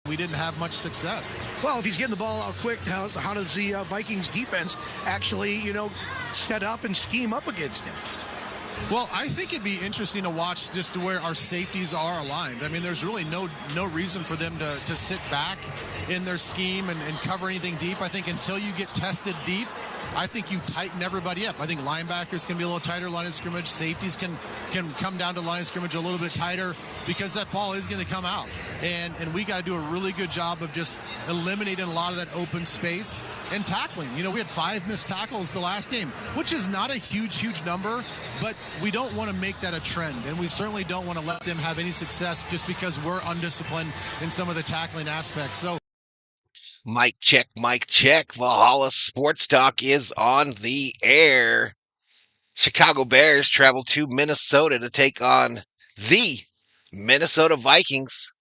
we didn't have much success. Well, if he's getting the ball out quick, how does the Vikings defense actually, set up and scheme up against him? Well, I think it'd be interesting to watch just to where our safeties are aligned. I mean, there's really no reason for them to sit back in their scheme and cover anything deep. I think until you get tested deep, I think you tighten everybody up. I think linebackers can be a little tighter line of scrimmage. Safeties can come down to line of scrimmage a little bit tighter because that ball is going to come out. And we got to do a really good job of just eliminating a lot of that open space and tackling. We had 5 missed tackles the last game, which is not a huge number, but we don't want to make that a trend. And we certainly don't want to let them have any success just because we're undisciplined in some of the tackling aspects. So, Mic check. Valhalla Sports Talk is on the air. Chicago Bears travel to Minnesota to take on the Minnesota Vikings.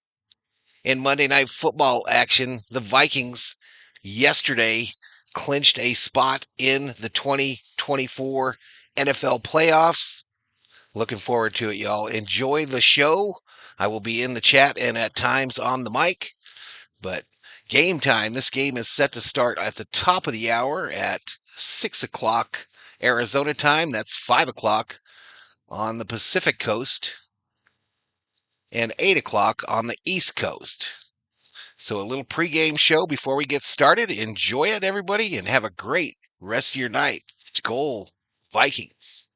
In Monday Night Football action, the Vikings yesterday clinched a spot in the 2024 NFL playoffs. Looking forward to it, y'all. Enjoy the show. I will be in the chat and at times on the mic. But game time. This game is set to start at the top of the hour at 6 o'clock Arizona time. That's 5 o'clock on the Pacific Coast and 8 o'clock on the East Coast. So a little pregame show before we get started. Enjoy it, everybody, and have a great rest of your night. Skol Vikings.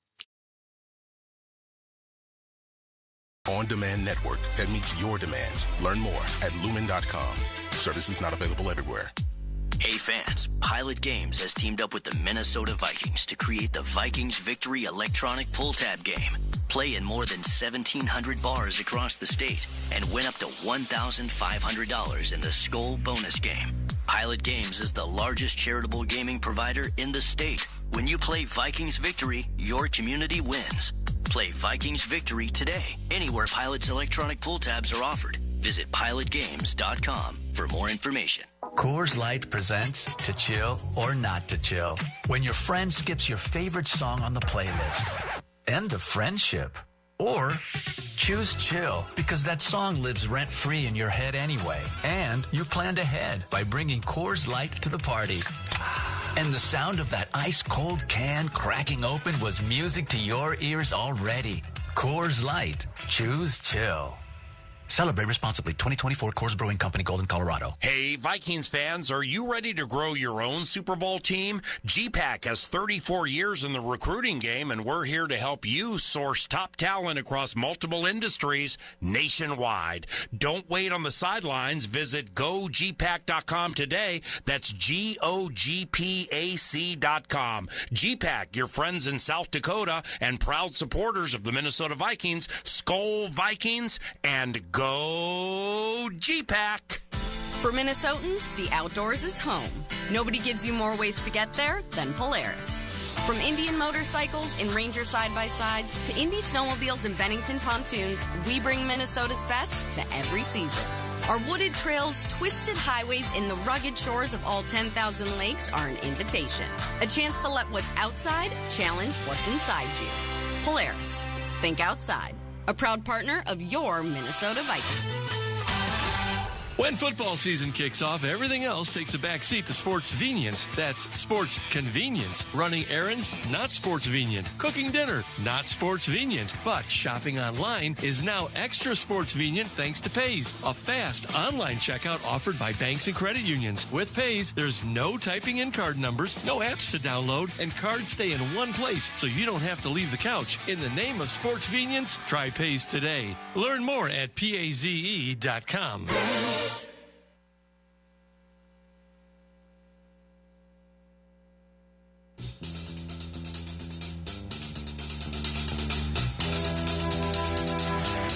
On-demand network that meets your demands. Learn more at lumen.com. Services not available everywhere. Hey fans, Pilot Games has teamed up with the Minnesota Vikings to create the Vikings Victory electronic pull tab game. Play in more than 1,700 bars across the state and win up to $1,500 in the Skol bonus game. Pilot Games is the largest charitable gaming provider in the state. When you play Vikings Victory, your community wins. Play Vikings Victory today, anywhere Pilot's electronic pull tabs are offered. Visit pilotgames.com for more information. Coors Light presents To Chill or Not to Chill. When your friend skips your favorite song on the playlist. End of friendship. Or choose chill because that song lives rent-free in your head anyway. And you planned ahead by bringing Coors Light to the party. And the sound of that ice-cold can cracking open was music to your ears already. Coors Light. Choose chill. Celebrate responsibly. 2024 Coors Brewing Company, Golden, Colorado. Hey, Vikings fans, are you ready to grow your own Super Bowl team? GPAC has 34 years in the recruiting game, and we're here to help you source top talent across multiple industries nationwide. Don't wait on the sidelines. Visit GoGPAC.com today. That's GOGPAC.com. GPAC, your friends in South Dakota and proud supporters of the Minnesota Vikings. Skol Vikings and Go GPAC! For Minnesotans, the outdoors is home. Nobody gives you more ways to get there than Polaris. From Indian motorcycles and Ranger side-by-sides to Indy snowmobiles and Bennington pontoons, we bring Minnesota's best to every season. Our wooded trails, twisted highways, and the rugged shores of all 10,000 lakes are an invitation. A chance to let what's outside challenge what's inside you. Polaris. Think outside. A proud partner of your Minnesota Vikings. When football season kicks off, everything else takes a back seat to sports convenience. That's sports convenience. Running errands, not sports convenient. Cooking dinner, not sports convenient. But shopping online is now extra sports convenient thanks to Pays, a fast online checkout offered by banks and credit unions. With Pays, there's no typing in card numbers, no apps to download, and cards stay in one place so you don't have to leave the couch. In the name of sports convenience, try Pays today. Learn more at PAZE.com.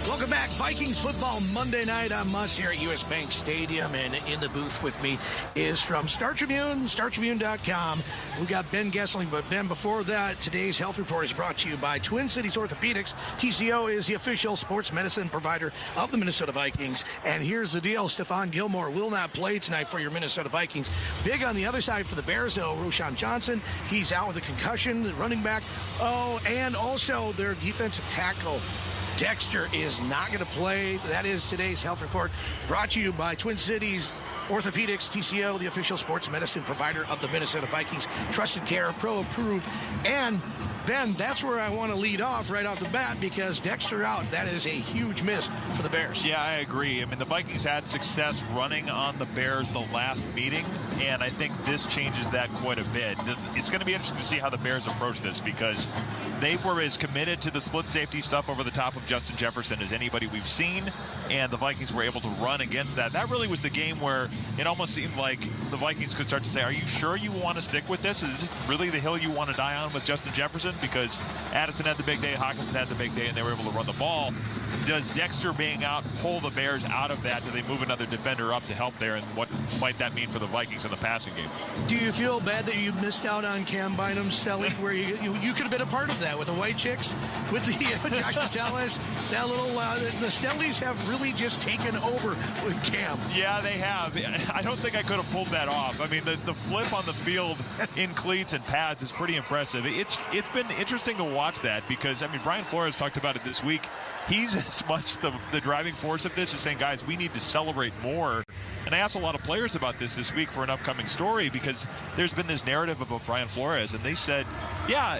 Welcome back. Vikings football Monday night on Must here at U.S. Bank Stadium. And in the booth with me is from Star Tribune, StarTribune.com. We got Ben Gessling. But, Ben, before that, today's health report is brought to you by Twin Cities Orthopedics. TCO is the official sports medicine provider of the Minnesota Vikings. And here's the deal. Stephon Gilmore will not play tonight for your Minnesota Vikings. Big on the other side for the Bears, though, Roshan Johnson. He's out with a concussion, the running back. Oh, and also their defensive tackle, Dexter is not going to play. That is today's health report, brought to you by Twin Cities Orthopedics, TCO, the official sports medicine provider of the Minnesota Vikings. Trusted care, pro-approved. And, Ben, that's where I want to lead off right off the bat, because Dexter out, that is a huge miss for the Bears. Yeah, I agree. I mean, the Vikings had success running on the Bears the last meeting, and I think this changes that quite a bit. It's going to be interesting to see how the Bears approach this, because they were as committed to the split safety stuff over the top of Justin Jefferson as anybody we've seen, and the Vikings were able to run against that. That really was the game where it almost seemed like the Vikings could start to say, are you sure you want to stick with this? Is this really the hill you want to die on with Justin Jefferson? Because Addison had the big day, Hockenson had the big day, and they were able to run the ball. Does Dexter being out pull the Bears out of that? Do they move another defender up to help there? And what might that mean for the Vikings in the passing game? Do you feel bad that you missed out on Cam Bynum's selling, where you could have been a part of that with the White Chicks, with the Josh Metellus, that little, the Stellies have really just taken over with Cam. Yeah, they have. I don't think I could have pulled that off. I mean, the flip on the field in cleats and pads is pretty impressive. It's been interesting to watch that, because, I mean, Brian Flores talked about it this week. He's as much the driving force of this as saying, guys, we need to celebrate more. And I asked a lot of players about this week for an upcoming story, because there's been this narrative about Brian Flores, and they said, yeah,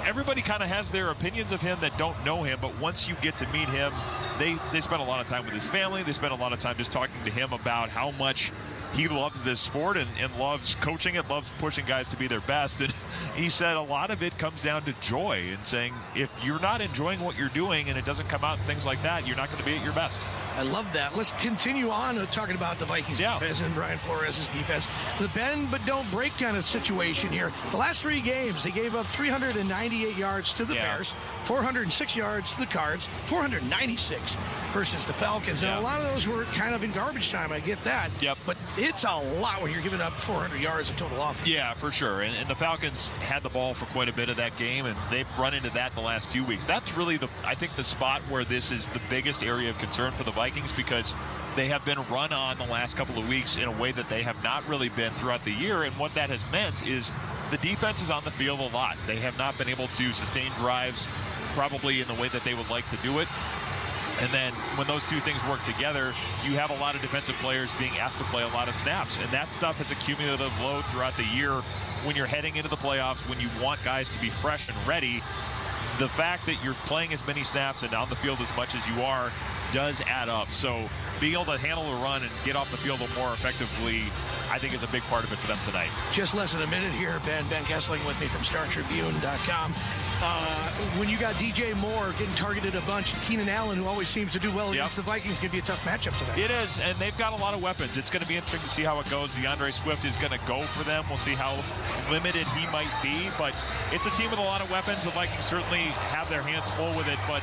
everybody kind of has their opinions of him that don't know him, but once you get to meet him, they spend a lot of time with his family. They spend a lot of time just talking to him about how much he loves this sport and loves coaching it, loves pushing guys to be their best. And he said a lot of it comes down to joy, and saying if you're not enjoying what you're doing and it doesn't come out and things like that, you're not going to be at your best. I love that. Let's continue on talking about the Vikings defense and Brian Flores' defense. The bend but don't break kind of situation here. The last 3 games, they gave up 398 yards to the Bears, 406 yards to the Cards, 496 versus the Falcons. And a lot of those were kind of in garbage time. I get that. Yep. But it's a lot when you're giving up 400 yards of total offense. Yeah, for sure. And the Falcons had the ball for quite a bit of that game, and they've run into that the last few weeks. That's really, I think, the spot where this is the biggest area of concern for the Vikings, because they have been run on the last couple of weeks in a way that they have not really been throughout the year. And what that has meant is the defense is on the field a lot. They have not been able to sustain drives probably in the way that they would like to do it. And then when those two things work together, you have a lot of defensive players being asked to play a lot of snaps. And that stuff is a cumulative load throughout the year when you're heading into the playoffs, when you want guys to be fresh and ready. The fact that you're playing as many snaps and on the field as much as you are does add up. So being able to handle the run and get off the field more effectively, I think, is a big part of it for them tonight. Just less than a minute here. Ben Gessling with me from StarTribune.com. When you got DJ Moore getting targeted a bunch, Keenan Allen, who always seems to do well against the Vikings, going to be a tough matchup tonight. It is, and they've got a lot of weapons. It's going to be interesting to see how it goes. DeAndre Swift is going to go for them. We'll see how limited he might be, but it's a team with a lot of weapons. The Vikings certainly have their hands full with it, but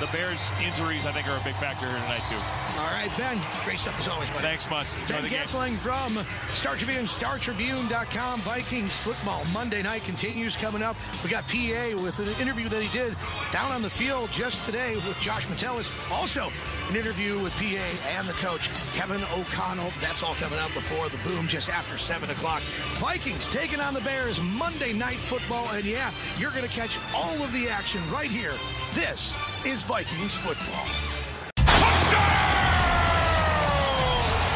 the Bears' injuries, I think, are a big factor here tonight, too. All right, Ben. Great stuff as always, buddy. Thanks, Mus. Ben Gessling from Star Tribune, StarTribune.com. Vikings football Monday night continues coming up. We got PA with an interview that he did down on the field just today with Josh Metellus. Also, an interview with PA and the coach, Kevin O'Connell. That's all coming up before the boom just after 7 o'clock. Vikings taking on the Bears Monday Night Football. And yeah, you're going to catch all of the action right here. This is Vikings football.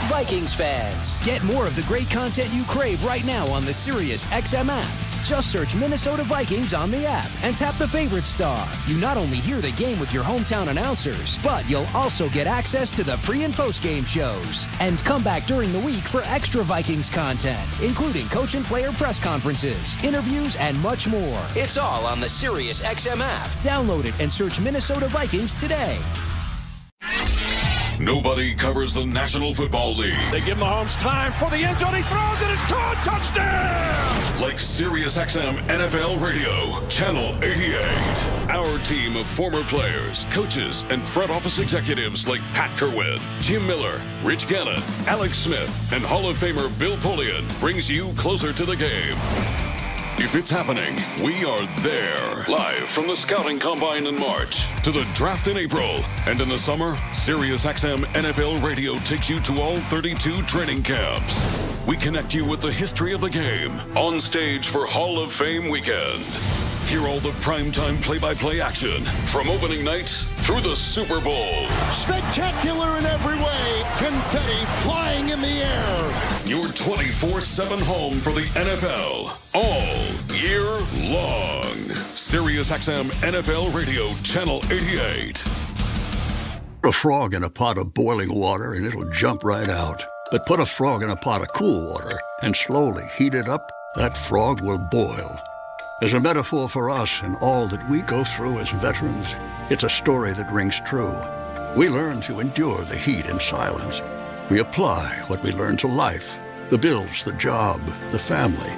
Vikings fans, get more of the great content you crave right now on the Sirius XM app. Just search Minnesota Vikings on the app and tap the favorite star. You not only hear the game with your hometown announcers, but you'll also get access to the pre- and post-game shows. And come back during the week for extra Vikings content, including coach and player press conferences, interviews, and much more. It's all on the Sirius XM app. Download it and search Minnesota Vikings today. Nobody covers the National Football League. They give Mahomes time for the end zone. He throws it. It's caught. Touchdown! Like Sirius XM NFL Radio, Channel 88. Our team of former players, coaches, and front office executives like Pat Kerwin, Jim Miller, Rich Gannon, Alex Smith, and Hall of Famer Bill Polian brings you closer to the game. If it's happening, we are there. Live from the Scouting Combine in March to the draft in April. And in the summer, Sirius XM NFL Radio takes you to all 32 training camps. We connect you with the history of the game on stage for Hall of Fame weekend. Hear all the primetime play-by-play action from opening night through the Super Bowl. Spectacular in every way. Confetti flying in the air. Your 24/7 home for the NFL all year long. Sirius XM NFL Radio Channel 88. Put a frog in a pot of boiling water and it'll jump right out. But put a frog in a pot of cool water and slowly heat it up, that frog will boil. As a metaphor for us and all that we go through as veterans, it's a story that rings true. We learn to endure the heat in silence. We apply what we learn to life, the bills, the job, the family,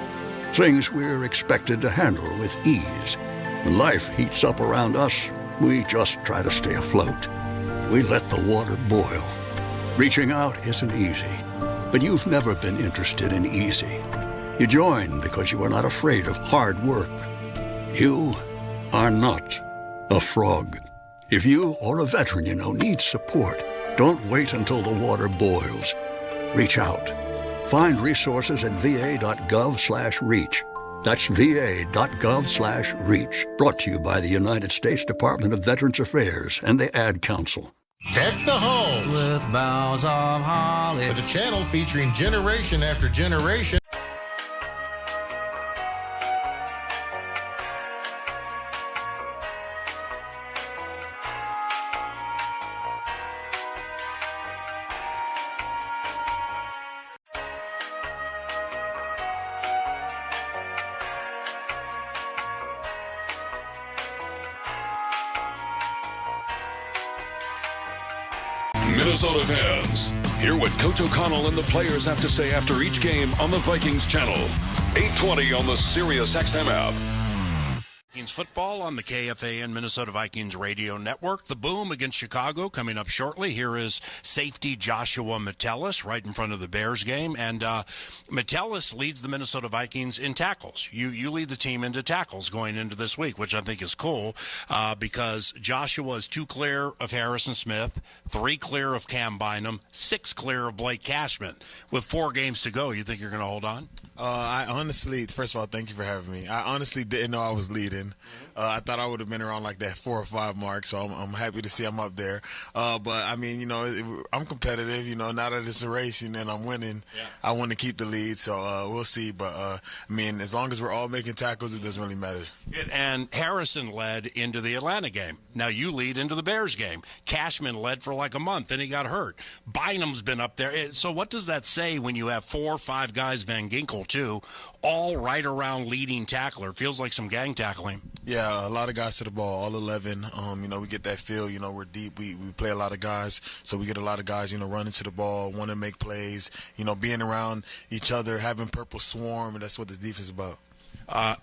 things we're expected to handle with ease. When life heats up around us, we just try to stay afloat. We let the water boil. Reaching out isn't easy, but you've never been interested in easy. You join because you are not afraid of hard work. You are not a frog. If you or a veteran you know needs support, don't wait until the water boils. Reach out. Find resources at va.gov/reach. That's va.gov/reach. Brought to you by the United States Department of Veterans Affairs and the Ad Council. Deck the halls with boughs of holly. With a channel featuring generation after generation. Minnesota fans, hear what Coach O'Connell and the players have to say after each game on the Vikings channel. 820 on the Sirius XM app. Vikings football on the KFAN Minnesota Vikings radio network. The boom against Chicago coming up shortly. Here is safety Joshua Metellus right in front of the Bears game. And Metellus leads the Minnesota Vikings in tackles. You lead the team into tackles going into this week, which I think is cool because Joshua is 2 clear of Harrison Smith, 3 clear of Cam Bynum, 6 clear of Blake Cashman. With 4 games to go, you think you're going to hold on? I honestly, first of all, thank you for having me. I honestly didn't know I was leading. I thought I would have been around like that 4 or 5 mark, so I'm happy to see I'm up there. But, I mean, I'm competitive. Now that it's a race and I'm winning, I want to keep the lead, so we'll see. But, I mean, as long as we're all making tackles, it doesn't really matter. And Harrison led into the Atlanta game. Now you lead into the Bears game. Cashman led for like a month, then he got hurt. Bynum's been up there. So what does that say when you have 4 or 5 guys, Van Ginkel too, all right around leading tackler? Feels like some gang tackling. Yeah, a lot of guys to the ball, all 11. We get that feel. We're deep. We play a lot of guys, so we get a lot of guys, running to the ball, want to make plays, being around each other, having purple swarm, and that's what the defense is about.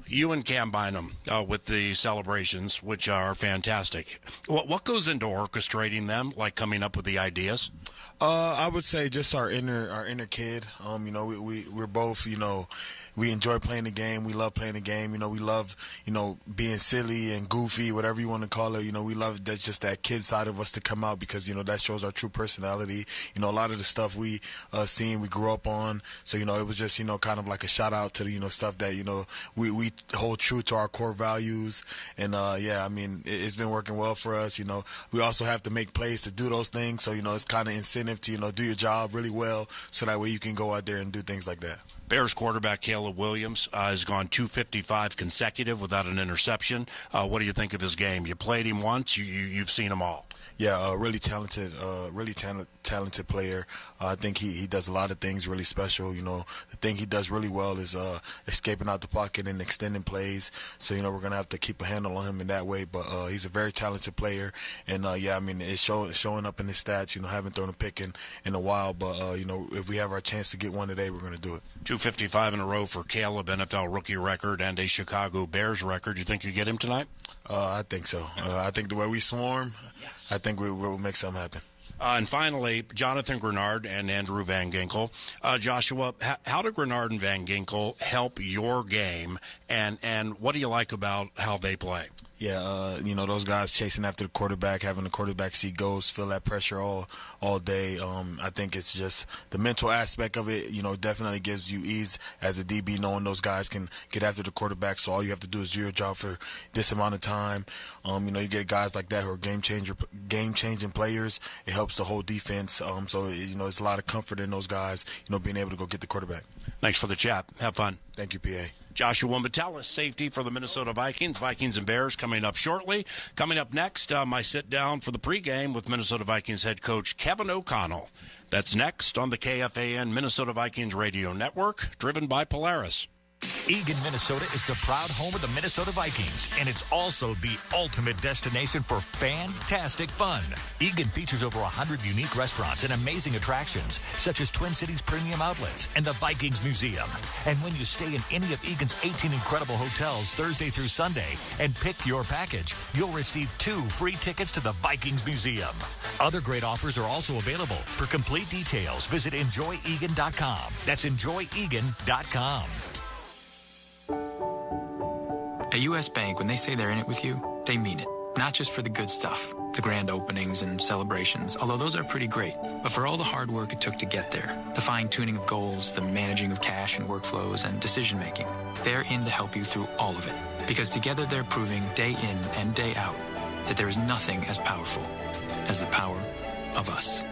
You and Cam Bynum with the celebrations, which are fantastic. What goes into orchestrating them, like coming up with the ideas? I would say just our inner kid. We're both, we enjoy playing the game. We love playing the game. We love, being silly and goofy, whatever you want to call it. We love that, just that kid side of us to come out because, that shows our true personality. A lot of the stuff we seen, we grew up on. So, it was just, kind of like a shout out to the, stuff that, we hold true to our core values. And, it's been working well for us. We also have to make plays to do those things. So, it's kind of incentive to, do your job really well so that way you can go out there and do things like that. Bears quarterback Caleb Williams has gone 255 consecutive without an interception. What do you think of his game? You played him once. You've seen them all. Yeah, really talented player. I think he does a lot of things really special. The thing he does really well is escaping out the pocket and extending plays. So, we're going to have to keep a handle on him in that way. But he's a very talented player. And, it's showing up in his stats. Haven't thrown a pick in a while. But, if we have our chance to get one today, we're going to do it. 255 in a row for Caleb, NFL rookie record and a Chicago Bears record. You think you get him tonight? I think so. I think the way we swarm, I think we'll make something happen. And finally, Jonathan Grenard and Andrew Van Ginkel. Joshua, how do Grenard and Van Ginkel help your game, and what do you like about how they play? Yeah, those guys chasing after the quarterback, having the quarterback see goals, feel that pressure all day. I think it's just the mental aspect of it, definitely gives you ease as a DB, knowing those guys can get after the quarterback. So all you have to do is do your job for this amount of time. You get guys like that who are game-changing players. It helps the whole defense. So, it's a lot of comfort in those guys, being able to go get the quarterback. Thanks for the chat. Have fun. Thank you, PA. Joshua Metellus, safety for the Minnesota Vikings. Vikings and Bears coming up shortly. Coming up next, my sit-down for the pregame with Minnesota Vikings head coach Kevin O'Connell. That's next on the KFAN Minnesota Vikings Radio Network, driven by Polaris. Eagan, Minnesota is the proud home of the Minnesota Vikings, and it's also the ultimate destination for fantastic fun. Eagan features over 100 unique restaurants and amazing attractions, such as Twin Cities Premium Outlets and the Vikings Museum. And when you stay in any of Eagan's 18 incredible hotels Thursday through Sunday and pick your package, you'll receive 2 free tickets to the Vikings Museum. Other great offers are also available. For complete details, visit enjoyegan.com. That's enjoyegan.com. At U.S. Bank, when they say they're in it with you, they mean it. Not just for the good stuff, the grand openings and celebrations, although those are pretty great, but for all the hard work it took to get there, the fine-tuning of goals, the managing of cash and workflows, and decision-making. They're in to help you through all of it, because together they're proving day in and day out that there is nothing as powerful as the power of us.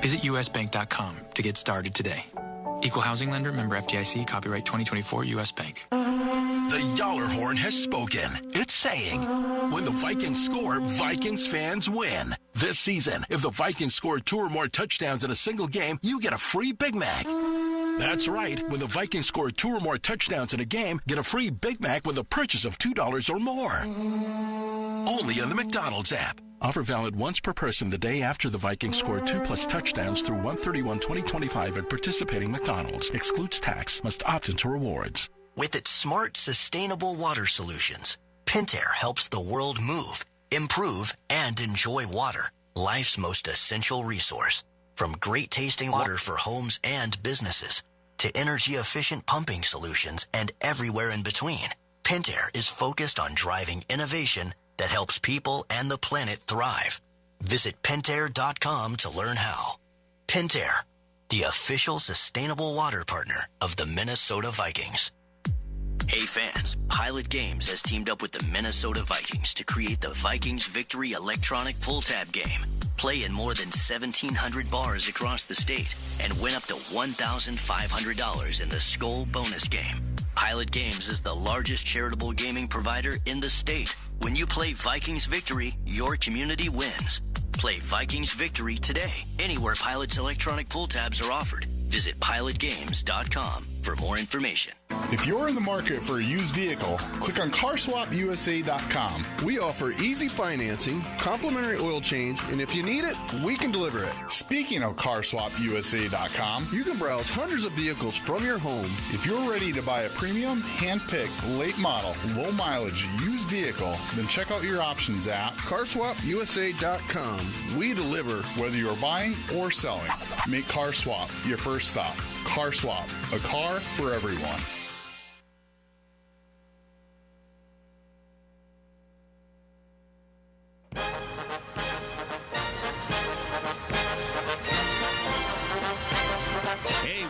Visit usbank.com to get started today. Equal housing lender, member FDIC, copyright 2024, U.S. Bank. The Yaller horn has spoken. It's saying, when the Vikings score, Vikings fans win. This season, if the Vikings score 2 or more touchdowns in a single game, you get a free Big Mac. That's right. When the Vikings score 2 or more touchdowns in a game, get a free Big Mac with a purchase of $2 or more. Only on the McDonald's app. Offer valid once per person the day after the Vikings score 2+ touchdowns through 1/31/2025 at participating McDonald's. Excludes tax. Must opt into rewards. With its smart, sustainable water solutions, Pentair helps the world move, improve, and enjoy water, life's most essential resource. From great-tasting water for homes and businesses to energy-efficient pumping solutions and everywhere in between, Pentair is focused on driving innovation that helps people and the planet thrive. Visit Pentair.com to learn how. Pentair, the official sustainable water partner of the Minnesota Vikings. Hey fans, Pilot Games has teamed up with the Minnesota Vikings to create the Vikings Victory electronic pull tab game. Play in more than 1,700 bars across the state and win up to $1,500 in the Skol bonus game. Pilot Games is the largest charitable gaming provider in the state. When you play Vikings Victory, your community wins. Play Vikings Victory today, anywhere Pilot's electronic pull tabs are offered. Visit pilotgames.com for more information. If you're in the market for a used vehicle, click on carswapusa.com. We offer easy financing, complimentary oil change, and if you need it, we can deliver it. Speaking of carswapusa.com, you can browse hundreds of vehicles from your home. If you're ready to buy a premium, hand-picked, late model, low mileage used vehicle, then check out your options at carswapusa.com. We deliver. Whether you're buying or selling, make CarSwap your first stop. CarSwap, a car for everyone.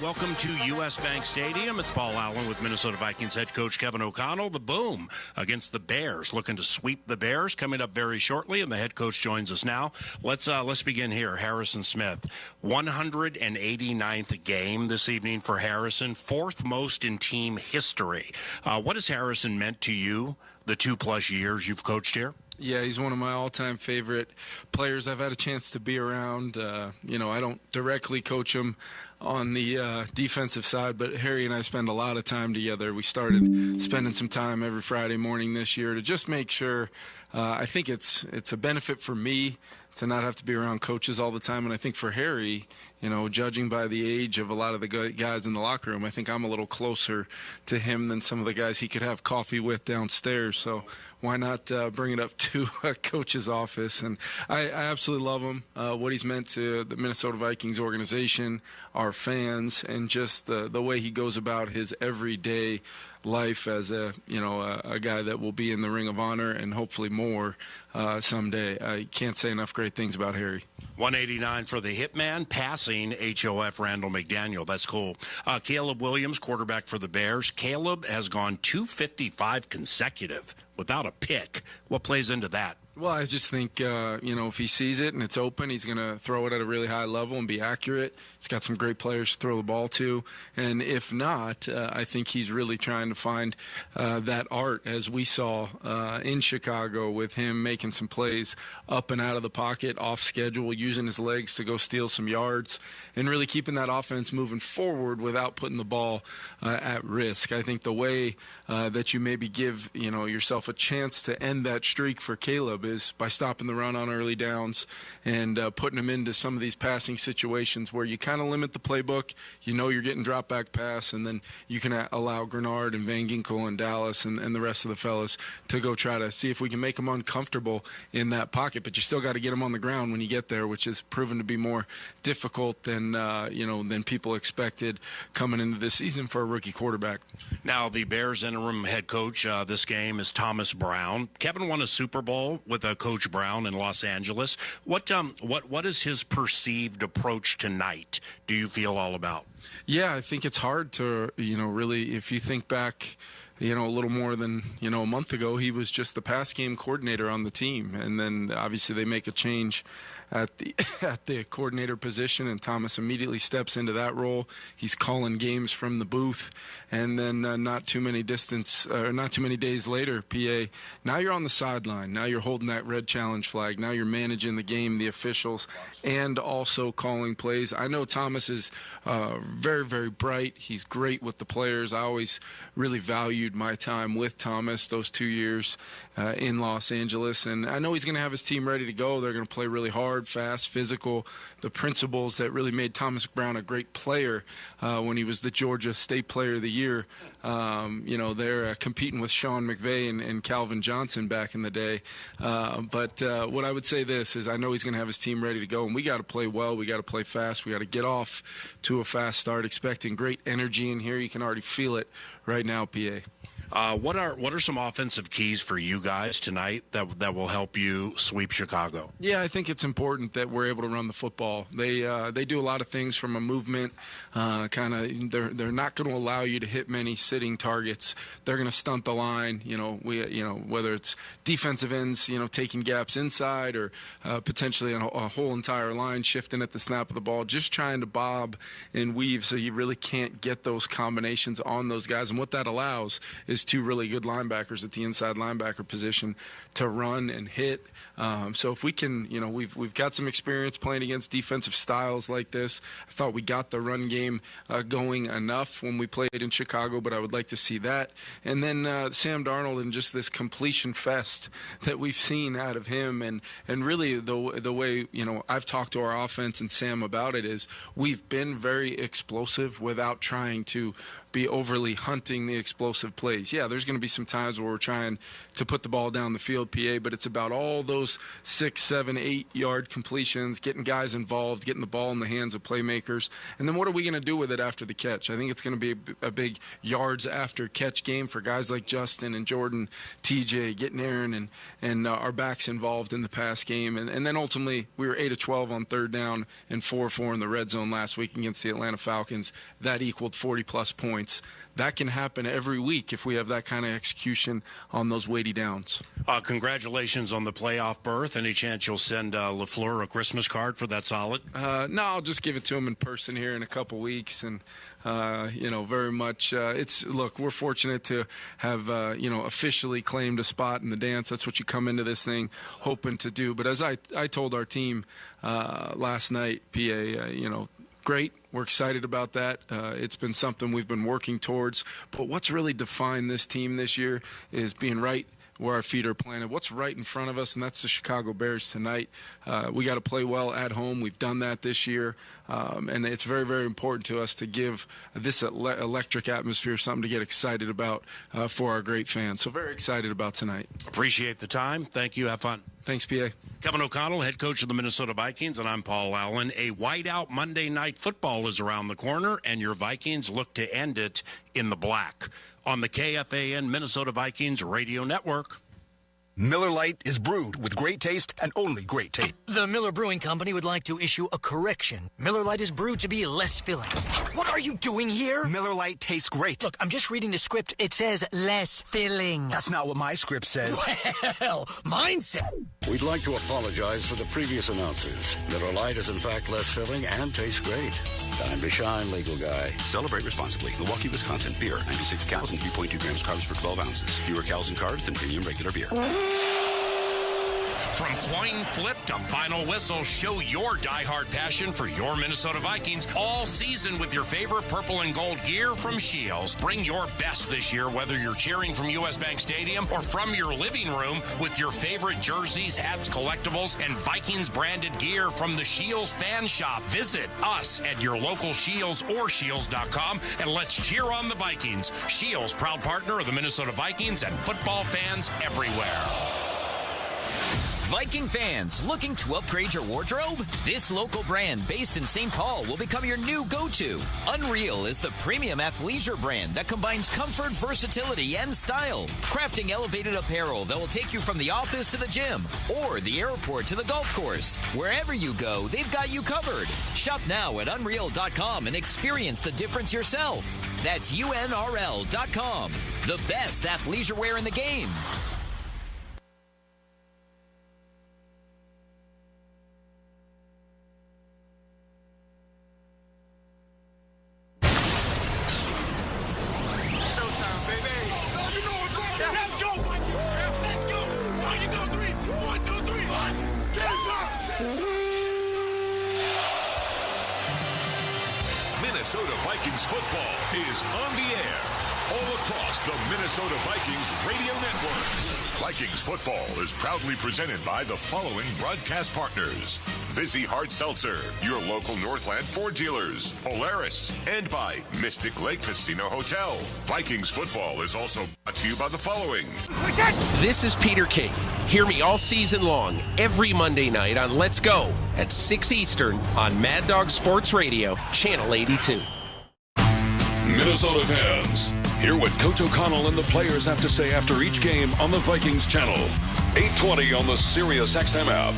Welcome to U.S. Bank Stadium. It's Paul Allen with Minnesota Vikings head coach Kevin O'Connell. The Boom against the Bears, looking to sweep the Bears, coming up very shortly, and the head coach joins us now. Let's begin here. Harrison Smith, 189th game this evening for Harrison, 4th most in team history. What has Harrison meant to you the 2+ years you've coached here? Yeah, he's one of my all-time favorite players I've had a chance to be around. I don't directly coach him on the defensive side, but Harry and I spend a lot of time together. We started spending some time every Friday morning this year to just make sure. I think it's a benefit for me to not have to be around coaches all the time, and I think for Harry, judging by the age of a lot of the guys in the locker room, I think I'm a little closer to him than some of the guys he could have coffee with downstairs. So why not bring it up to a coach's office? And I absolutely love him, what he's meant to the Minnesota Vikings organization, our fans, and just the way he goes about his everyday life as a guy that will be in the Ring of Honor and hopefully more someday. I can't say enough great things about Harry. 189 for the Hitman, passing HOF Randall McDaniel. That's cool. Caleb Williams, quarterback for the Bears. Caleb has gone 255 consecutive without a pick. What plays into that? Well, I just think, if he sees it and it's open, he's going to throw it at a really high level and be accurate. He's got some great players to throw the ball to. And if not, I think he's really trying to find that art, as we saw in Chicago with him making some plays up and out of the pocket, off schedule, using his legs to go steal some yards, and really keeping that offense moving forward without putting the ball at risk. I think the way that you maybe give yourself a chance to end that streak for Caleb is by stopping the run on early downs and putting him into some of these passing situations where you kind of limit the playbook. You're getting drop back pass, and then you can allow Grenard and Van Ginkel and Dallas and the rest of the fellas to go try to see if we can make them uncomfortable in that pocket. But you still got to get them on the ground when you get there, which has proven to be more difficult than people expected coming into this season for a rookie quarterback. Now, the Bears interim head coach this game is Thomas Brown. Kevin won a Super Bowl with Coach Brown in Los Angeles. What is his perceived approach tonight, do you feel all about? Yeah, I think it's hard to, really, if you think back, a little more than, a month ago, he was just the pass game coordinator on the team. And then obviously they make a change at the coordinator position, and Thomas immediately steps into that role. He's calling games from the booth, and then not too many days later, PA, now you're on the sideline. Now you're holding that red challenge flag. Now you're managing the game, the officials, and also calling plays. I know Thomas is very, very bright. He's great with the players. I always really valued my time with Thomas those 2 years in Los Angeles, and I know he's going to have his team ready to go. They're going to play really hard, fast, physical, the principles that really made Thomas Brown a great player when he was the Georgia State Player of the Year. They're competing with Sean McVay and Calvin Johnson back in the day. But what I would say this is I know he's going to have his team ready to go, and we got to play well. We got to play fast. We got to get off to a fast start, expecting great energy in here. You can already feel it right now, PA. What are some offensive keys for you guys tonight that will help you sweep Chicago? Yeah, I think it's important that we're able to run the football. They do a lot of things from a movement. They're not going to allow you to hit many sitting targets. They're going to stunt the line. Whether it's defensive ends, taking gaps inside, or potentially a whole entire line shifting at the snap of the ball, just trying to bob and weave so you really can't get those combinations on those guys. And what that allows is two really good linebackers at the inside linebacker position to run and hit. So if we can, we've got some experience playing against defensive styles like this. I thought we got the run game going enough when we played in Chicago, but I would like to see that. And then Sam Darnold and just this completion fest that we've seen out of him, and really the way, I've talked to our offense and Sam about it is we've been very explosive without trying to be overly hunting the explosive plays. Yeah, there's going to be some times where we're trying to put the ball down the field, PA, but it's about all those 6, 7, 8 yard completions, getting guys involved, getting the ball in the hands of playmakers. And then what are we going to do with it after the catch? I think it's going to be a big yards after catch game for guys like Justin and Jordan, TJ, getting Aaron and our backs involved in the pass game. And then ultimately we were 8 of 12 on third down and 4 of 4 in the red zone last week against the Atlanta Falcons. That equaled 40-plus points. That can happen every week if we have that kind of execution on those weighty downs. Congratulations on the playoff berth. Any chance you'll send LaFleur a Christmas card for that solid? No, I'll just give it to him in person here in a couple weeks. And, very much look, we're fortunate to have, officially claimed a spot in the dance. That's what you come into this thing hoping to do. But as I told our team last night, PA, great. We're excited about that. It's been something we've been working towards. But what's really defined this team this year is being right where our feet are planted, what's right in front of us, and that's the Chicago Bears tonight. We got to play well at home. We've done that this year, and it's very, very important to us to give this electric atmosphere something to get excited about for our great fans. So very excited about tonight. Appreciate the time. Thank you. Have fun. Thanks, PA. Kevin O'Connell, head coach of the Minnesota Vikings, and I'm Paul Allen. A whiteout Monday Night Football is around the corner, and your Vikings look to end it in the black. On the KFAN Minnesota Vikings Radio Network. Miller Lite is brewed with great taste and only great taste. The Miller Brewing Company would like to issue a correction. Miller Lite is brewed to be less filling. What are you doing here? Miller Lite tastes great. Look, I'm just reading the script. It says less filling. That's not what my script says. Well, mine says. We'd like to apologize for the previous announcers. Miller Lite is in fact less filling and tastes great. Time to shine, legal guy. Celebrate responsibly. Milwaukee, Wisconsin. Beer, 96 calories and 3.2 grams carbs per 12 ounces. Fewer calories and carbs than premium regular beer. From coin flip to final whistle, show your diehard passion for your Minnesota Vikings all season with your favorite purple and gold gear from Shields. Bring your best this year, whether you're cheering from US Bank Stadium or from your living room with your favorite jerseys, hats, collectibles, and Vikings branded gear from the Shields fan shop. Visit us at your local Shields or Shields.com and let's cheer on the Vikings. Shields, proud partner of the Minnesota Vikings and football fans everywhere. Viking fans looking to upgrade your wardrobe? This local brand based in St. Paul will become your new go-to. Unreal is the premium athleisure brand that combines comfort, versatility, and style. Crafting elevated apparel that will take you from the office to the gym or the airport to the golf course. Wherever you go, they've got you covered. Shop now at Unreal.com and experience the difference yourself. That's UNRL.com. The best athleisure wear in the game. Minnesota Vikings football is on the air all across the Minnesota Vikings radio network. Vikings football is proudly presented by the following broadcast partners: Vizzy Hard Seltzer, your local Northland Ford dealers, Polaris, and by Mystic Lake Casino Hotel. Vikings football is also brought to you by the following. This is Peter King. Hear me all season long, every Monday night on Let's Go at 6 Eastern on Mad Dog Sports Radio, Channel 82. Minnesota fans, hear what Coach O'Connell and the players have to say after each game on the Vikings channel. 820 on the Sirius XM app.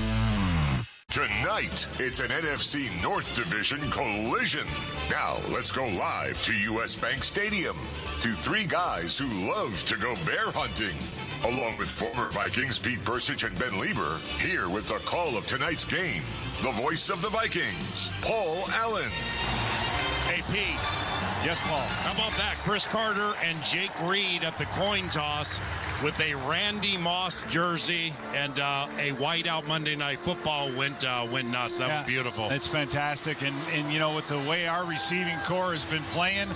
Tonight, it's an NFC North Division collision. Now, let's go live to US Bank Stadium to three guys who love to go bear hunting. Along with former Vikings Pete Bursich and Ben Lieber, here with the call of tonight's game, the voice of the Vikings, Paul Allen. Hey, Pete. Yes, Paul. How about that? Chris Carter and Jake Reed at the coin toss with a Randy Moss jersey and a whiteout Monday Night Football went nuts. That was beautiful. It's fantastic. And, you know, with the way our receiving core has been playing,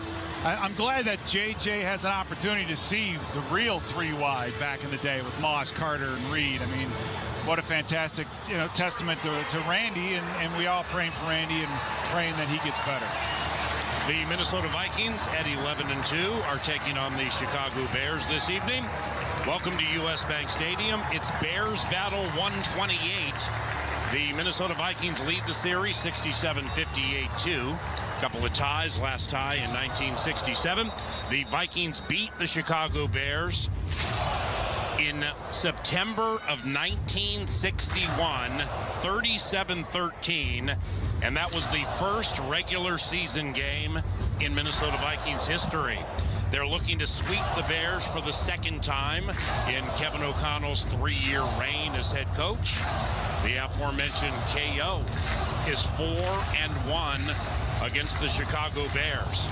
I'm glad that JJ has an opportunity to see the real three wide back in the day with Moss, Carter, and Reed. I mean, what a fantastic, testament to Randy, and we all praying for Randy and praying that he gets better. The Minnesota Vikings at 11-2 are taking on the Chicago Bears this evening. Welcome to US Bank Stadium. It's Bears Battle 128. The Minnesota Vikings lead the series 67-58-2. A couple of ties, last tie in 1967. The Vikings beat the Chicago Bears in September of 1961, 37-13. And that was the first regular season game in Minnesota Vikings history. They're looking to sweep the Bears for the second time in Kevin O'Connell's 3-year reign as head coach. The aforementioned KO is 4-1 against the Chicago Bears.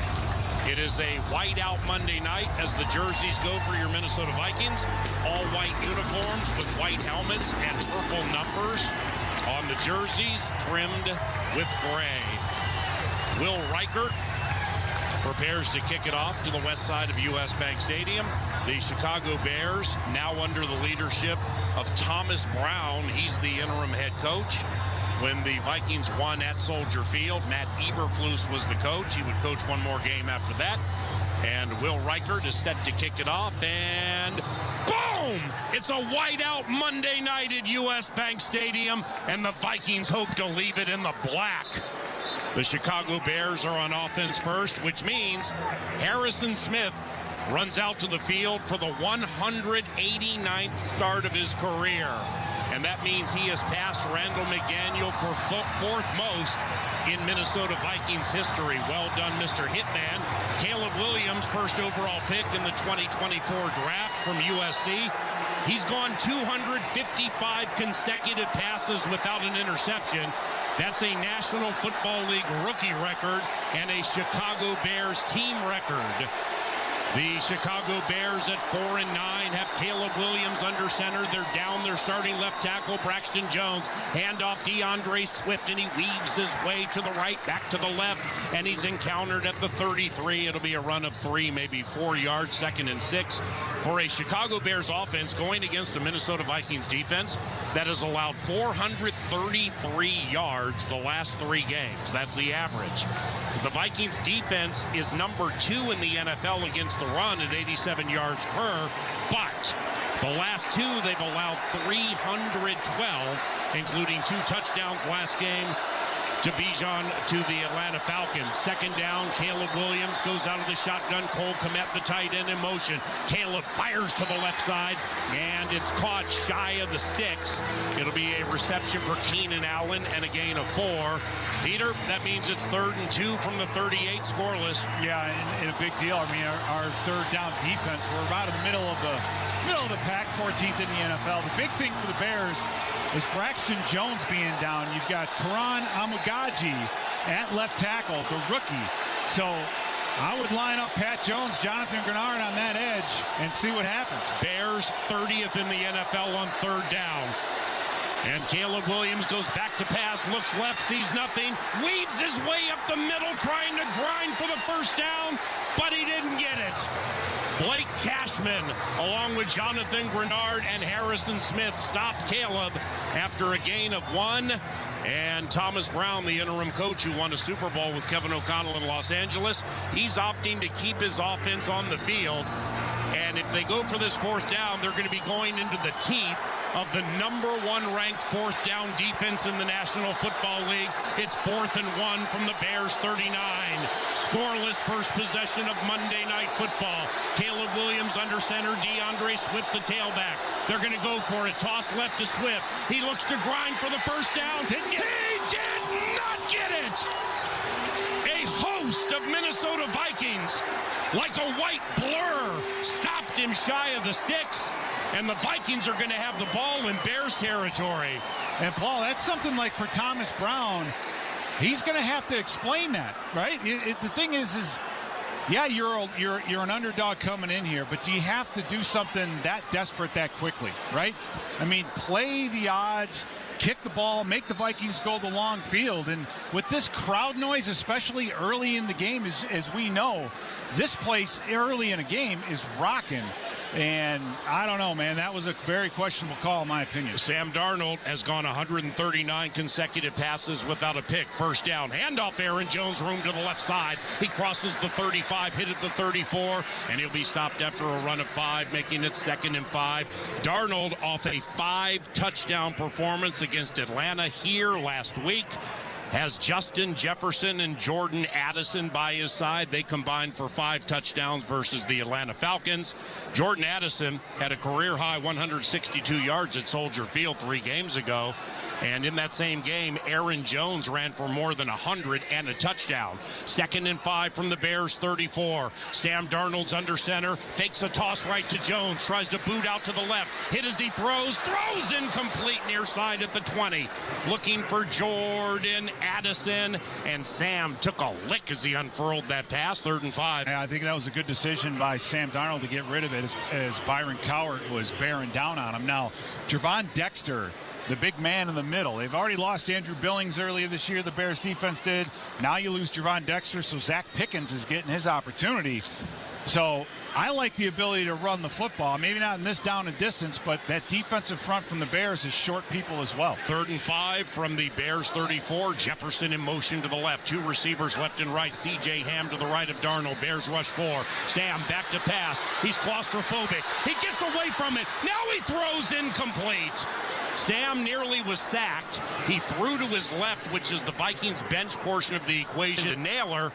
It is a whiteout Monday night as the jerseys go for your Minnesota Vikings. All white uniforms with white helmets and purple numbers on the jerseys, trimmed with gray. Will Reichert prepares to kick it off to the west side of U.S. Bank Stadium. The Chicago Bears now under the leadership of Thomas Brown. He's the interim head coach. When the Vikings won at Soldier Field, Matt Eberflus was the coach. He would coach one more game after that. And Will Reichert is set to kick it off, and boom! It's a whiteout Monday night at U.S. Bank Stadium, and the Vikings hope to leave it in the black. The Chicago Bears are on offense first, which means Harrison Smith runs out to the field for the 189th start of his career. And that means he has passed Randall McDaniel for fourth most in Minnesota Vikings history. Well done, Mr. Hitman. Caleb Williams, first overall pick in the 2024 draft from USC. He's gone 255 consecutive passes without an interception. That's a National Football League rookie record and a Chicago Bears team record. The Chicago Bears at 4-9 have Caleb Williams under center. They're down their starting left tackle, Braxton Jones. Handoff DeAndre Swift, and he weaves his way to the right, back to the left, and he's encountered at the 33. It'll be a run of 3, maybe 4 yards, 2nd and 6 for a Chicago Bears offense going against a Minnesota Vikings defense that has allowed 433 yards the last 3 games. That's the average. The Vikings defense is number 2 in the NFL against the run at 87 yards per, but the last 2 they've allowed 312, including 2 touchdowns last game to Bijan to the Atlanta Falcons. Second down, Caleb Williams goes out of the shotgun. Cole Kmet, the tight end, in motion. Caleb fires to the left side, and it's caught shy of the sticks. It'll be a reception for Keenan Allen and a gain of 4. Peter, that means it's 3rd and 2 from the 38, scoreless. Yeah, and a big deal. I mean, our third down defense, we're about in the middle of the pack, 14th in the NFL. The big thing for the Bears is Braxton Jones being down. You've got Karan Amagaji at left tackle, the rookie. So I would line up Pat Jones, Jonathan Grenard on that edge and see what happens. Bears 30th in the NFL on 3rd down. And Caleb Williams goes back to pass, looks left, sees nothing, weaves his way up the middle, trying to grind for the first down, but he didn't get it. Blake Cashman, along with Jonathan Grenard and Harrison Smith, stopped Caleb after a gain of 1. And Thomas Brown, the interim coach who won a Super Bowl with Kevin O'Connell in Los Angeles, he's opting to keep his offense on the field. And if they go for this 4th down, they're going to be going into the teeth of the number 1 ranked 4th down defense in the National Football League. It's 4th and 1 from the Bears 39. Scoreless first possession of Monday Night Football. Caleb Williams under center, DeAndre Swift the tailback. They're going to go for it. Toss left to Swift. He looks to grind for the first down. He did not get it! A host of Minnesota Vikings, like a white blur, stopped him shy of the sticks. And the Vikings are going to have the ball in Bears territory. And, Paul, that's something like for Thomas Brown, he's going to have to explain that, right? The thing is yeah, you're an underdog coming in here, but do you have to do something that desperate that quickly, right? I mean, play the odds, kick the ball, make the Vikings go the long field. And with this crowd noise, especially early in the game, as we know, this place early in a game is rocking. And I don't know, man. That was a very questionable call, in my opinion. Sam Darnold has gone 139 consecutive passes without a pick. First down. Handoff, Aaron Jones, room to the left side. He crosses the 35, hit at the 34, and he'll be stopped after a run of 5, making it 2nd and 5. Darnold off a 5-touchdown performance against Atlanta here last week. Has Justin Jefferson and Jordan Addison by his side. They combined for 5 touchdowns versus the Atlanta Falcons. Jordan Addison had a career-high 162 yards at Soldier Field 3 games ago. And in that same game, Aaron Jones ran for more than 100 and a touchdown. 2nd and 5 from the Bears 34. Sam Darnold's under center, fakes a toss right to Jones, tries to boot out to the left, hit as he throws incomplete near side at the 20. Looking for Jordan Addison, and Sam took a lick as he unfurled that pass. 3rd and 5. Yeah, I think that was a good decision by Sam Darnold to get rid of it as Byron Cowart was bearing down on him. Now, Javon Dexter the big man in the middle. They've already lost Andrew Billings earlier this year. The Bears defense did. Now you lose Javon Dexter, so Zach Pickens is getting his opportunity. So I like the ability to run the football. Maybe not in this down and distance, but that defensive front from the Bears is short people as well. 3rd and 5 from the Bears 34. Jefferson in motion to the left. 2 receivers left and right. C.J. Ham to the right of Darnold. Bears rush 4. Sam back to pass. He's claustrophobic. He gets away from it. Now he throws incomplete. Sam nearly was sacked. He threw to his left, which is the Vikings bench portion of the equation, to Naylor,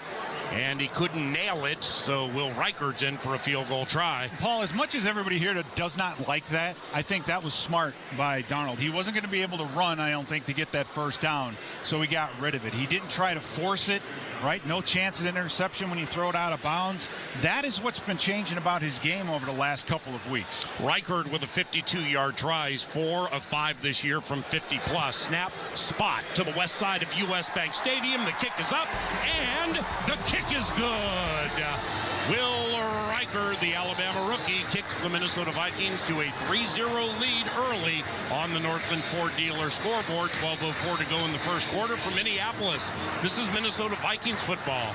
and he couldn't nail it, so Will Reichard's in for a field goal try. Paul, as much as everybody here does not like that, I think that was smart by Darnold. He wasn't going to be able to run, I don't think, to get that first down, so he got rid of it. He didn't try to force it, right? No chance at interception when you throw it out of bounds. That is what's been changing about his game over the last couple of weeks. Reichard with a 52-yard try. He's 4 of 5 this year from 50-plus. Snap, spot to the west side of U.S. Bank Stadium. The kick is up, and the kick is good. Will Reichard, the Alabama rookie, kicks the Minnesota Vikings to a 3-0 lead early on the Northland Ford dealer scoreboard. 12:04 to go in the first quarter for Minneapolis. This is Minnesota Vikings football.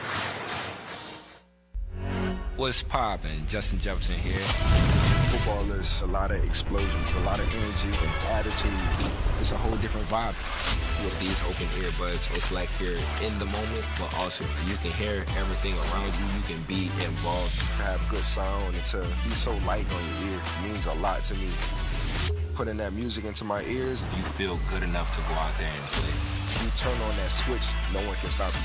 What's poppin'? Justin Jefferson here. Football is a lot of explosions, a lot of energy and attitude. It's a whole different vibe with these open earbuds. It's like you're in the moment, but also you can hear everything around you. You can be involved. To have good sound and to be so light on your ear means a lot to me. Putting that music into my ears. You feel good enough to go out there and play. You turn on that switch, no one can stop you.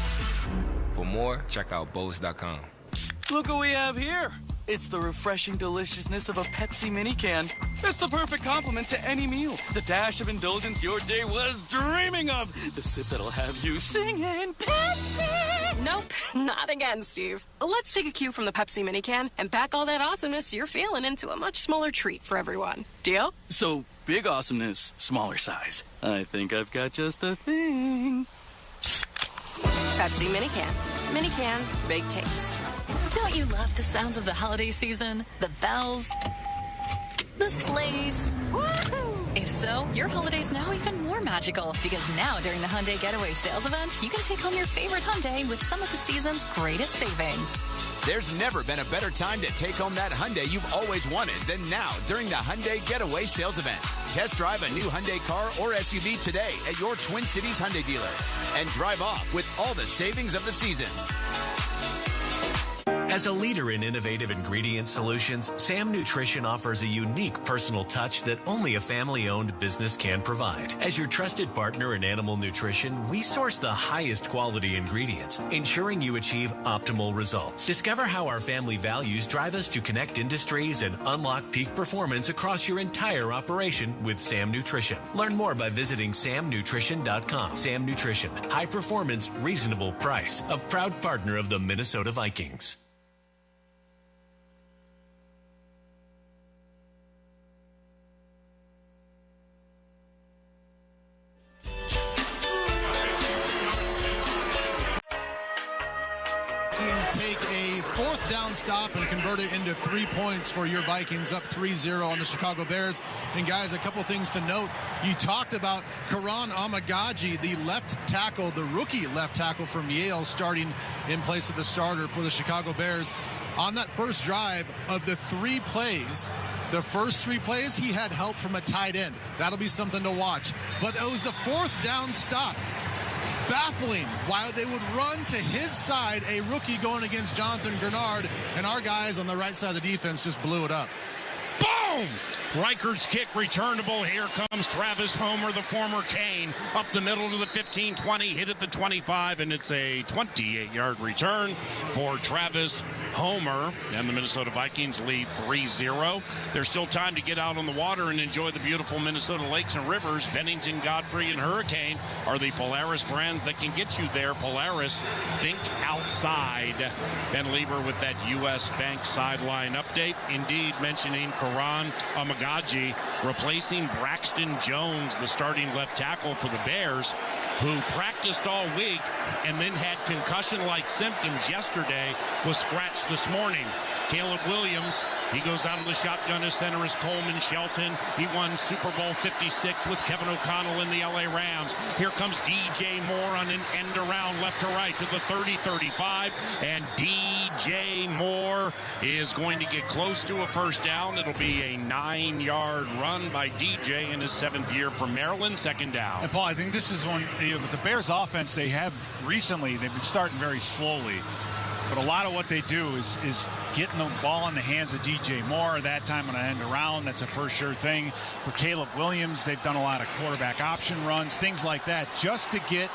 For more, check out Bose.com. Look what we have here. It's the refreshing deliciousness of a Pepsi mini can. It's the perfect complement to any meal. The dash of indulgence your day was dreaming of. The sip that'll have you singing Pepsi. Nope, not again, Steve. Let's take a cue from the Pepsi mini can and pack all that awesomeness you're feeling into a much smaller treat for everyone. Deal? So, big awesomeness, smaller size. I think I've got just the thing. Pepsi mini can. Mini can, big taste. Don't you love the sounds of the holiday season? The bells, the sleighs. Woohoo! If so, your holiday's now even more magical because now during the Hyundai Getaway Sales Event, you can take home your favorite Hyundai with some of the season's greatest savings. There's never been a better time to take home that Hyundai you've always wanted than now during the Hyundai Getaway Sales Event. Test drive a new Hyundai car or SUV today at your Twin Cities Hyundai dealer and drive off with all the savings of the season. As a leader in innovative ingredient solutions, Sam Nutrition offers a unique personal touch that only a family-owned business can provide. As your trusted partner in animal nutrition, we source the highest quality ingredients, ensuring you achieve optimal results. Discover how our family values drive us to connect industries and unlock peak performance across your entire operation with Sam Nutrition. Learn more by visiting samnutrition.com. Sam Nutrition, high performance, reasonable price, a proud partner of the Minnesota Vikings. Take a fourth down stop and convert it into 3 points for your Vikings, up 3-0 on the Chicago Bears. And guys, a couple things to note. You talked about Karan Amagaji, the left tackle, the rookie left tackle from Yale, starting in place of the starter for the Chicago Bears. On that first drive of the 3 plays, the first 3 plays, he had help from a tight end. That'll be something to watch. But it was the fourth down stop. Baffling why they would run to his side, a rookie going against Jonathan Grenard, and our guys on the right side of the defense just blew it up. Boom! Reichard's kick returnable. Here comes Travis Homer, the former Kane, up the middle to the 15-20, hit at the 25, and it's a 28-yard return for Travis Homer, and the Minnesota Vikings lead 3-0. There's still time to get out on the water and enjoy the beautiful Minnesota lakes and rivers. Bennington, Godfrey, and Hurricane are the Polaris brands that can get you there. Polaris, think outside. Ben Lieber with that U.S. Bank sideline update. Indeed, mentioning Karan Amagaji replacing Braxton Jones, the starting left tackle for the Bears, who practiced all week and then had concussion-like symptoms yesterday, was scratched this morning. Caleb Williams He goes out of the shotgun. His center is Coleman Shelton. He won Super Bowl 56 with Kevin O'Connell in the LA Rams. Here comes DJ Moore on an end around left to right to the 30-35. And DJ Moore is going to get close to a first down. It'll be a 9-yard run by DJ in his 7th year from Maryland. Second down. And Paul, I think this is one, with the Bears offense they have recently, they've been starting very slowly. But a lot of what they do is getting the ball in the hands of DJ Moore. That time on an end around, that's a first sure thing. For Caleb Williams, they've done a lot of quarterback option runs, things like that, just to get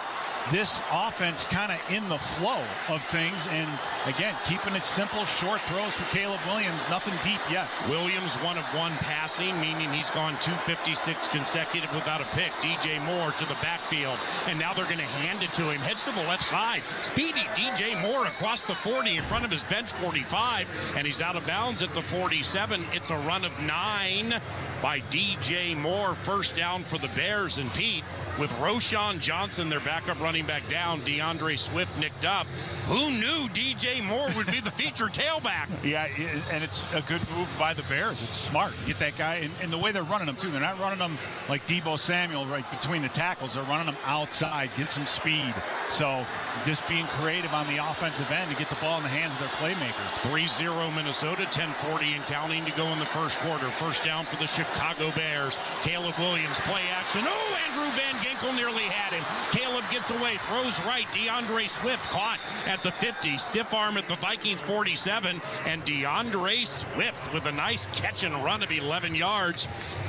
this offense kind of in the flow of things. And again, keeping it simple, short throws for Caleb Williams, nothing deep yet. Williams 1 of 1 passing, meaning he's gone 256 consecutive without a pick. DJ Moore to the backfield, and now they're going to hand it to him. Heads to the left side. Speedy DJ Moore across the 40 in front of his bench 45, and he's out of bounds at the 47. It's a run of 9 by DJ Moore. First down for the Bears. And Pete, with Roschon Johnson, their backup running back, down, DeAndre Swift nicked up. Who knew DJ Moore would be the featured tailback? Yeah, and it's a good move by the Bears. It's smart. Get that guy, and the way they're running them, too. They're not running them like Deebo Samuel right between the tackles. They're running them outside, get some speed. So just being creative on the offensive end to get the ball in the hands of their playmakers. 3-0 Minnesota, 10:40 and counting to go in the first quarter. First down for the Chicago Bears. Caleb Williams, play action. Oh, Andrew Van Ginkel nearly had him. Caleb gets away, throws right. DeAndre Swift caught at the 50. Stiff arm at the Vikings 47. And DeAndre Swift with a nice catch and run of 11 yards.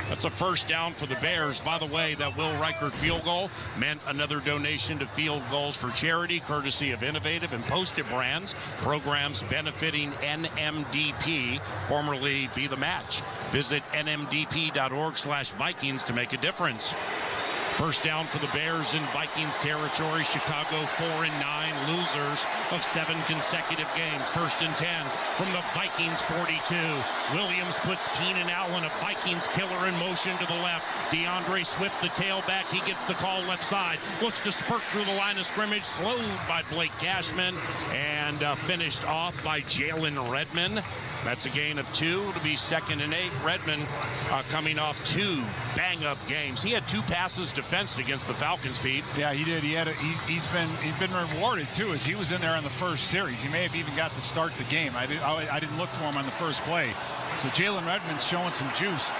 That's a first down for the Bears. By the way, that Will Reichert field goal meant another donation to Field Goals for Charity, courtesy of Innovative and Post-it Brands, programs benefiting NMDP, formerly Be the Match. Visit nmdp.org/Vikings to make a difference. First down for the Bears in Vikings territory. Chicago 4-9, losers of 7 consecutive games. First and 10 from the Vikings 42. Williams puts Keenan Allen, a Vikings killer, in motion to the left. DeAndre Swift, the tailback, he gets the call left side. Looks to spurt through the line of scrimmage, slowed by Blake Cashman, and finished off by Jalen Redmond. That's a gain of 2 to be 2nd and 8. Redmond coming off 2 bang-up games. He had 2 passes defensed against the Falcons, Pete. Yeah, he did. He's been rewarded too, as he was in there on the first series. He may have even got to start the game. I didn't look for him on the first play. So Jalen Redmond's showing some juice.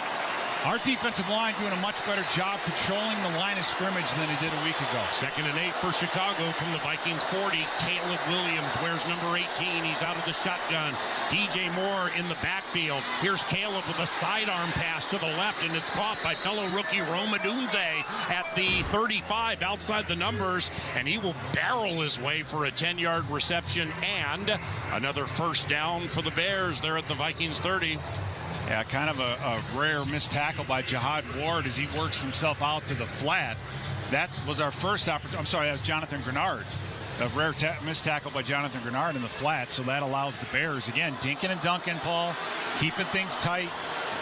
Our defensive line doing a much better job controlling the line of scrimmage than it did a week ago. 2nd and 8 for Chicago from the Vikings 40. Caleb Williams wears number 18. He's out of the shotgun. DJ Moore in the backfield. Here's Caleb with a sidearm pass to the left, and it's caught by fellow rookie Rome Odunze at the 35 outside the numbers, and he will barrel his way for a 10-yard reception and another first down for the Bears. They're at the Vikings 30. Yeah, kind of a rare missed tackle by Jihad Ward as he works himself out to the flat. That was our first opportunity. I'm sorry, that was Jonathan Grenard. A rare missed tackle by Jonathan Grenard in the flat, so that allows the Bears, again, dinking and dunking, Paul, keeping things tight,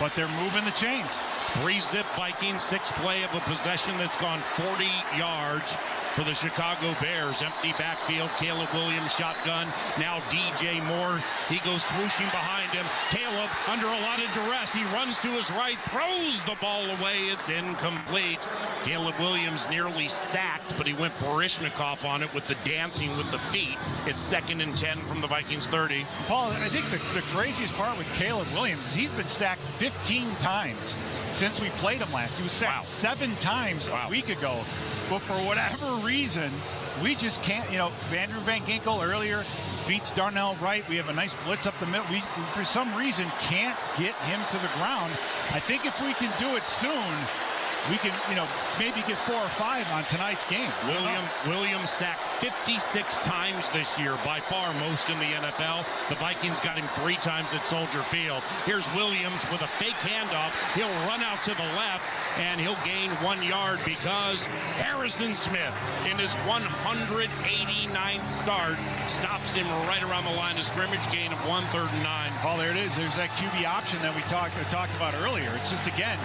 but they're moving the chains. 3-zip Vikings, 6 play of a possession that's gone 40 yards for the Chicago Bears. Empty backfield. Caleb Williams shotgun. Now DJ Moore. He goes swooshing behind him. Caleb under a lot of duress. He runs to his right, throws the ball away. It's incomplete. Caleb Williams nearly sacked, but he went Baryshnikov on it with the dancing with the feet. It's 2nd and 10 from the Vikings 30. Paul, I think the craziest part with Caleb Williams is he's been sacked 15 times since we played him last. He was sacked 7 times a week ago. But for whatever reason, we just can't, Andrew Van Ginkel earlier beats Darnell Wright. We have a nice blitz up the middle. We, for some reason, can't get him to the ground. I think if we can do it soon, we can, maybe get 4 or 5 on tonight's game. Williams sacked 56 times this year, by far most in the NFL. The Vikings got him 3 times at Soldier Field. Here's Williams with a fake handoff. He'll run out to the left, and he'll gain 1 yard because Harrison Smith, in his 189th start, stops him right around the line of scrimmage, gain of 1, 3rd and 9. Oh, there it is. There's that QB option that we talked about earlier. It's just, again,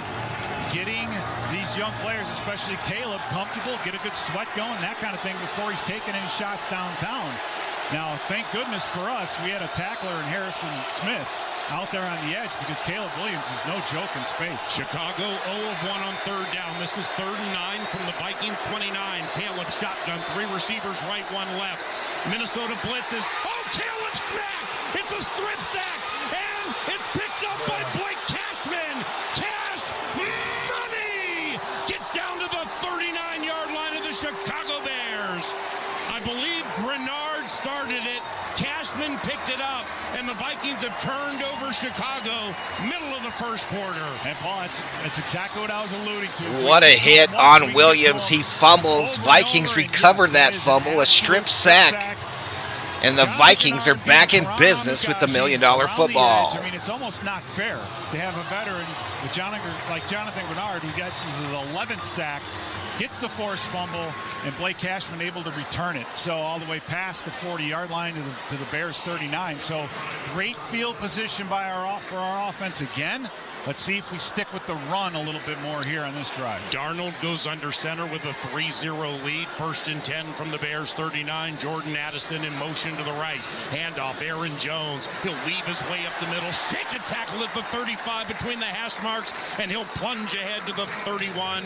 getting these young players, especially Caleb, comfortable, get a good sweat going, that kind of thing before he's taking any shots downtown. Now, thank goodness for us, we had a tackler in Harrison Smith out there on the edge because Caleb Williams is no joke in space. Chicago 0 of 1 on third down. This is 3rd and 9 from the Vikings 29. Caleb shotgun, 3 receivers, right, 1 left. Minnesota blitzes. Oh, Caleb smack! It's a strip sack, and it's picked up by Blake Cashman. Cash money gets down to the 39-yard line of the Chicago Bears. I believe Grenard started it. Cashman picked it up, and the Vikings have turned over Chicago middle of the first quarter. And Paul, that's exactly what I was alluding to. What a hit on Williams. He fumbles. Vikings recover that fumble, a strip sack. And the Vikings are back in business with the $1 million football. I mean, it's almost not fair to have a veteran like Jonathan Grenard, who got his 11th sack, gets the forced fumble, and Blake Cashman able to return it. So all the way past the 40-yard line to the Bears 39. So great field position by for our offense again. Let's see if we stick with the run a little bit more here on this drive. Darnold goes under center with a 3-0 lead. 1st and 10 from the Bears 39. Jordan Addison in motion to the right. Handoff, Aaron Jones. He'll weave his way up the middle. Shake a tackle at the 35 between the hash marks, and he'll plunge ahead to the 31.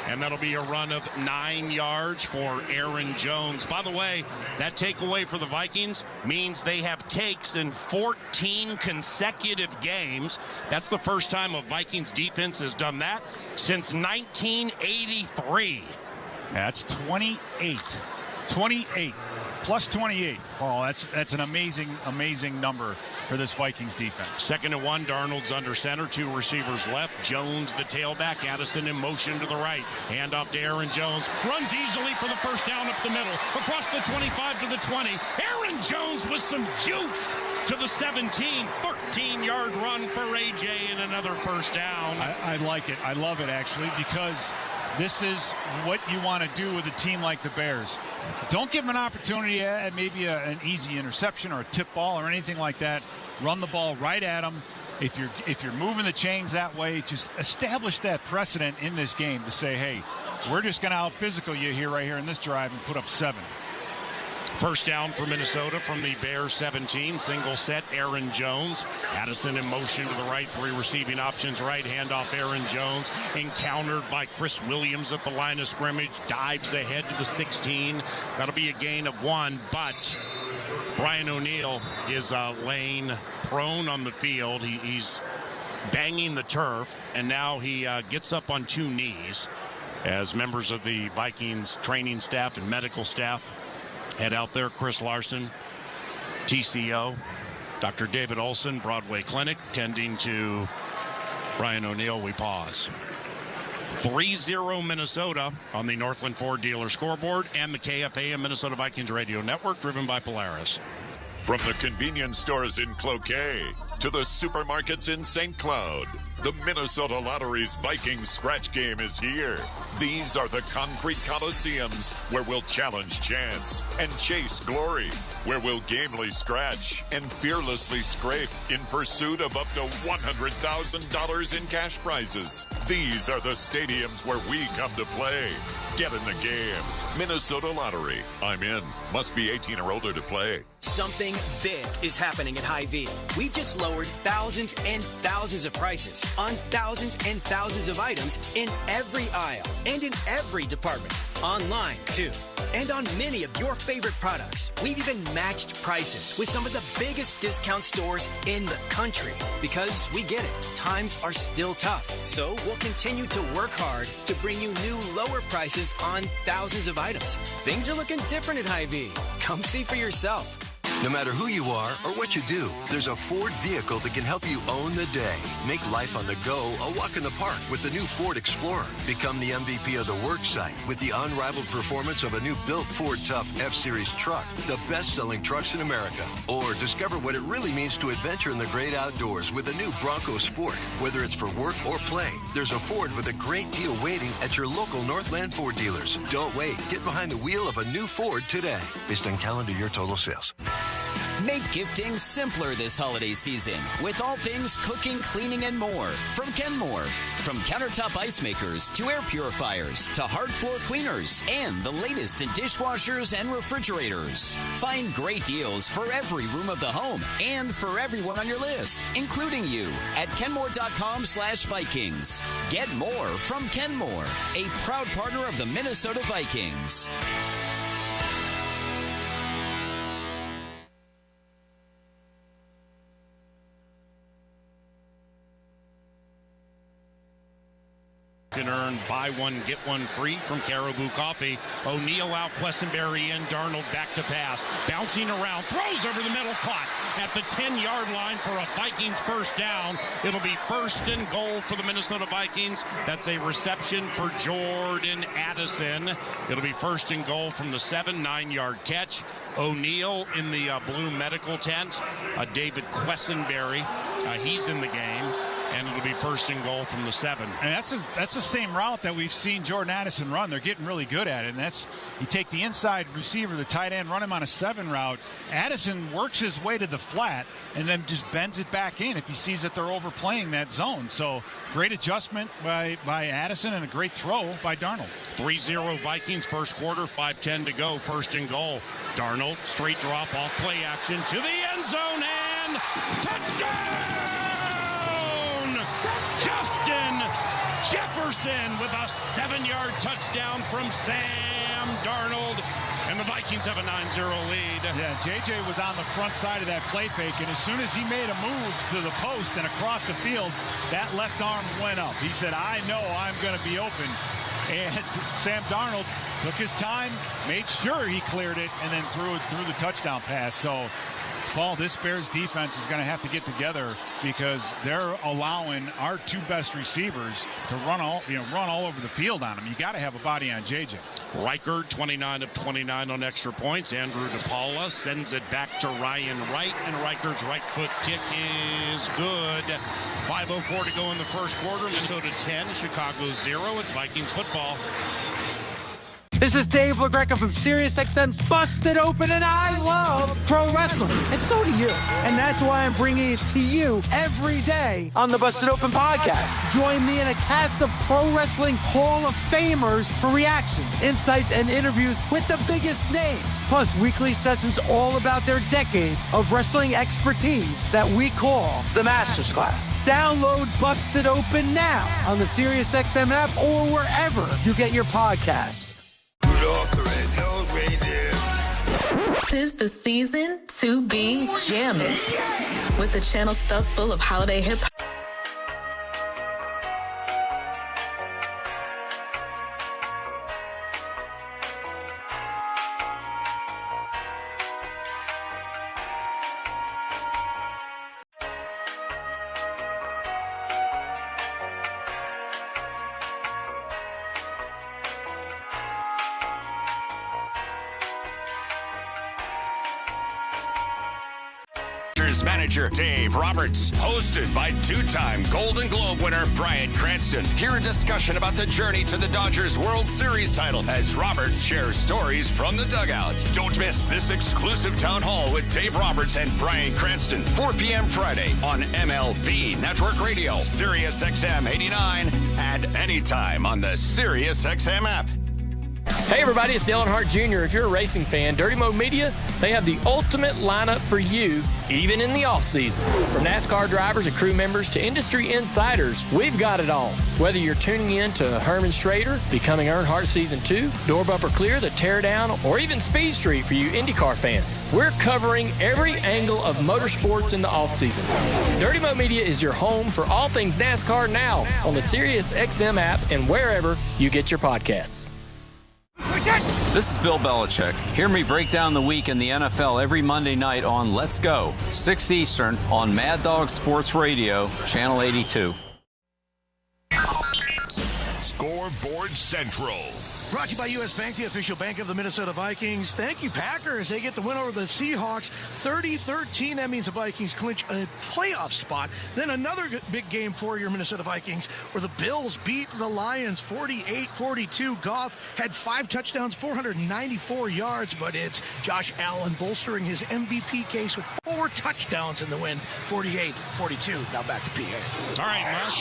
And that'll be a run of 9 yards for Aaron Jones. By the way, that takeaway for the Vikings means they have takes in 14 consecutive games. That's the first time a Vikings defense has done that since 1983. That's 28 plus 28. Paul, that's an amazing number for this Vikings defense. 2nd and 1, Darnold's under center, 2 receivers left. Jones, the tailback. Addison in motion to the right. Hand off to Aaron Jones. Runs easily for the first down up the middle. Across the 25 to the 20. Aaron Jones with some juice to the 17. 13-yard run for AJ and another first down. I like it. I love it, actually, because this is what you want to do with a team like the Bears. Don't give them an opportunity at maybe an easy interception or a tip ball or anything like that. Run the ball right at them. If you're moving the chains that way, just establish that precedent in this game to say, hey, we're just going to out-physical you here right here in this drive and put up 7. First down for Minnesota from the Bears 17. Single set, Aaron Jones. Addison in motion to the right. 3 receiving options right. Handoff, Aaron Jones. Encountered by Chris Williams at the line of scrimmage. Dives ahead to the 16. That'll be a gain of 1, but Brian O'Neill is laying prone on the field. He's banging the turf, and now he gets up on 2 knees as members of the Vikings training staff and medical staff head out there. Chris Larson, TCO, Dr. David Olson, Broadway Clinic, tending to Brian O'Neill. We pause. 3-0 Minnesota on the Northland Ford Dealer Scoreboard and the KFA and Minnesota Vikings Radio Network, driven by Polaris. From the convenience stores in Cloquet to the supermarkets in St. Cloud, the Minnesota Lottery's Vikings scratch game is here. These are the concrete coliseums where we'll challenge chance and chase glory, where we'll gamely scratch and fearlessly scrape in pursuit of up to $100,000 in cash prizes. These are the stadiums where we come to play. Get in the game. Minnesota Lottery. I'm in. Must be 18 or older to play. Something big is happening at Hy-Vee. We just lowered thousands and thousands of prices on thousands and thousands of items in every aisle and in every department. Online, too. And on many of your favorite products. We've even matched prices with some of the biggest discount stores in the country. Because we get it. Times are still tough. So we'll continue to work hard to bring you new lower prices on thousands of items. Things are looking different at Hy-Vee. Come see for yourself. No matter who you are or what you do, there's a Ford vehicle that can help you own the day. Make life on the go a walk in the park with the new Ford Explorer. Become the MVP of the work site with the unrivaled performance of a new built Ford Tough F-Series truck, the best-selling trucks in America. Or discover what it really means to adventure in the great outdoors with the new Bronco Sport. Whether it's for work or play, there's a Ford with a great deal waiting at your local Northland Ford dealers. Don't wait. Get behind the wheel of a new Ford today. Based on calendar year total sales. Make gifting simpler this holiday season with all things cooking, cleaning, and more from Kenmore. From countertop ice makers to air purifiers to hard floor cleaners and the latest in dishwashers and refrigerators. Find great deals for every room of the home and for everyone on your list, including you, at kenmore.com/Vikings. Get more from Kenmore, a proud partner of the Minnesota Vikings. Can earn buy one, get one free from Caribou Coffee. O'Neal out, Questenberry in, Darnold back to pass. Bouncing around, throws over the middle, caught at the 10-yard line for a Vikings first down. It'll be 1st and goal for the Minnesota Vikings. That's a reception for Jordan Addison. It'll be 1st and goal from the 7-9-yard catch. O'Neal in the blue medical tent. David Questenberry, he's in the game. And it'll be 1st and goal from the 7. And that's the same route that we've seen Jordan Addison run. They're getting really good at it. And that's, you take the inside receiver, the tight end, run him on a 7 route. Addison works his way to the flat and then just bends it back in if he sees that they're overplaying that zone. So great adjustment by Addison and a great throw by Darnold. 3-0 Vikings, first quarter, 5:10 to go, 1st and goal. Darnold, straight drop off, play action to the end zone, and touchdown! Justin Jefferson with a 7-yard touchdown from Sam Darnold, and the Vikings have a 9-0 lead. Yeah, JJ was on the front side of that play fake, and as soon as he made a move to the post and across the field, that left arm went up. He said, I know I'm going to be open. And Sam Darnold took his time, made sure he cleared it, and then threw the touchdown pass. So, Paul, this Bears defense is going to have to get together because they're allowing our 2 best receivers to run all over the field on them. You got to have a body on JJ. Riker, 29 of 29 on extra points. Andrew DePaula sends it back to Ryan Wright, and Riker's right foot kick is good. 5:04 to go in the first quarter. Minnesota 10, Chicago 0. It's Vikings football. This is Dave LaGreca from Sirius XM's Busted Open, and I love pro wrestling. And so do you. And that's why I'm bringing it to you every day on the Busted Open podcast. Join me in a cast of pro wrestling Hall of Famers for reactions, insights, and interviews with the biggest names. Plus, weekly sessions all about their decades of wrestling expertise that we call the Masters Class. Download Busted Open now on the Sirius XM app or wherever you get your podcasts. Tis the season to be jamming with the channel stuffed full of holiday hip hop. Manager Dave Roberts, hosted by 2-time Golden Globe winner Bryan Cranston. Hear a discussion about the journey to the Dodgers World Series title as Roberts shares stories from the dugout. Don't miss this exclusive town hall with Dave Roberts and Bryan Cranston, 4 p.m. Friday on MLB Network Radio, Sirius XM 89, and anytime on the Sirius XM app. Hey everybody, it's Dale Earnhardt Jr. If you're a racing fan, Dirty Mo Media, they have the ultimate lineup for you, even in the off-season. From NASCAR drivers and crew members to industry insiders, we've got it all. Whether you're tuning in to Herman Schrader, Becoming Earnhardt Season 2, Door Bumper Clear, The Teardown, or even Speed Street for you IndyCar fans. We're covering every angle of motorsports in the off-season. Dirty Mo Media is your home for all things NASCAR now on the Sirius XM app and wherever you get your podcasts. This is Bill Belichick. Hear me break down the week in the NFL every Monday night on Let's Go, 6 Eastern on Mad Dog Sports Radio, Channel 82. Scoreboard Central. Brought to you by U.S. Bank, the official bank of the Minnesota Vikings. Thank you, Packers. They get the win over the Seahawks, 30-13. That means the Vikings clinch a playoff spot. Then another big game for your Minnesota Vikings, where the Bills beat the Lions 48-42. Goff had 5 touchdowns, 494 yards, but it's Josh Allen bolstering his MVP case with 4 touchdowns in the win, 48-42. Now back to PA. All right, Mark.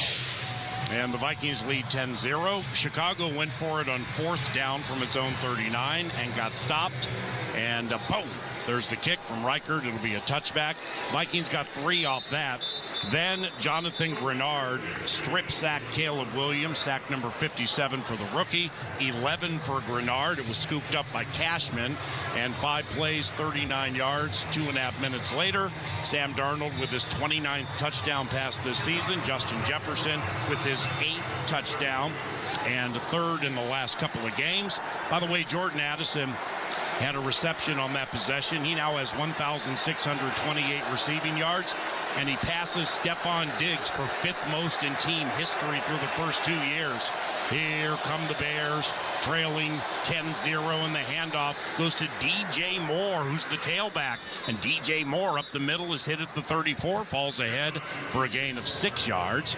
And the Vikings lead 10-0. Chicago went for it on 4th down from its own 39 and got stopped. And boom, there's the kick from Reichert. It'll be a touchback. Vikings got 3 off that. Then Jonathan Grenard strip sacked Caleb Williams, sack number 57 for the rookie, 11 for Grenard. It was scooped up by Cashman, and 5 plays, 39 yards. 2.5 minutes later, Sam Darnold with his 29th touchdown pass this season. Justin Jefferson with his 8th touchdown and 3rd in the last couple of games. By the way, Jordan Addison had a reception on that possession. He now has 1,628 receiving yards, and he passes Stephon Diggs for 5th most in team history through the first 2 years. Here come the Bears, trailing 10-0, and the handoff goes to DJ Moore, who's the tailback. And DJ Moore up the middle is hit at the 34, falls ahead for a gain of 6 yards.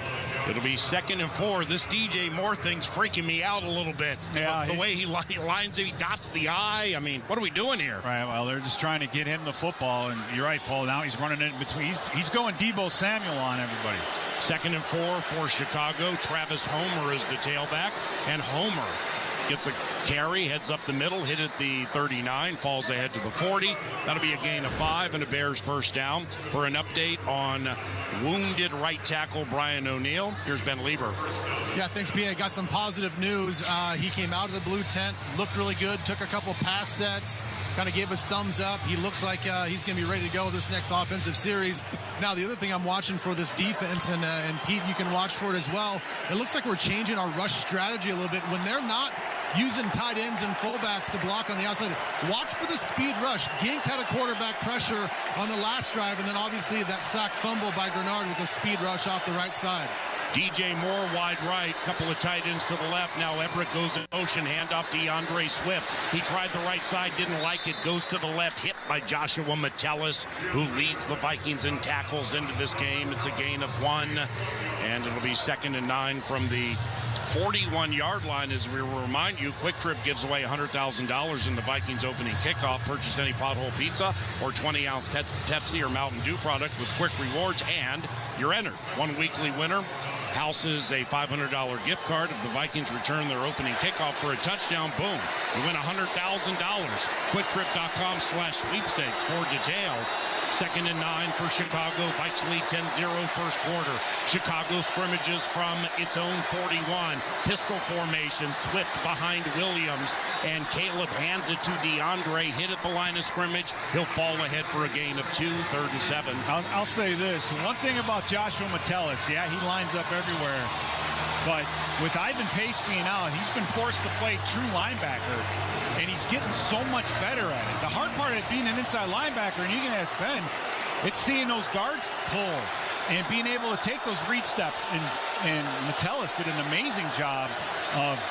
It'll be 2nd and 4. This DJ Moore thing's freaking me out a little bit. Yeah, the way he lines it, he dots the I. I mean, what are we doing here? Right, well, they're just trying to get him the football, and you're right, Paul. Now he's running it in between. He's going Deebo Samuel on everybody. 2nd and 4 for Chicago. Travis Homer is the tailback, and Homer gets a carry, heads up the middle, hit at the 39, falls ahead to the 40. That'll be a gain of 5 and a Bears first down. For an update on wounded right tackle Brian O'Neill, here's Ben Lieber. Yeah, thanks, PA. Got some positive news. He came out of the blue tent, looked really good, took a couple pass sets, kind of gave us thumbs up. He looks like he's going to be ready to go this next offensive series. Now, the other thing I'm watching for this defense, and Pete, you can watch for it as well, it looks like we're changing our rush strategy a little bit. When they're not using tight ends and fullbacks to block on the outside, watch for the speed rush. Gink had a quarterback pressure on the last drive, and then obviously that sack fumble by Grenard was a speed rush off the right side. DJ Moore wide right, couple of tight ends to the left. Now Everett goes in motion, handoff DeAndre Swift. He tried the right side, didn't like it, goes to the left, hit by Joshua Metellus, who leads the Vikings in tackles into this game. It's a gain of 1, and it'll be 2nd and 9 from the 41-yard line. As we will remind you, Quick Trip gives away $100,000 in the Vikings opening kickoff. Purchase any pothole pizza or 20-ounce Pepsi or Mountain Dew product with Quick Rewards, and you're entered. One weekly winner houses a $500 gift card. If the Vikings return their opening kickoff for a touchdown, boom, you win $100,000. QuickTrip.com/sweepstakes for details. 2nd and 9 for Chicago. Vikes lead 10-0 first quarter. Chicago scrimmages from its own 41. Pistol formation. Swift behind Williams. And Caleb hands it to DeAndre. Hit at the line of scrimmage. He'll fall ahead for a gain of 2, 3rd and 7. I'll say this. One thing about Joshua Metellus, yeah, he lines up everywhere. But with Ivan Pace being out, he's been forced to play true linebacker, and he's getting so much better at it. The hard part of being an inside linebacker, and you can ask Ben, it's seeing those guards pull and being able to take those read steps. And Metellus did an amazing job of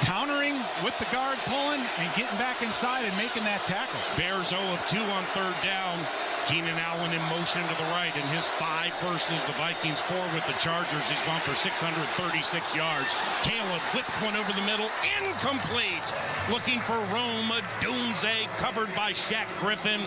countering with the guard pulling and getting back inside and making that tackle. Bears 0 of 2 on 3rd down. Keenan Allen in motion to the right, and his 5 versus the Vikings 4 with the Chargers. He's gone for 636 yards. Caleb whips one over the middle, incomplete. Looking for Rome Odunze, covered by Shaq Griffin.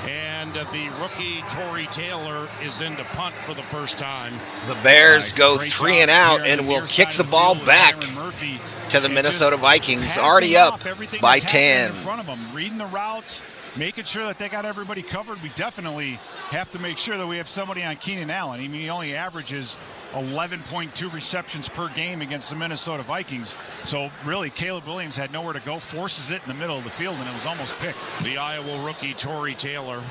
And the rookie Torrey Taylor is into punt for the first time. The Bears go 3 and out and will kick the ball back to the Minnesota Vikings, already up by 10. In front of them, reading the routes, making sure that they got everybody covered. We definitely have to make sure that we have somebody on Keenan Allen. I mean, he only averages 11.2 receptions per game against the Minnesota Vikings. So really, Caleb Williams had nowhere to go, forces it in the middle of the field, and it was almost picked. The Iowa rookie Torrey Taylor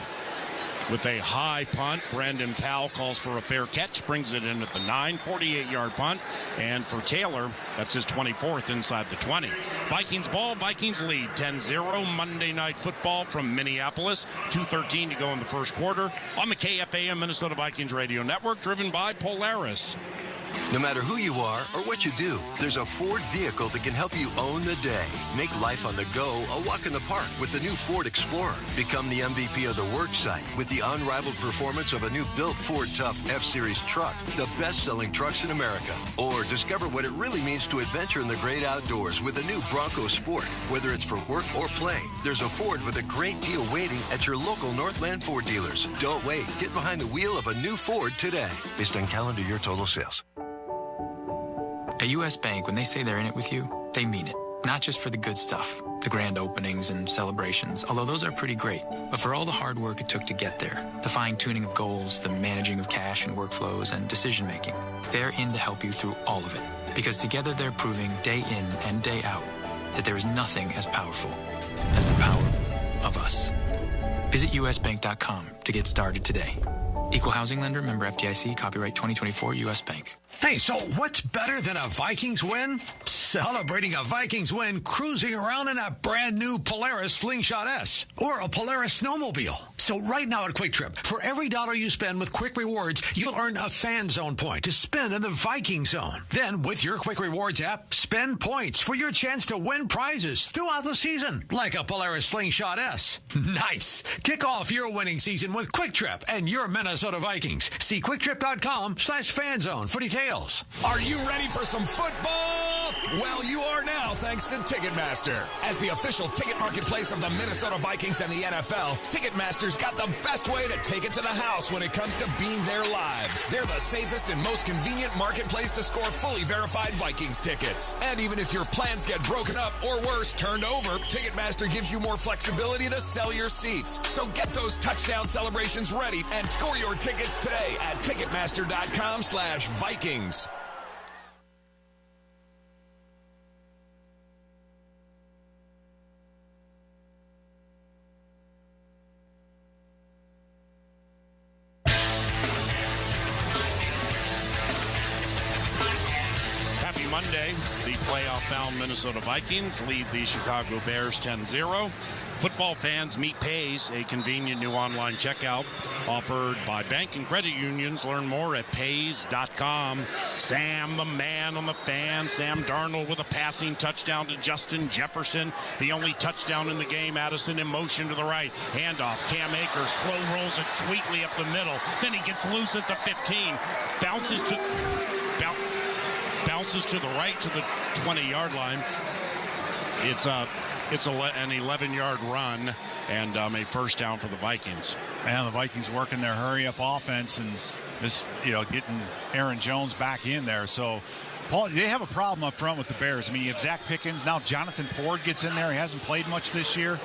with a high punt. Brandon Powell calls for a fair catch, brings it in at the 9, 48-yard punt. And for Taylor, that's his 24th inside the 20. Vikings ball, Vikings lead 10-0. Monday Night Football from Minneapolis. 2:13 to go in the first quarter on the KFAM Minnesota Vikings Radio Network, driven by Polaris. No matter who you are or what you do, there's a Ford vehicle that can help you own the day. Make life on the go a walk in the park with the new Ford Explorer. Become the MVP of the work site with the unrivaled performance of a new built Ford Tough F-Series truck, the best-selling trucks in America. Or discover what it really means to adventure in the great outdoors with the new Bronco Sport. Whether it's for work or play, there's a Ford with a great deal waiting at your local Northland Ford dealers. Don't wait. Get behind the wheel of a new Ford today. Based on calendar year total sales. At U.S. Bank, when they say they're in it with you, they mean it. Not just for the good stuff, the grand openings and celebrations, although those are pretty great, but for all the hard work it took to get there, the fine-tuning of goals, the managing of cash and workflows, and decision-making. They're in to help you through all of it, because together they're proving day in and day out that there is nothing as powerful as the power of us. Visit usbank.com to get started today. Equal housing lender, member FDIC, copyright 2024, U.S. Bank. Hey, so what's better than a Vikings win? Celebrating a Vikings win cruising around in a brand new Polaris Slingshot S or a Polaris snowmobile. So right now at Quick Trip, for every $1 you spend with Quick Rewards, you'll earn a Fan Zone point to spend in the Viking Zone. Then with your Quick Rewards app, spend points for your chance to win prizes throughout the season, like a Polaris Slingshot S. Nice. Kick off your winning season with Quick Trip and your Minnesota Vikings. See QuickTrip.com/fanzone for details. Are you ready for some football? Well, you are now, thanks to Ticketmaster. As the official ticket marketplace of the Minnesota Vikings and the NFL, Ticketmaster's got the best way to take it to the house when it comes to being there live. They're the safest and most convenient marketplace to score fully verified Vikings tickets. And even if your plans get broken up or worse, turned over, Ticketmaster gives you more flexibility to sell your seats. So get those touchdown celebrations ready and score your tickets today at Ticketmaster.com/Vikings. Happy Monday. The playoff-bound Minnesota Vikings lead the Chicago Bears 10-0. Football fans, meet Pays, a convenient new online checkout offered by bank and credit unions. Learn more at Pays.com. Sam, the man on the fan. Sam Darnold with a passing touchdown to Justin Jefferson. The only touchdown in the game. Addison in motion to the right. Handoff. Cam Akers slow rolls it sweetly up the middle. Then he gets loose at the 15. Bounces to the right to the 20-yard line. It's an 11-yard run and a first down for the Vikings. And the Vikings working their hurry-up offense and just, getting Aaron Jones back in there. So, Paul, they have a problem up front with the Bears. I mean, you have Zach Pickens. Now Jonathan Ford gets in there. He hasn't played much this year.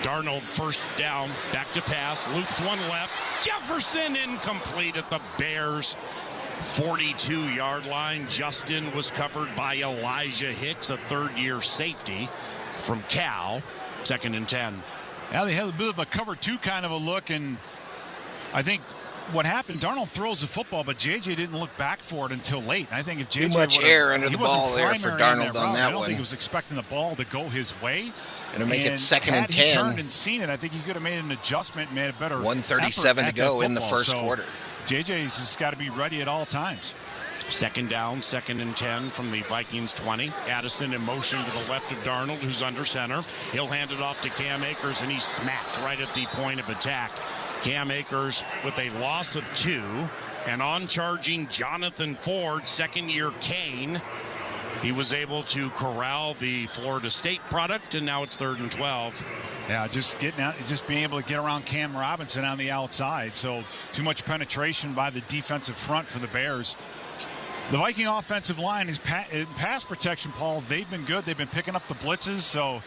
Darnold first down, back to pass. Loops one left. Jefferson incomplete at the Bears 42-yard line. Justin was covered by Elijah Hicks, a third-year safety from Cal. 2nd and 10. Yeah, they had a bit of a cover two kind of a look, and I think what happened, Darnold throws the football, but JJ didn't look back for it until late. I think if JJ too much air under the ball there for Darnold on that I don't one. think he was expecting the ball to go his way. And to make it 2nd and 10. Had he turned and seen it, I think he could have made an adjustment, made a better 1:37 to go in the first quarter. JJ's has got to be ready at all times. 2nd down, 2nd and 10 from the Vikings 20. Addison in motion to the left of Darnold, who's under center. He'll hand it off to Cam Akers, and he's smacked right at the point of attack. Cam Akers with a loss of 2. And on charging Jonathan Ford, 2nd-year Kane. He was able to corral the Florida State product, and now it's 3rd and 12. Yeah, just getting out, just being able to get around Cam Robinson on the outside. So too much penetration by the defensive front for the Bears. The Viking offensive line is pass protection, Paul. They've been good. They've been picking up the blitzes. So,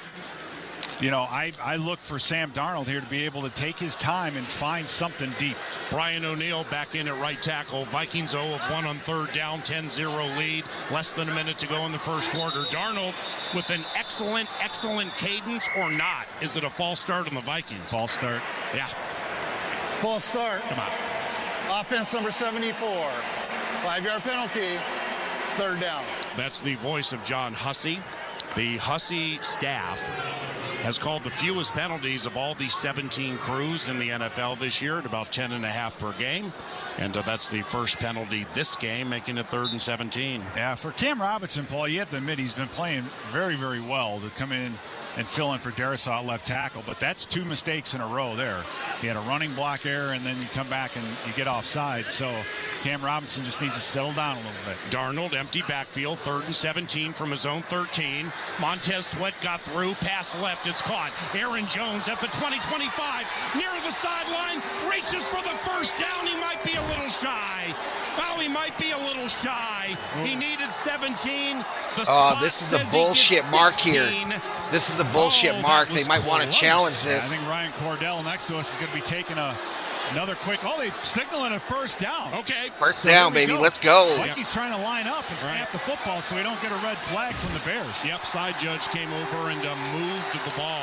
I look for Sam Darnold here to be able to take his time and find something deep. Brian O'Neill back in at right tackle. Vikings 0 of 1 on 3rd down, 10-0 lead. Less than a minute to go in the first quarter. Darnold with an excellent cadence or not. Is it a false start on the Vikings? False start. Yeah. False start. Come on. Offense number 74. 5-yard penalty. 3rd down. That's the voice of John Hussey. The Hussey staff has called the fewest penalties of all the 17 crews in the NFL this year at about 10.5 per game. And that's the first penalty this game, making it 3rd and 17. Yeah, for Cam Robinson, Paul, you have to admit he's been playing very, very well to come in and fill in for Darisaw left tackle. But that's 2 mistakes in a row there. He had a running block error, and then you come back and you get offside. So Cam Robinson just needs to settle down a little bit. Darnold, empty backfield, 3rd and 17 from his own 13. Montez Sweat got through, pass left, it's caught. Aaron Jones at the 20-25, near the sideline, reaches for the first down. He might be a little shy. Oh, he might be a little shy. He needed 17. This is a bullshit mark here. This is a bullshit mark. They might want to challenge this. I think Ryan Cordell next to us is going to be taking another quick. Oh, they signaling a first down. Okay. First down, baby. Let's go. Mikey's trying to line up and snap the football so we don't get a red flag from the Bears. Yep, side judge came over and moved the ball.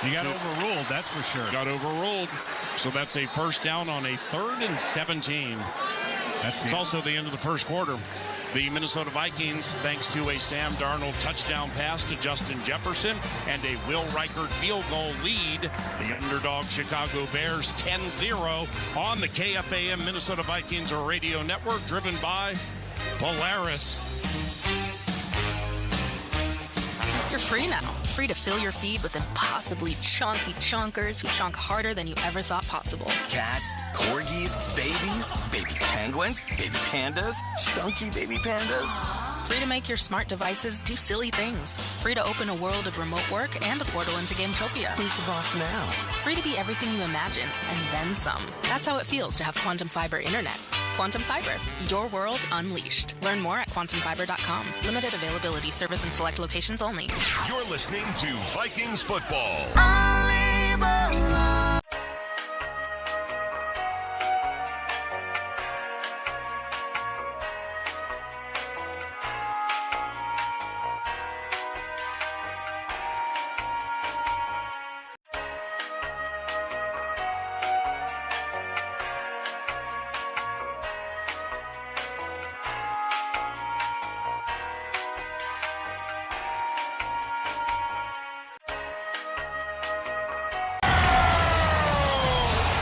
He got overruled, that's for sure. Got overruled. So that's a first down on a 3rd and 17. It's also the end of the first quarter. The Minnesota Vikings, thanks to a Sam Darnold touchdown pass to Justin Jefferson and a Will Reichert field goal lead, the underdog Chicago Bears 10-0 on the KFAM Minnesota Vikings radio network, driven by Polaris. You're free now. Free to fill your feed with impossibly chonky chonkers who chonk harder than you ever thought possible. Cats, corgis, babies, baby penguins, baby pandas, chunky baby pandas. Free to make your smart devices do silly things. Free to open a world of remote work and a portal into Gametopia. Who's the boss now? Free to be everything you imagine, and then some. That's how it feels to have Quantum Fiber Internet. Quantum Fiber, your world unleashed. Learn more at quantumfiber.com. Limited availability, service in select locations only. You're listening to Vikings football.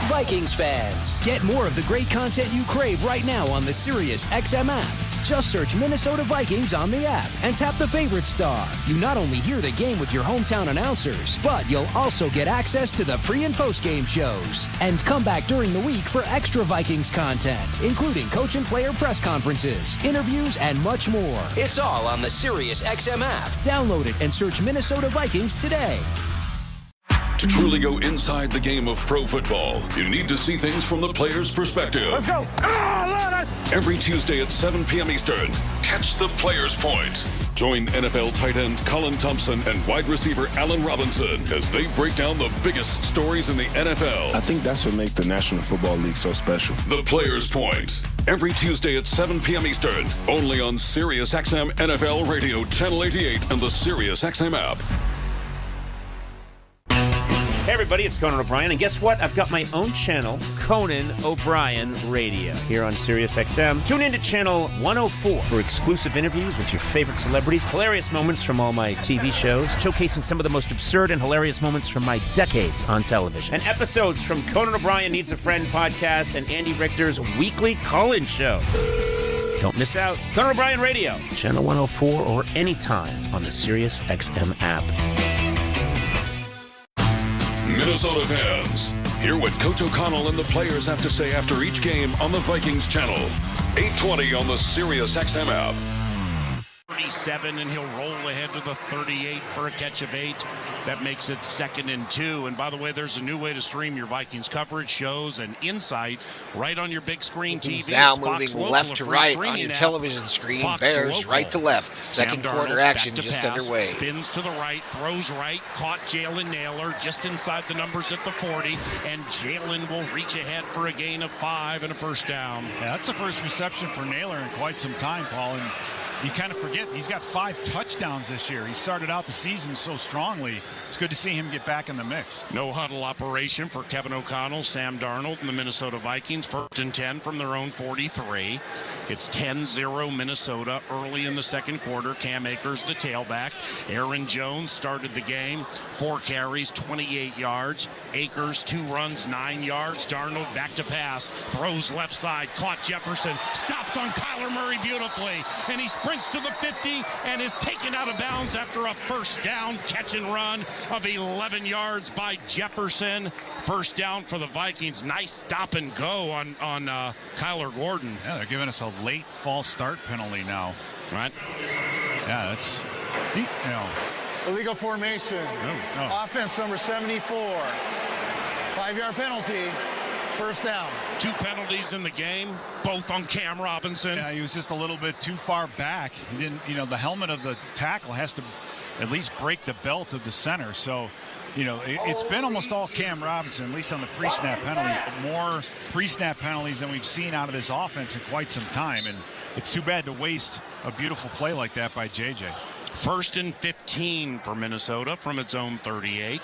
Vikings fans, get more of the great content you crave right now on the Sirius XM app. Just search Minnesota Vikings on the app and tap the favorite star. You not only hear the game with your hometown announcers, but you'll also get access to the pre- and post-game shows. And come back during the week for extra Vikings content, including coach and player press conferences, interviews, and much more. It's all on the Sirius XM app. Download it and search Minnesota Vikings today. To truly go inside the game of pro football, you need to see things from the player's perspective. Let's go. Every Tuesday at 7 p.m. Eastern, catch the Player's Point. Join NFL tight end Colin Thompson and wide receiver Allen Robinson as they break down the biggest stories in the NFL. I think that's what makes the National Football League so special. The Player's Point. Every Tuesday at 7 p.m. Eastern, only on Sirius XM NFL Radio, Channel 88, and the Sirius XM app. Hey everybody, it's Conan O'Brien, and guess what? I've got my own channel, Conan O'Brien Radio, here on Sirius XM. Tune in to channel 104 for exclusive interviews with your favorite celebrities, hilarious moments from all my TV shows, showcasing some of the most absurd and hilarious moments from my decades on television, and episodes from Conan O'Brien Needs a Friend podcast and Andy Richter's weekly call-in show. Don't miss out. Conan O'Brien Radio, channel 104, or anytime on the Sirius XM app. Minnesota fans, hear what Coach O'Connell and the players have to say after each game on the Vikings channel. 8:20 on the Sirius XM app. 37, and he'll roll ahead to the 38 for a catch of 8. That makes it 2nd and 2. And by the way, there's a new way to stream your Vikings coverage, shows, and insight right on your big screen TV. It's now moving left to right on your television screen. Fox Bears local. Right to left. Second quarter action just underway. Spins to the right, throws right, caught Jalen Naylor just inside the numbers at the 40, and Jalen will reach ahead for a gain of 5 and a first down. Yeah, that's the first reception for Naylor in quite some time, Paul. And you kind of forget he's got 5 touchdowns this year. He started out the season so strongly. It's good to see him get back in the mix. No huddle operation for Kevin O'Connell, Sam Darnold, and the Minnesota Vikings. 1st and 10 from their own 43. It's 10-0 Minnesota early in the second quarter. Cam Akers, the tailback. Aaron Jones started the game. 4 carries, 28 yards. Akers, 2 runs, 9 yards. Darnold back to pass. Throws left side. Caught Jefferson. Stops on Kyler Murray beautifully. And he sprints to the 50 and is taken out of bounds after a first down catch and run of 11 yards by Jefferson. First down for the Vikings. Nice stop and go on Kyler Gordon. Yeah, they're giving us a late false start penalty now. Right? Yeah, that's, Illegal formation. Offense number 74. 5-yard penalty. First down. 2 penalties in the game, both on Cam Robinson. Yeah, he was just a little bit too far back. He didn't, the helmet of the tackle has to at least break the belt of the center. So, it's been almost all Cam Robinson, at least on the pre-snap penalties, but more pre-snap penalties than we've seen out of this offense in quite some time. And it's too bad to waste a beautiful play like that by JJ. 1st and 15 for Minnesota from its own 38.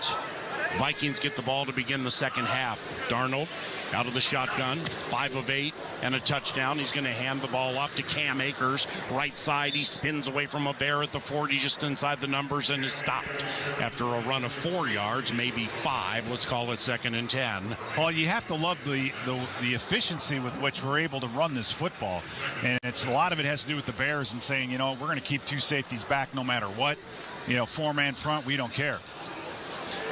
Vikings get the ball to begin the second half. Darnold out of the shotgun, 5 of 8 and a touchdown. He's going to hand the ball off to Cam Akers. Right side, he spins away from a bear at the 40, just inside the numbers, and is stopped after a run of 4 yards, maybe 5. Let's call it 2nd and 10. Well, you have to love the efficiency with which we're able to run this football. And a lot of it has to do with the Bears and saying, we're going to keep 2 safeties back no matter what. 4-man front, we don't care.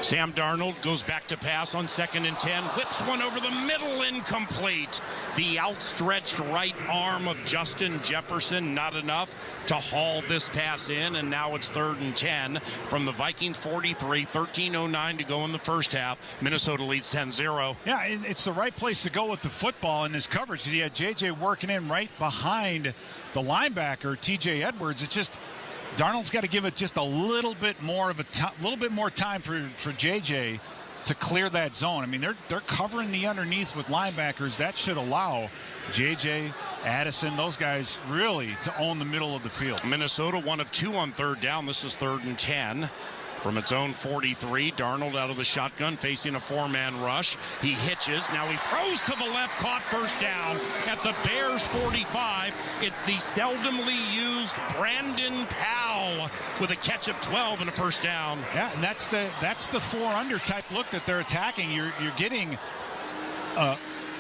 Sam Darnold goes back to pass on 2nd and 10. Whips one over the middle, incomplete. The outstretched right arm of Justin Jefferson, not enough to haul this pass in. And now it's 3rd and 10 from the Vikings 43. 13:09 to go in the first half. Minnesota leads 10-0. Yeah, it's the right place to go with the football in this coverage because you had JJ working in right behind the linebacker, TJ Edwards. It's just Darnold's got to give it just a little bit more of little bit more time for JJ to clear that zone. I mean, they're covering the underneath with linebackers. That should allow JJ, Addison, those guys really to own the middle of the field. Minnesota 1 of 2 on 3rd down. This is 3rd and 10. From its own 43, Darnold out of the shotgun facing a 4-man rush. He hitches. Now he throws to the left, caught first down at the Bears 45. It's the seldomly used Brandon Powell with a catch of 12 and a first down. Yeah, and that's the 4-under type look that they're attacking. You're getting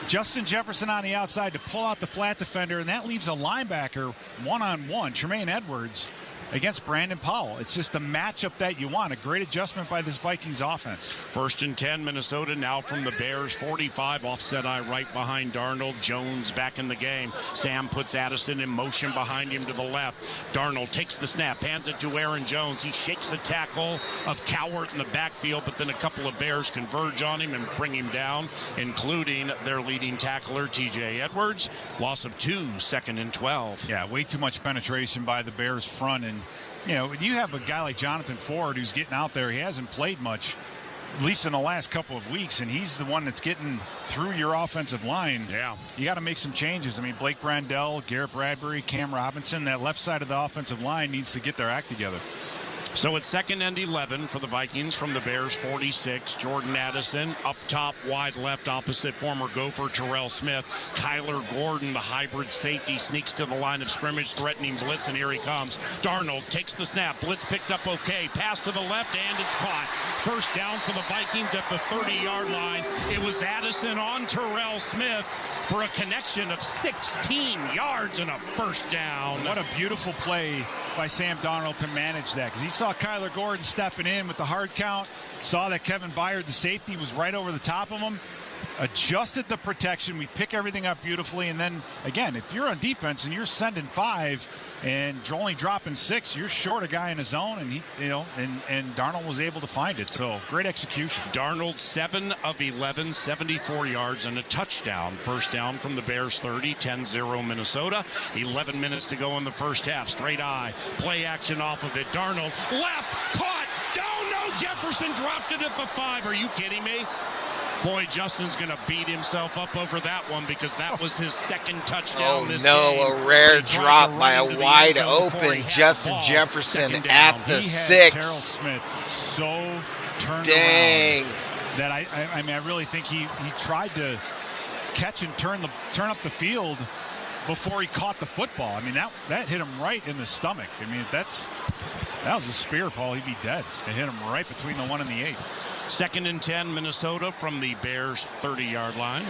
Justin Jefferson on the outside to pull out the flat defender, and that leaves a linebacker one-on-one, Tremaine Edwards, against Brandon Powell. It's just a matchup that you want. A great adjustment by this Vikings offense. 1st and 10, Minnesota now from the Bears 45. Offset eye right behind Darnold. Jones back in the game. Sam puts Addison in motion behind him to the left. Darnold takes the snap, hands it to Aaron Jones. He shakes the tackle of Cowart in the backfield, but then a couple of Bears converge on him and bring him down, including their leading tackler, TJ Edwards. Loss of 2, 2nd and 12. Yeah, way too much penetration by the Bears front. And you have a guy like Jonathan Ford who's getting out there. He hasn't played much, at least in the last couple of weeks, and he's the one that's getting through your offensive line. Yeah. You got to make some changes. I mean, Blake Brandel, Garrett Bradbury, Cam Robinson, that left side of the offensive line needs to get their act together. So it's 2nd and 11 for the Vikings from the Bears 46. Jordan Addison up top, wide left, opposite former Gopher Terrell Smith. Kyler Gordon, the hybrid safety, sneaks to the line of scrimmage, threatening blitz, and here he comes. Darnold takes the snap. Blitz picked up okay. Pass to the left, and it's caught. First down for the Vikings at the 30-yard line. It was Addison on Terrell Smith for a connection of 16 yards and a first down. What a beautiful play by Sam Darnold to manage that, because he saw Kyler Gordon stepping in with the hard count, saw that Kevin Byard, the safety, was right over the top of him, adjusted the protection. We pick everything up beautifully, and then again, if you're on defense and you're sending 5 and only dropping 6, you're short a guy in a zone, and he, and Darnold was able to find it. So great execution. Darnold 7 of 11, 74 yards and a touchdown. First down from the Bears 30, 10-0 Minnesota. 11 minutes to go in the first half. Straight eye, play action off of it. Darnold left, caught. Oh no, Jefferson dropped it at the 5. Are you kidding me? Boy, Justin's going to beat himself up over that one because that was his second touchdown this game. A rare drop by a wide open Justin Jefferson at the 6. Terrell Smith so turned around that I really think he tried to catch and turn up the field, before he caught the football. I mean, that hit him right in the stomach. I mean, that was a spear, Paul. He'd be dead. It hit him right between the 1 and the 8. 2nd and 10, Minnesota from the Bears' 30-yard line.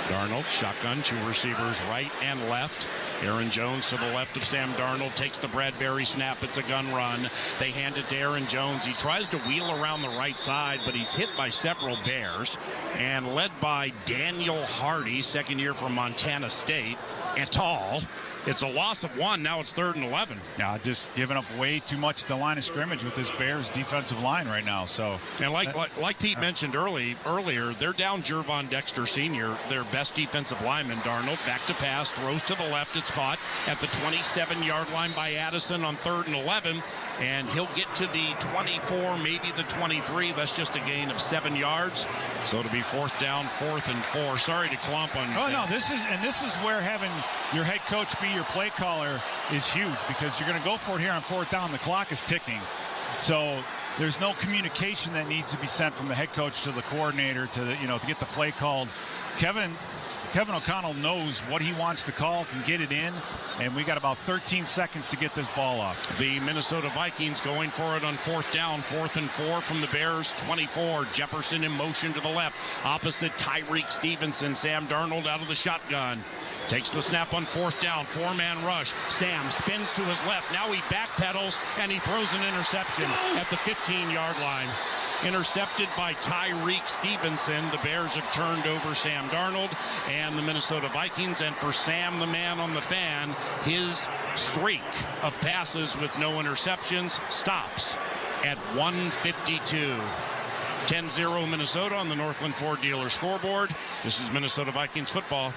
Darnold, shotgun, 2 receivers right and left. Aaron Jones to the left of Sam Darnold, takes the Bradbury snap. It's a gun run. They hand it to Aaron Jones. He tries to wheel around the right side, but he's hit by several Bears and led by Daniel Hardy, second year from Montana State, et al. It's a loss of 1. Now it's 3rd and 11. Yeah, just giving up way too much at the line of scrimmage with this Bears defensive line right now. So, and like Pete mentioned earlier, they're down Jervon Dexter Sr., their best defensive lineman. Darnold back to pass, throws to the left. It's caught at the 27-yard line by Addison on 3rd and 11, and he'll get to the 24, maybe the 23. That's just a gain of 7 yards. So it'll be 4th down, 4th and 4. Sorry to clump on. Oh no, this is where having your head coach be your play caller is huge, because you're going to go for it here on 4th down. The clock is ticking, so there's no communication that needs to be sent from the head coach to the coordinator to get the play called. Kevin O'Connell knows what he wants to call, can get it in, and we got about 13 seconds to get this ball off. The Minnesota Vikings going for it on 4th down, 4th and 4 from the Bears' 24. Jefferson in motion to the left, opposite Tyreek Stevenson. Sam Darnold out of the shotgun. Takes the snap on 4th down, 4-man rush. Sam spins to his left. Now he backpedals, and he throws an interception at the 15-yard line. Intercepted by Tyreek Stevenson. The Bears have turned over Sam Darnold and the Minnesota Vikings. And for Sam, the man on the fan, his streak of passes with no interceptions stops at 152. 10-0 Minnesota on the Northland Ford dealer scoreboard. This is Minnesota Vikings football.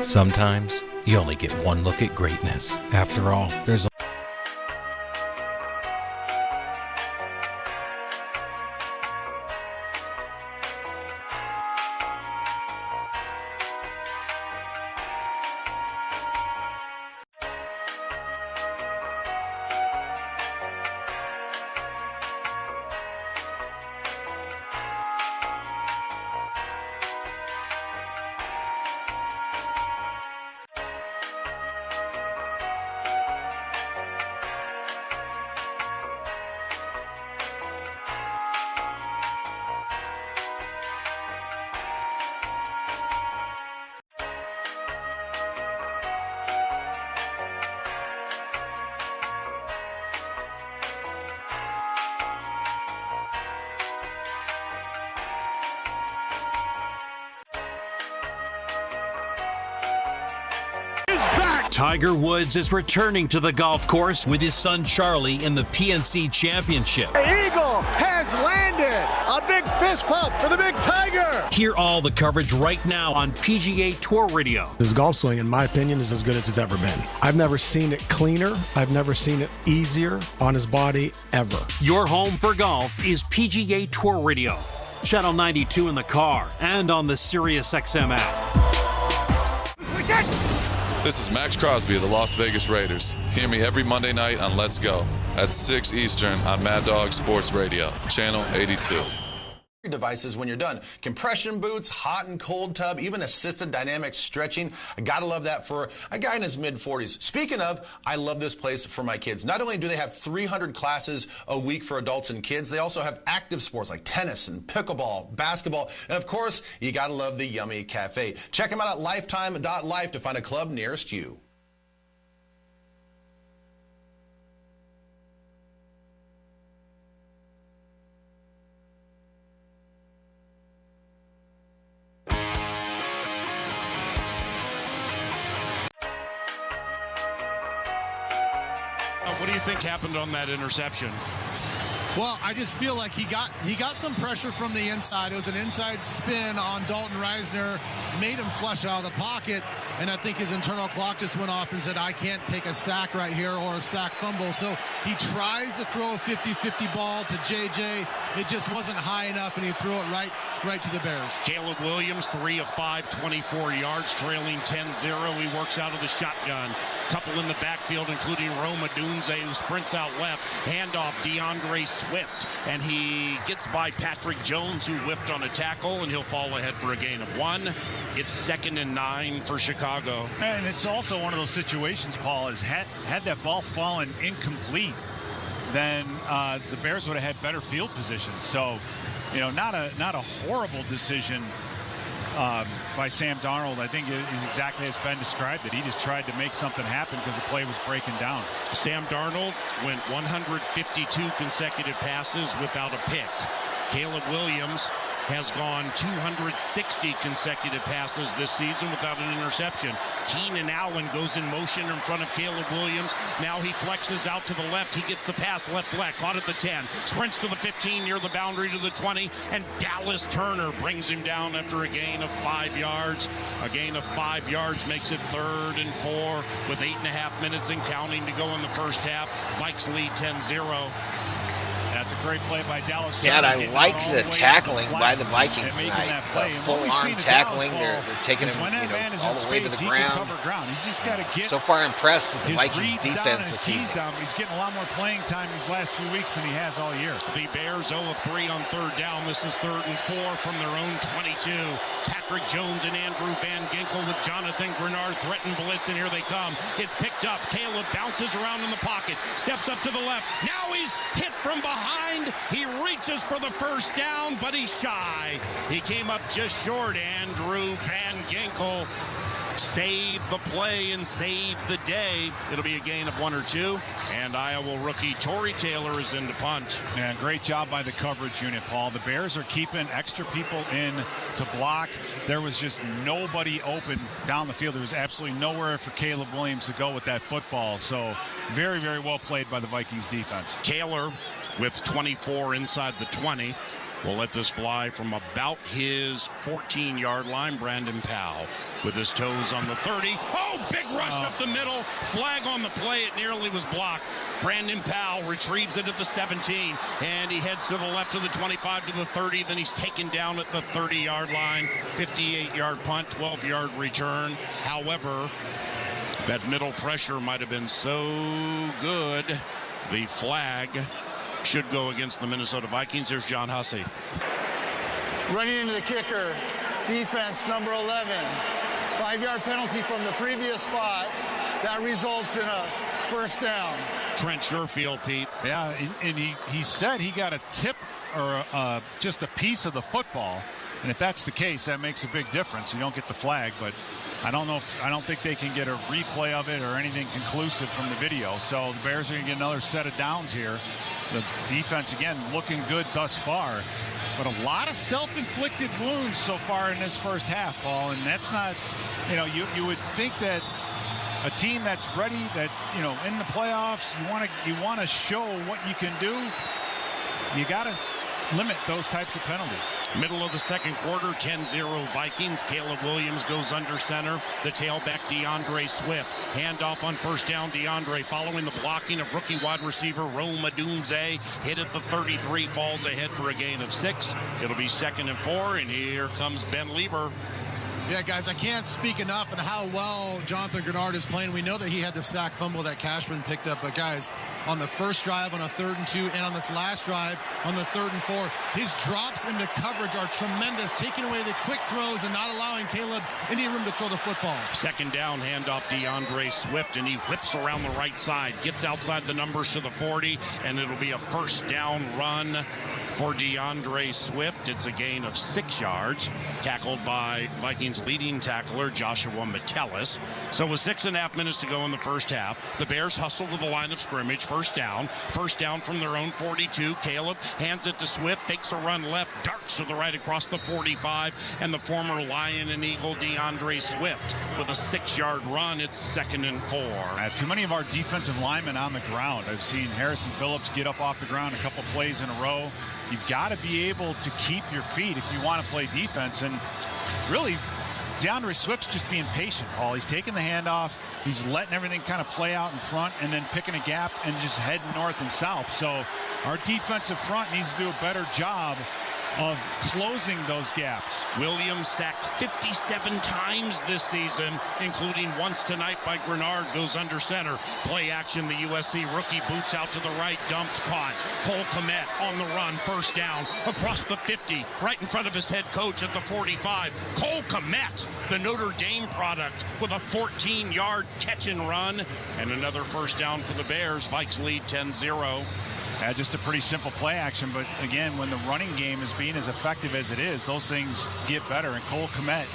Sometimes you only get one look at greatness. After all, there's Tiger Woods is returning to the golf course with his son Charlie in the PNC Championship. The Eagle has landed. A big fist pump for the big Tiger. Hear all the coverage right now on PGA Tour Radio. His golf swing, in my opinion, is as good as it's ever been. I've never seen it cleaner. I've never seen it easier on his body ever. Your home for golf is PGA Tour Radio. Channel 92 in the car and on the Sirius XM app. This is Max Crosby of the Las Vegas Raiders. Hear me every Monday night on Let's Go at 6 Eastern on Mad Dog Sports Radio, Channel 82. Devices when you're done. Compression boots, hot and cold tub, even assisted dynamic stretching. I gotta love that for a guy in his mid-40s. Speaking of, I love this place for my kids. Not only do they have 300 classes a week for adults and kids, they also have active sports like tennis and pickleball, basketball, and of course, you gotta love the Yummy Cafe. Check them out at lifetime.life to find a club nearest you. What do you think happened on that interception? Well, I just feel like he got some pressure from the inside. It was an inside spin on Dalton Reisner, made him flush out of the pocket, and I think his internal clock just went off and said, I can't take a sack right here or a sack fumble. So he tries to throw a 50-50 ball to JJ. It just wasn't high enough, and he threw it right right to the Bears. Caleb Williams, 3 of 5, 24 yards, trailing 10-0. He works out of the shotgun. Couple in the backfield, including Rome Odunze, who sprints out left. Handoff, DeAndre Swift. And he gets by Patrick Jones, who whiffed on a tackle, and he'll fall ahead for a gain of 1. It's 2nd and 9 for Chicago. And it's also one of those situations, Paul, is had that ball fallen incomplete, then the Bears would have had better field position. So, not a horrible decision by Sam Darnold. I think it is exactly as Ben described it. He just tried to make something happen because the play was breaking down. Sam Darnold went 152 consecutive passes without a pick. Caleb Williams has gone 260 consecutive passes this season without an interception. Keenan Allen goes in motion in front of Caleb Williams. Now he flexes out to the left. He gets the pass left flat, caught at the 10. Sprints to the 15 near the boundary to the 20. And Dallas Turner brings him down after a gain of 5 yards. A gain of 5 yards makes it 3rd and 4 with 8.5 minutes and counting to go in the first half. Vikes lead 10-0. That's a great play by Dallas. Yeah, and I like the tackling by the Vikings tonight. Full-arm tackling. They're taking him, all the way to the ground. He's just got to get so far impressed with the Vikings defense this evening. He's getting a lot more playing time these last few weeks than he has all year. The Bears 0 of 3 on 3rd down. This is 3rd and 4 from their own 22. Patrick Jones and Andrew Van Ginkel with Jonathan Grenard threaten blitz, and here they come. It's picked up. Caleb bounces around in the pocket, steps up to the left. Now he's hit from behind. He reaches for the first down, but he's shy. He came up just short. Andrew Van Ginkel saved the play and saved the day. It'll be a gain of 1 or 2. And Iowa rookie Torrey Taylor is in to punt. Yeah, great job by the coverage unit, Paul. The Bears are keeping extra people in to block. There was just nobody open down the field. There was absolutely nowhere for Caleb Williams to go with that football. So very, very well played by the Vikings defense. Taylor with 24 inside the 20. We'll let this fly from about his 14-yard line. Brandon Powell with his toes on the 30. Oh, big rush up the middle. Flag on the play. It nearly was blocked. Brandon Powell retrieves it at the 17, and he heads to the left to the 25 to the 30. Then he's taken down at the 30-yard line. 58-yard punt, 12-yard return. However, that middle pressure might have been so good. The flag should go against the Minnesota Vikings. There's John Hussey. Running into the kicker, defense number 11. 5-yard penalty from the previous spot. That results in a first down. Trent Sherfield, Pete. Yeah, and he said he got a tip or just a piece of the football. And if that's the case, that makes a big difference. You don't get the flag, but I don't think they can get a replay of it or anything conclusive from the video. So the Bears are going to get another set of downs here. The defense, again, looking good thus far. But a lot of self-inflicted wounds so far in this first half, Paul. And that's not, you would think that a team that's ready, that, in the playoffs, you want to show what you can do. You got to limit those types of penalties. Middle of the second quarter, 10-0 Vikings. Caleb Williams goes under center. The tailback, DeAndre Swift. Handoff on first down, DeAndre following the blocking of rookie wide receiver Rome Odunze. Hit at the 33, falls ahead for a gain of 6. It'll be 2nd and 4, and here comes Ben Lieber. Yeah, guys, I can't speak enough on how well Jonathan Grenard is playing. We know that he had the sack fumble that Cashman picked up, but guys, on the first drive on a 3rd and 2 and on this last drive on the 3rd and 4, his drops into coverage are tremendous, taking away the quick throws and not allowing Caleb any room to throw the football. 2nd down, handoff DeAndre Swift, and he whips around the right side, gets outside the numbers to the 40, and it'll be a first down run for DeAndre Swift. It's a gain of 6 yards, tackled by Vikings leading tackler Joshua Metellus. So with 6.5 minutes to go in the first half, the Bears hustle to the line of scrimmage. First down from their own 42. Caleb hands it to Swift, takes a run left, darts to the right across the 45, and the former Lion and Eagle DeAndre Swift with a 6-yard run. It's 2nd and 4. Too many of our defensive linemen on the ground. I've seen Harrison Phillips get up off the ground a couple plays in a row. You've got to be able to keep your feet if you want to play defense. And really, DeAndre Swift's just being patient, Paul. He's taking the handoff. He's letting everything kind of play out in front and then picking a gap and just heading north and south. So our defensive front needs to do a better job of closing those gaps. Williams sacked 57 times this season, including once tonight by Grenard. Goes under center. Play action. The USC rookie boots out to the right. Dumps caught. Cole Kmet on the run. First down across the 50. Right in front of his head coach at the 45. Cole Kmet, the Notre Dame product, with a 14-yard catch and run. And another first down for the Bears. Vikes lead 10-0. Just a pretty simple play action, but again, when the running game is being as effective as it is, those things get better. And Cole Kmet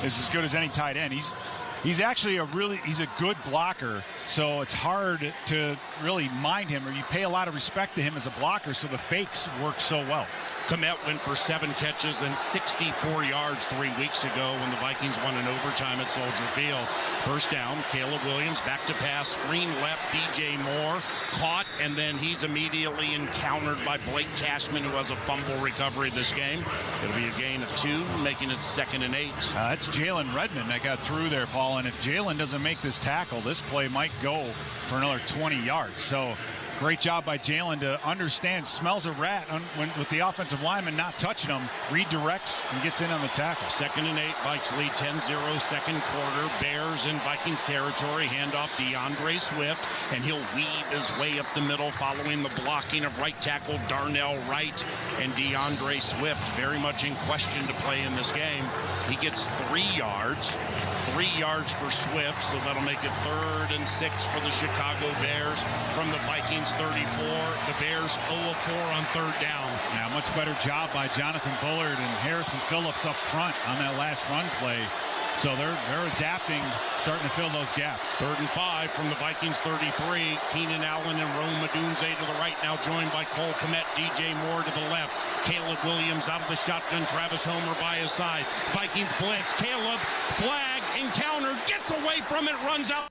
is as good as any tight end. He's actually he's a good blocker, so it's hard to really mind him, or you pay a lot of respect to him as a blocker, so the fakes work so well. Kmet went for 7 catches and 64 yards 3 weeks ago when the Vikings won in overtime at Soldier Field. First down, Caleb Williams back to pass, screen left, DJ Moore caught, and then he's immediately encountered by Blake Cashman, who has a fumble recovery this game. It'll be a gain of 2, making it 2nd and 8. That's Jalen Redmond that got through there, Paul, and if Jalen doesn't make this tackle, this play might go for another 20 yards. So great job by Jalen to understand, smells a rat with the offensive lineman not touching him, redirects and gets in on the tackle. 2nd and 8, Vikes lead 10-0, second quarter. Bears in Vikings territory, handoff DeAndre Swift, and he'll weave his way up the middle following the blocking of right tackle Darnell Wright. And DeAndre Swift very much in question to play in this game. He gets 3 yards. 3 yards for Swift, so that'll make it 3rd and 6 for the Chicago Bears from the Vikings 34. The Bears 0 of 4 on 3rd down. Now, much better job by Jonathan Bullard and Harrison Phillips up front on that last run play. So they're adapting, starting to fill those gaps. 3rd and 5 from the Vikings 33. Keenan Allen and Rome Odunze to the right, now joined by Cole Kmet, DJ Moore to the left. Caleb Williams out of the shotgun, Travis Homer by his side. Vikings blitz, Caleb, flag, encounter, gets away from it, runs out.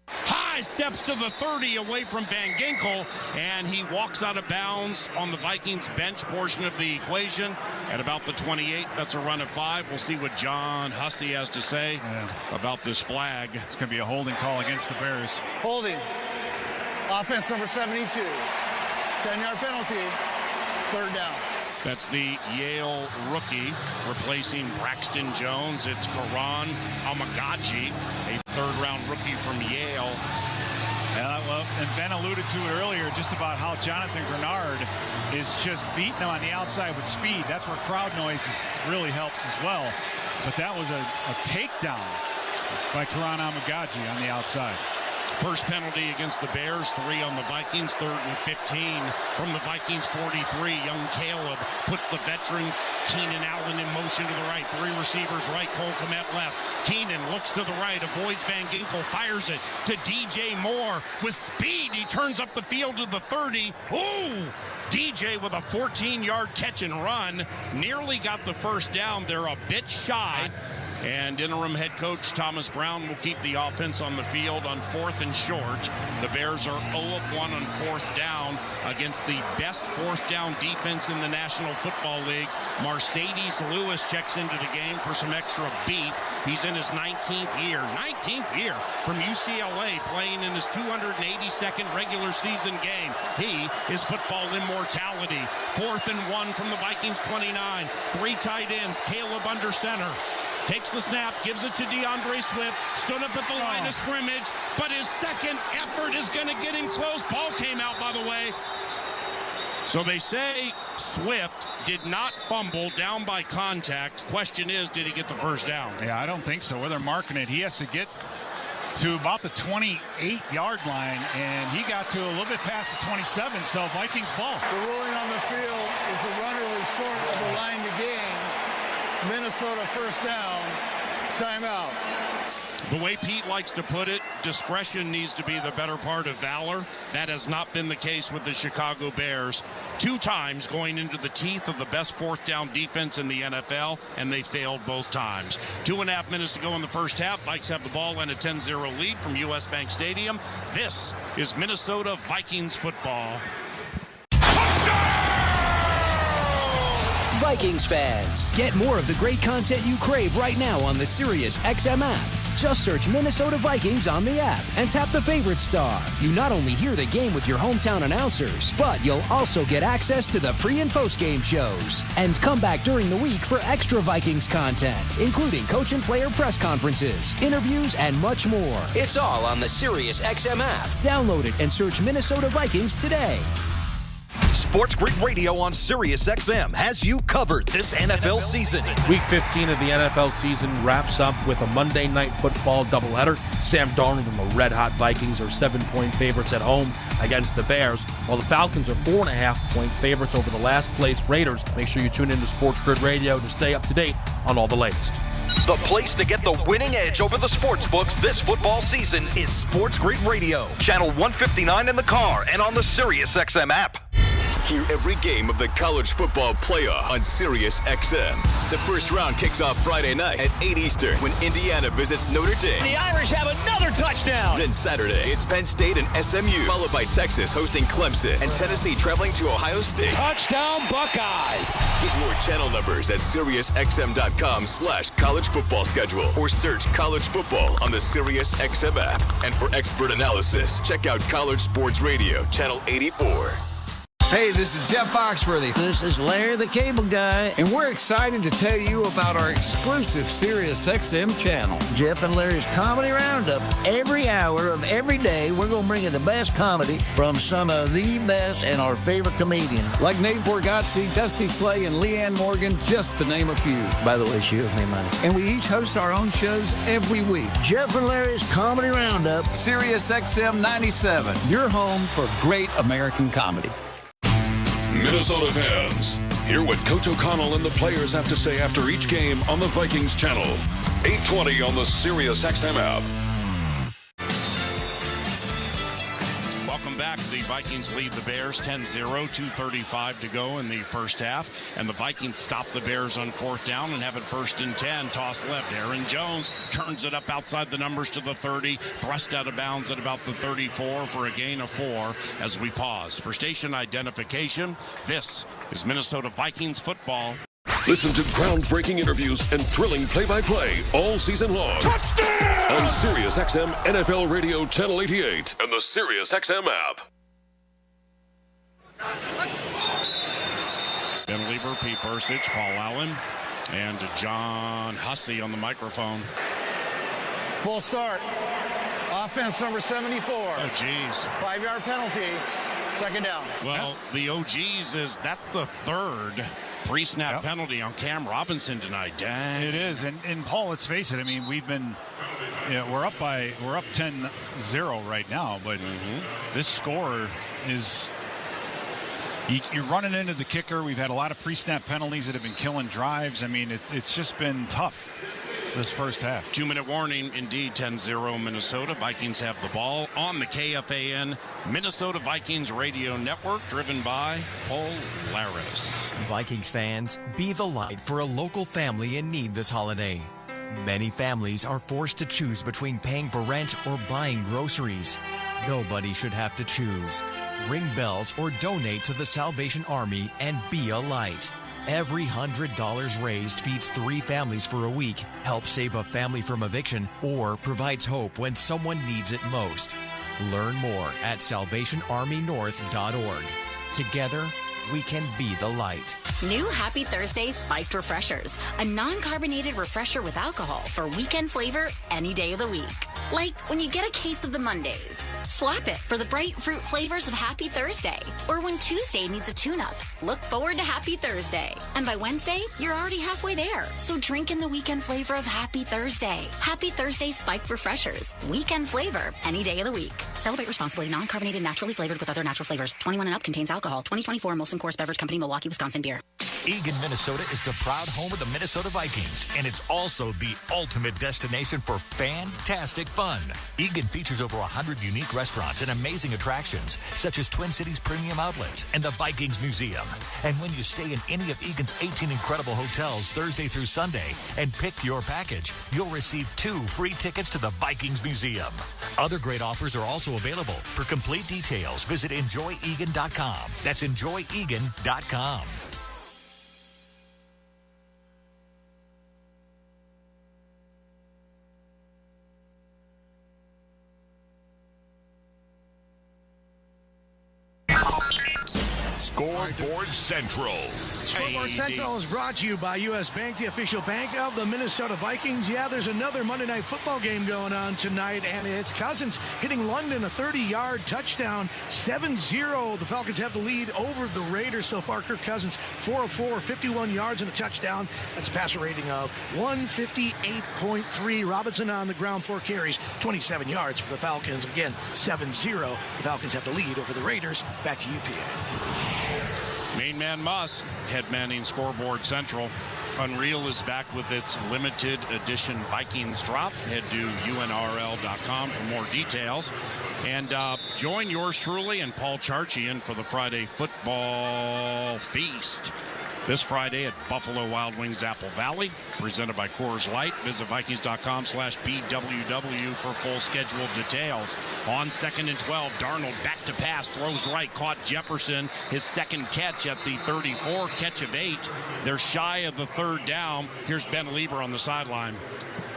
High steps to the 30 away from Van Ginkel, and he walks out of bounds on the Vikings bench portion of the equation at about the 28. That's a run of 5. We'll see what John Hussey has to say about this flag. It's going to be a holding call against the Bears. Holding. Offense number 72. 10-yard penalty. 3rd down. That's the Yale rookie replacing Braxton Jones. It's Karan Amagaji, a 3rd-round rookie from Yale. Well, and Ben alluded to it earlier just about how Jonathan Grenard is just beating him on the outside with speed. That's where crowd noise really helps as well. But that was a takedown by Karan Amagaji on the outside. First penalty against the Bears, 3 on the Vikings, 3rd and 15 from the Vikings 43. Young Caleb puts the veteran Keenan Allen in motion to the right. 3 receivers right, Cole Kmet left. Keenan looks to the right, avoids Van Ginkel, fires it to DJ Moore with speed. He turns up the field to the 30. Ooh! DJ with a 14-yard catch and run. Nearly got the first down. They're a bit shy. And interim head coach Thomas Brown will keep the offense on the field on 4th and short. The Bears are 0 of 1 on 4th down against the best 4th down defense in the National Football League. Mercedes Lewis checks into the game for some extra beef. He's in his 19th year from UCLA, playing in his 282nd regular season game. He is football immortality. 4th and 1 from the Vikings 29. 3 tight ends, Caleb under center. Takes the snap, gives it to DeAndre Swift, stood up at the line of scrimmage, but his second effort is going to get him close. Ball came out, by the way. So they say Swift did not fumble, down by contact. Question is, did he get the first down? Yeah, I don't think so. Where they're marking it, he has to get to about the 28-yard line, and he got to a little bit past the 27, so Vikings ball. The ruling on the field is the runner was short of the line to gain. Minnesota first down, timeout. The way Pete likes to put it, discretion needs to be the better part of valor. That has not been the case with the Chicago Bears. 2 times going into the teeth of the best 4th down defense in the NFL, and they failed both times. 2.5 minutes to go in the first half. Vikes have the ball and a 10-0 lead from US Bank Stadium. This is Minnesota Vikings football. Vikings fans, get more of the great content you crave right now on the Sirius XM app. Just search Minnesota Vikings on the app and tap the favorite star. You not only hear the game with your hometown announcers, but you'll also get access to the pre- and post-game shows. And come back during the week for extra Vikings content, including coach and player press conferences, interviews, and much more. It's all on the Sirius XM app. Download it and search Minnesota Vikings today. Sports Grid Radio on Sirius XM has you covered this NFL season. Week 15 of the NFL season wraps up with a Monday Night Football doubleheader. Sam Darnold and the red-hot Vikings are 7-point favorites at home against the Bears, while the Falcons are 4.5-point favorites over the last-place Raiders. Make sure you tune into Sports Grid Radio to stay up to date on all the latest. The place to get the winning edge over the sports books this football season is Sports Grid Radio, channel 159 in the car and on the Sirius XM app. Hear every game of the college football playoff on Sirius XM. The first round kicks off Friday night at 8 Eastern when Indiana visits Notre Dame. The Irish have another touchdown. Then Saturday, it's Penn State and SMU, followed by Texas hosting Clemson and Tennessee traveling to Ohio State. Touchdown Buckeyes. Get more channel numbers at SiriusXM.com/college football schedule or search college football on the Sirius XM app. And for expert analysis, check out College Sports Radio, channel 84. Hey, this is Jeff Foxworthy. This is Larry the Cable Guy. And we're excited to tell you about our exclusive Sirius XM channel. Jeff and Larry's Comedy Roundup. Every hour of every day, we're going to bring you the best comedy from some of the best and our favorite comedians. Like Nate Borgazzi, Dusty Slay, and Leanne Morgan, just to name a few. By the way, she owes me money. And we each host our own shows every week. Jeff and Larry's Comedy Roundup. Sirius XM 97, your home for great American comedy. Minnesota fans, hear what Coach O'Connell and the players have to say after each game on the Vikings channel. 8:20 on the Sirius XM app. Welcome back. The Vikings lead the Bears 10-0, 2:35 to go in the first half. And the Vikings stop the Bears on fourth down and have it 1st and 10. Toss left. Aaron Jones turns it up outside the numbers to the 30. Thrust out of bounds at about the 34 for a gain of 4 as we pause. For station identification, this is Minnesota Vikings football. Listen to groundbreaking interviews and thrilling play-by-play all season long. Touchdown! On Sirius XM NFL Radio Channel 88 and the Sirius XM app. Ben Lieber, Pete Bursich, Paul Allen, and John Hussey on the microphone. Full start. Offense number 74. Oh, geez. 5-yard penalty. 2nd down. Well, the OGs is that's the 3rd pre-snap penalty on Cam Robinson tonight. Dang. It is. And Paul, let's face it. I mean, we're up 10-0 right now, but this score is you're running into the kicker. We've had a lot of pre-snap penalties that have been killing drives. I mean, it's just been tough this first half. 2-minute warning, indeed, 10-0 Minnesota. Vikings have the ball on the KFAN Minnesota Vikings Radio Network, driven by Polaris. Vikings fans, be the light for a local family in need this holiday. Many families are forced to choose between paying for rent or buying groceries. Nobody should have to choose. Ring bells or donate to the Salvation Army and be a light. Every $100 raised feeds 3 families for a week, helps save a family from eviction, or provides hope when someone needs it most. Learn more at salvationarmynorth.org. Together, we can be the light. New Happy Thursday Spiked Refreshers, a non-carbonated refresher with alcohol for weekend flavor any day of the week. Like when you get a case of the Mondays, swap it for the bright fruit flavors of Happy Thursday. Or when Tuesday needs a tune-up, look forward to Happy Thursday. And by Wednesday, you're already halfway there. So drink in the weekend flavor of Happy Thursday. Happy Thursday Spiked Refreshers, weekend flavor any day of the week. Celebrate responsibly. Non-carbonated, naturally flavored with other natural flavors. 21 and up, contains alcohol. 2024 Molson Coors Beverage Company, Milwaukee, Wisconsin beer. Eagan, Minnesota is the proud home of the Minnesota Vikings, and it's also the ultimate destination for fantastic fun. Eagan features over 100 unique restaurants and amazing attractions, such as Twin Cities Premium Outlets and the Vikings Museum. And when you stay in any of Eagan's 18 incredible hotels Thursday through Sunday and pick your package, you'll receive 2 free tickets to the Vikings Museum. Other great offers are also available. For complete details, visit enjoyegan.com. That's enjoyegan.com. Scoreboard Central. Scoreboard Central is brought to you by U.S. Bank, the official bank of the Minnesota Vikings. Yeah, there's another Monday Night Football game going on tonight, and it's Cousins hitting London a 30-yard touchdown, 7-0. The Falcons have the lead over the Raiders so far. Kirk Cousins, 4 of 4, 51 yards and a touchdown. That's a passer rating of 158.3. Robinson on the ground, 4 carries, 27 yards for the Falcons. Again, 7-0. The Falcons have the lead over the Raiders. Back to you, PA. Main man must. Head manning Scoreboard Central. Unreal is back with its limited edition Vikings drop. Head to unrl.com for more details. And join yours truly and Paul Charchian for the Friday football feast. This Friday at Buffalo Wild Wings Apple Valley, presented by Coors Light. Visit Vikings.com/BWW for full schedule details. On 2nd and 12, Darnold back to pass, throws right, caught Jefferson. His second catch at the 34, catch of 8. They're shy of the third down. Here's Ben Lieber on the sideline.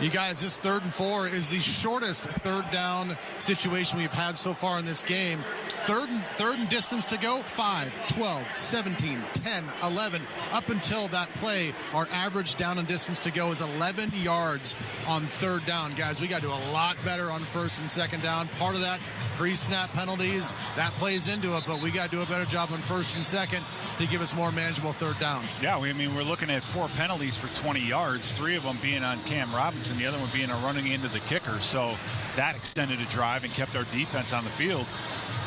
You guys, this 3rd and 4 is the shortest third down situation we've had so far in this game. Third and distance to go, 5, 12, 17, 10, 11. Up until that play, our average down and distance to go is 11 yards on 3rd down. Guys, we got to do a lot better on 1st and 2nd down. Part of that, pre-snap penalties, that plays into it, but we got to do a better job on 1st and 2nd to give us more manageable 3rd downs. Yeah, we're looking at 4 penalties for 20 yards, 3 of them being on Cam Robinson, the other one being a running into the kicker. So that extended a drive and kept our defense on the field.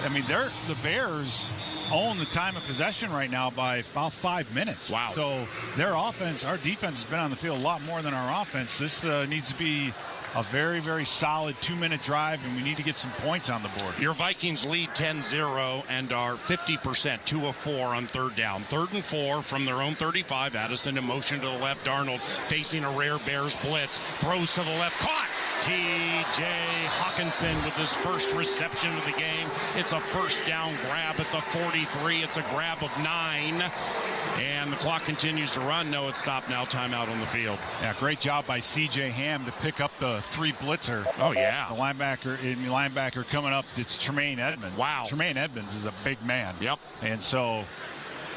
I mean, the Bears own the time of possession right now by about 5 minutes. Wow. So their offense, our defense has been on the field a lot more than our offense. This needs to be a very, very solid 2-minute drive, and we need to get some points on the board. Your Vikings lead 10-0 and are 50%, 2 of 4 on 3rd down. 3rd and 4 from their own 35. Addison in motion to the left. Darnold facing a rare Bears blitz. Throws to the left. Caught! T.J. Hawkinson with his first reception of the game. It's a first down grab at the 43. It's a grab of 9. And the clock continues to run. No, it's stopped now. Timeout on the field. Yeah, great job by C.J. Ham to pick up the 3 blitzer. Oh, yeah. The linebacker coming up, it's Tremaine Edmonds. Wow. Tremaine Edmonds is a big man. Yep. And so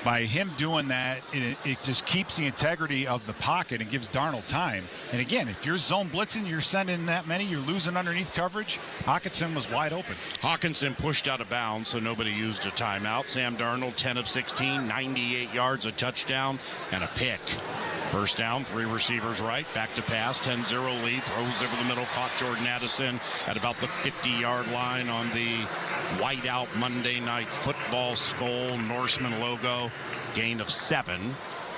by him doing that, it just keeps the integrity of the pocket and gives Darnold time. And again, if you're zone blitzing, you're sending that many, you're losing underneath coverage. Hawkinson was wide open. Hawkinson pushed out of bounds, so nobody used a timeout. Sam Darnold, 10 of 16, 98 yards, a touchdown, and a pick. First down, 3 receivers right, back to pass, 10-0 lead, throws over the middle, caught Jordan Addison at about the 50-yard line on the whiteout Monday Night Football Skull Norseman logo. Gain of 7.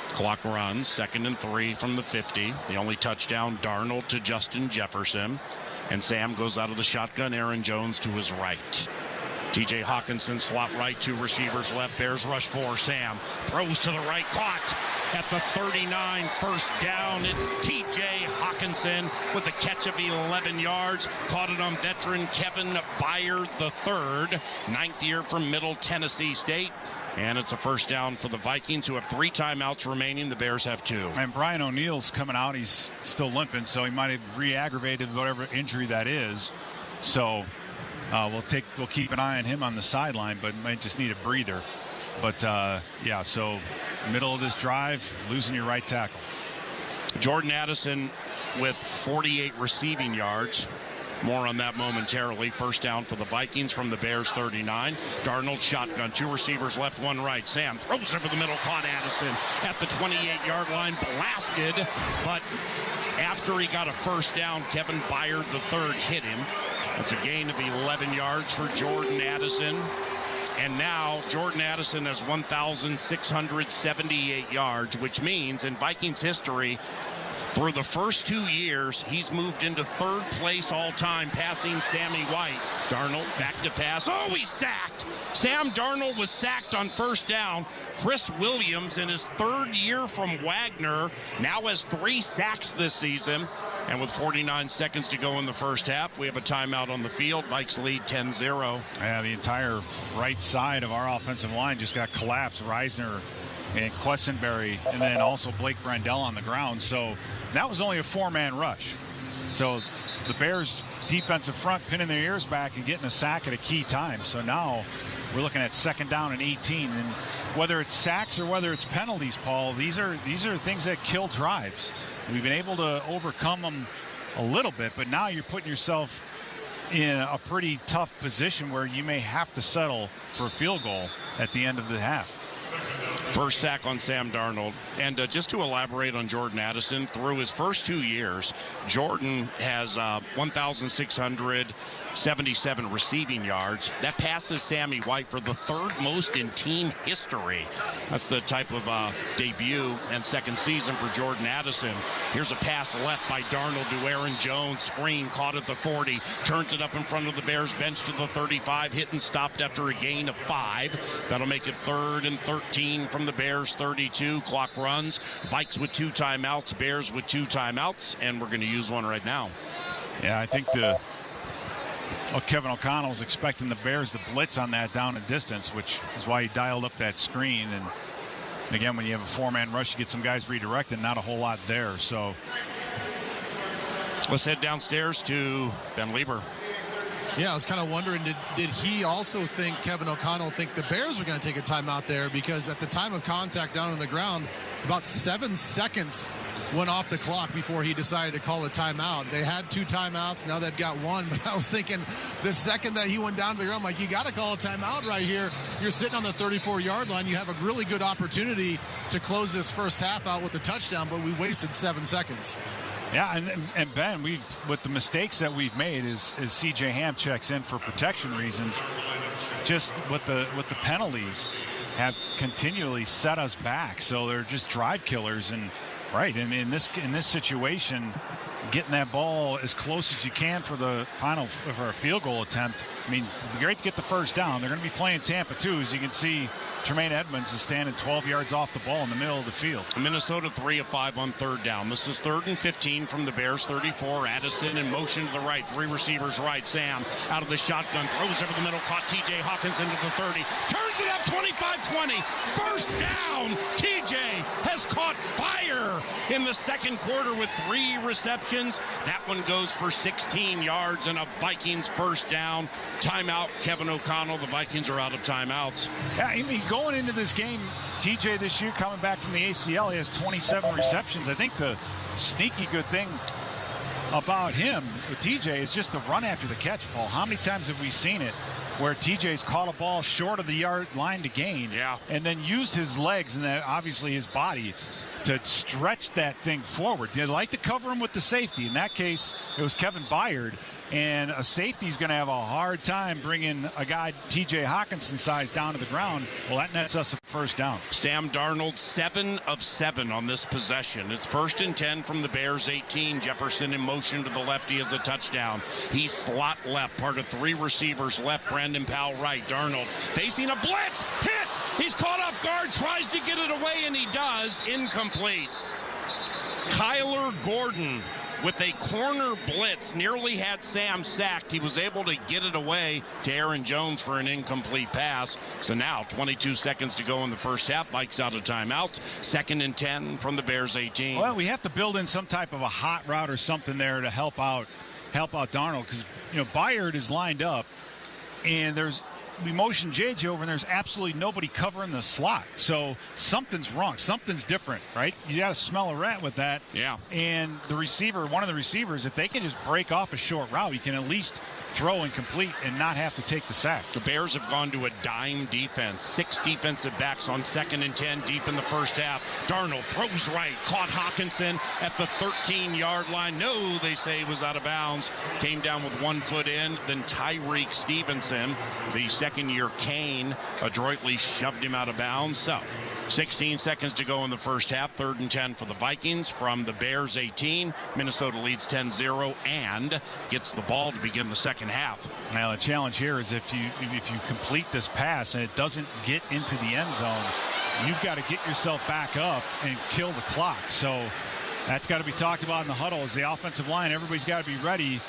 Clock runs, 2nd and 3 from the 50. The only touchdown, Darnold to Justin Jefferson. And Sam goes out of the shotgun, Aaron Jones to his right. T.J. Hawkinson slot right, 2 receivers left. Bears rush 4. Sam throws to the right, caught at the 39. First down. It's T.J. Hawkinson with a catch of 11 yards. Caught it on veteran Kevin Byard III, 9th year from Middle Tennessee State. And it's a first down for the Vikings, who have 3 timeouts remaining. The Bears have 2. And Brian O'Neill's coming out. He's still limping, so he might have re-aggravated whatever injury that is. So we'll keep an eye on him on the sideline, but might just need a breather. But yeah, so middle of this drive, losing your right tackle. Jordan Addison with 48 receiving yards. More on that momentarily. First down for the Vikings from the Bears 39. Darnold shotgun, 2 receivers left, 1 right. Sam throws over the middle, caught Addison at the 28-yard line, blasted, but after he got a first down, Kevin Byard III hit him. That's a gain of 11 yards for Jordan Addison. And now Jordan Addison has 1,678 yards, which means in Vikings history, through the first 2 years, he's moved into 3rd place all-time, passing Sammy White. Darnold back to pass. Oh, he's sacked. Sam Darnold was sacked on first down. Chris Williams, in his 3rd year from Wagner, now has 3 sacks this season. And with 49 seconds to go in the first half, we have a timeout on the field. Vikes lead 10-0. Yeah, the entire right side of our offensive line just got collapsed. Reisner and Quessenberry, and then also Blake Brandell on the ground. So that was only a 4-man rush. So the Bears defensive front pinning their ears back and getting a sack at a key time. So now we're looking at 2nd down and 18. And whether it's sacks or whether it's penalties, Paul, these are things that kill drives. We've been able to overcome them a little bit, but now you're putting yourself in a pretty tough position where you may have to settle for a field goal at the end of the half. First sack on Sam Darnold. And just to elaborate on Jordan Addison, through his first 2 years, Jordan has 1,677 receiving yards. That passes Sammy White for the 3rd most in team history. That's the type of debut and second season for Jordan Addison. Here's a pass left by Darnold to Aaron Jones. Screen caught at the 40. Turns it up in front of the Bears bench to the 35. Hit and stopped after a gain of 5. That'll make it 3rd and 13 from the Bears 32. Clock runs. Vikes with 2 timeouts. Bears with 2 timeouts. And we're going to use one right now. Yeah, I think Kevin O'Connell's expecting the Bears to blitz on that down and distance, which is why he dialed up that screen. And again, when you have a 4-man rush, you get some guys redirected, not a whole lot there. So let's head downstairs to Ben Lieber. Yeah, I was kind of wondering, did he also think, Kevin O'Connell, think the Bears were going to take a timeout there? Because at the time of contact down on the ground, about 7 seconds went off the clock before he decided to call a timeout. They had 2 timeouts. Now they've got 1. But I was thinking the second that he went down to the ground, like, you got to call a timeout right here. You're sitting on the 34-yard line. You have a really good opportunity to close this first half out with a touchdown, but we wasted 7 seconds. Yeah, and Ben, with the mistakes that we've made is C.J. Ham checks in for protection reasons. Just with the penalties have continually set us back. So they're just drive killers. And right, and in this situation, getting that ball as close as you can for a field goal attempt. I mean, it'd be great to get the first down. They're going to be playing Tampa too, as you can see. Tremaine Edmonds is standing 12 yards off the ball in the middle of the field. Minnesota 3 of 5 on 3rd down. This is 3rd and 15 from the Bears 34. Addison in motion to the right. 3 receivers right. Sam out of the shotgun. Throws over the middle. Caught T.J. Hawkins into the 30. Turns it up 25-20. First down. T.J. has caught fire in the second quarter with 3 receptions. That one goes for 16 yards and a Vikings first down. Timeout, Kevin O'Connell. The Vikings are out of timeouts. Yeah, I mean, going into this game, TJ this year coming back from the ACL, he has 27 receptions. I think the sneaky good thing about him with TJ is just the run after the catch, Paul. How many times have we seen it where TJ's caught a ball short of the yard line to gain, and then used his legs and then obviously his body to stretch that thing forward? They'd like to cover him with the safety. In that case, it was Kevin Byard. And a safety's going to have a hard time bringing a guy T.J. Hawkinson size down to the ground. Well, that nets us a first down. Sam Darnold 7 of 7 on this possession. It's 1st and 10 from the Bears 18. Jefferson in motion to the lefty as the touchdown. He's slot left, part of 3 receivers left. Brandon Powell right. Darnold facing a blitz. Hit. He's caught off guard. Tries to get it away, and he does. Incomplete. Kyler Gordon with a corner blitz nearly had Sam sacked. He was able to get it away to Aaron Jones for an incomplete pass. So now 22 seconds to go in the first half. Vikes out of timeouts. 2nd and 10 from the Bears 18. Well, we have to build in some type of a hot route or something there to help out Darnold, because Byard is lined up and we motion JJ over, and there's absolutely nobody covering the slot. So something's wrong. Something's different, right? You got to smell a rat with that. Yeah. And one of the receivers, if they can just break off a short route, you can at least throw and complete and not have to take the sack. The Bears have gone to a dime defense. 6 defensive backs on 2nd and 10 deep in the first half. Darnold throws right. Caught Hawkinson at the 13-yard line. No, they say he was out of bounds. Came down with 1 foot in. Then Tyreek Stevenson, the second-year Kane, adroitly shoved him out of bounds. So 16 seconds to go in the first half. 3rd and 10 for the Vikings from the Bears 18. Minnesota leads 10-0 and gets the ball to begin the second half. Now the challenge here is if you complete this pass and it doesn't get into the end zone, you've got to get yourself back up and kill the clock. So that's got to be talked about in the huddle. As the offensive line, everybody's got to be ready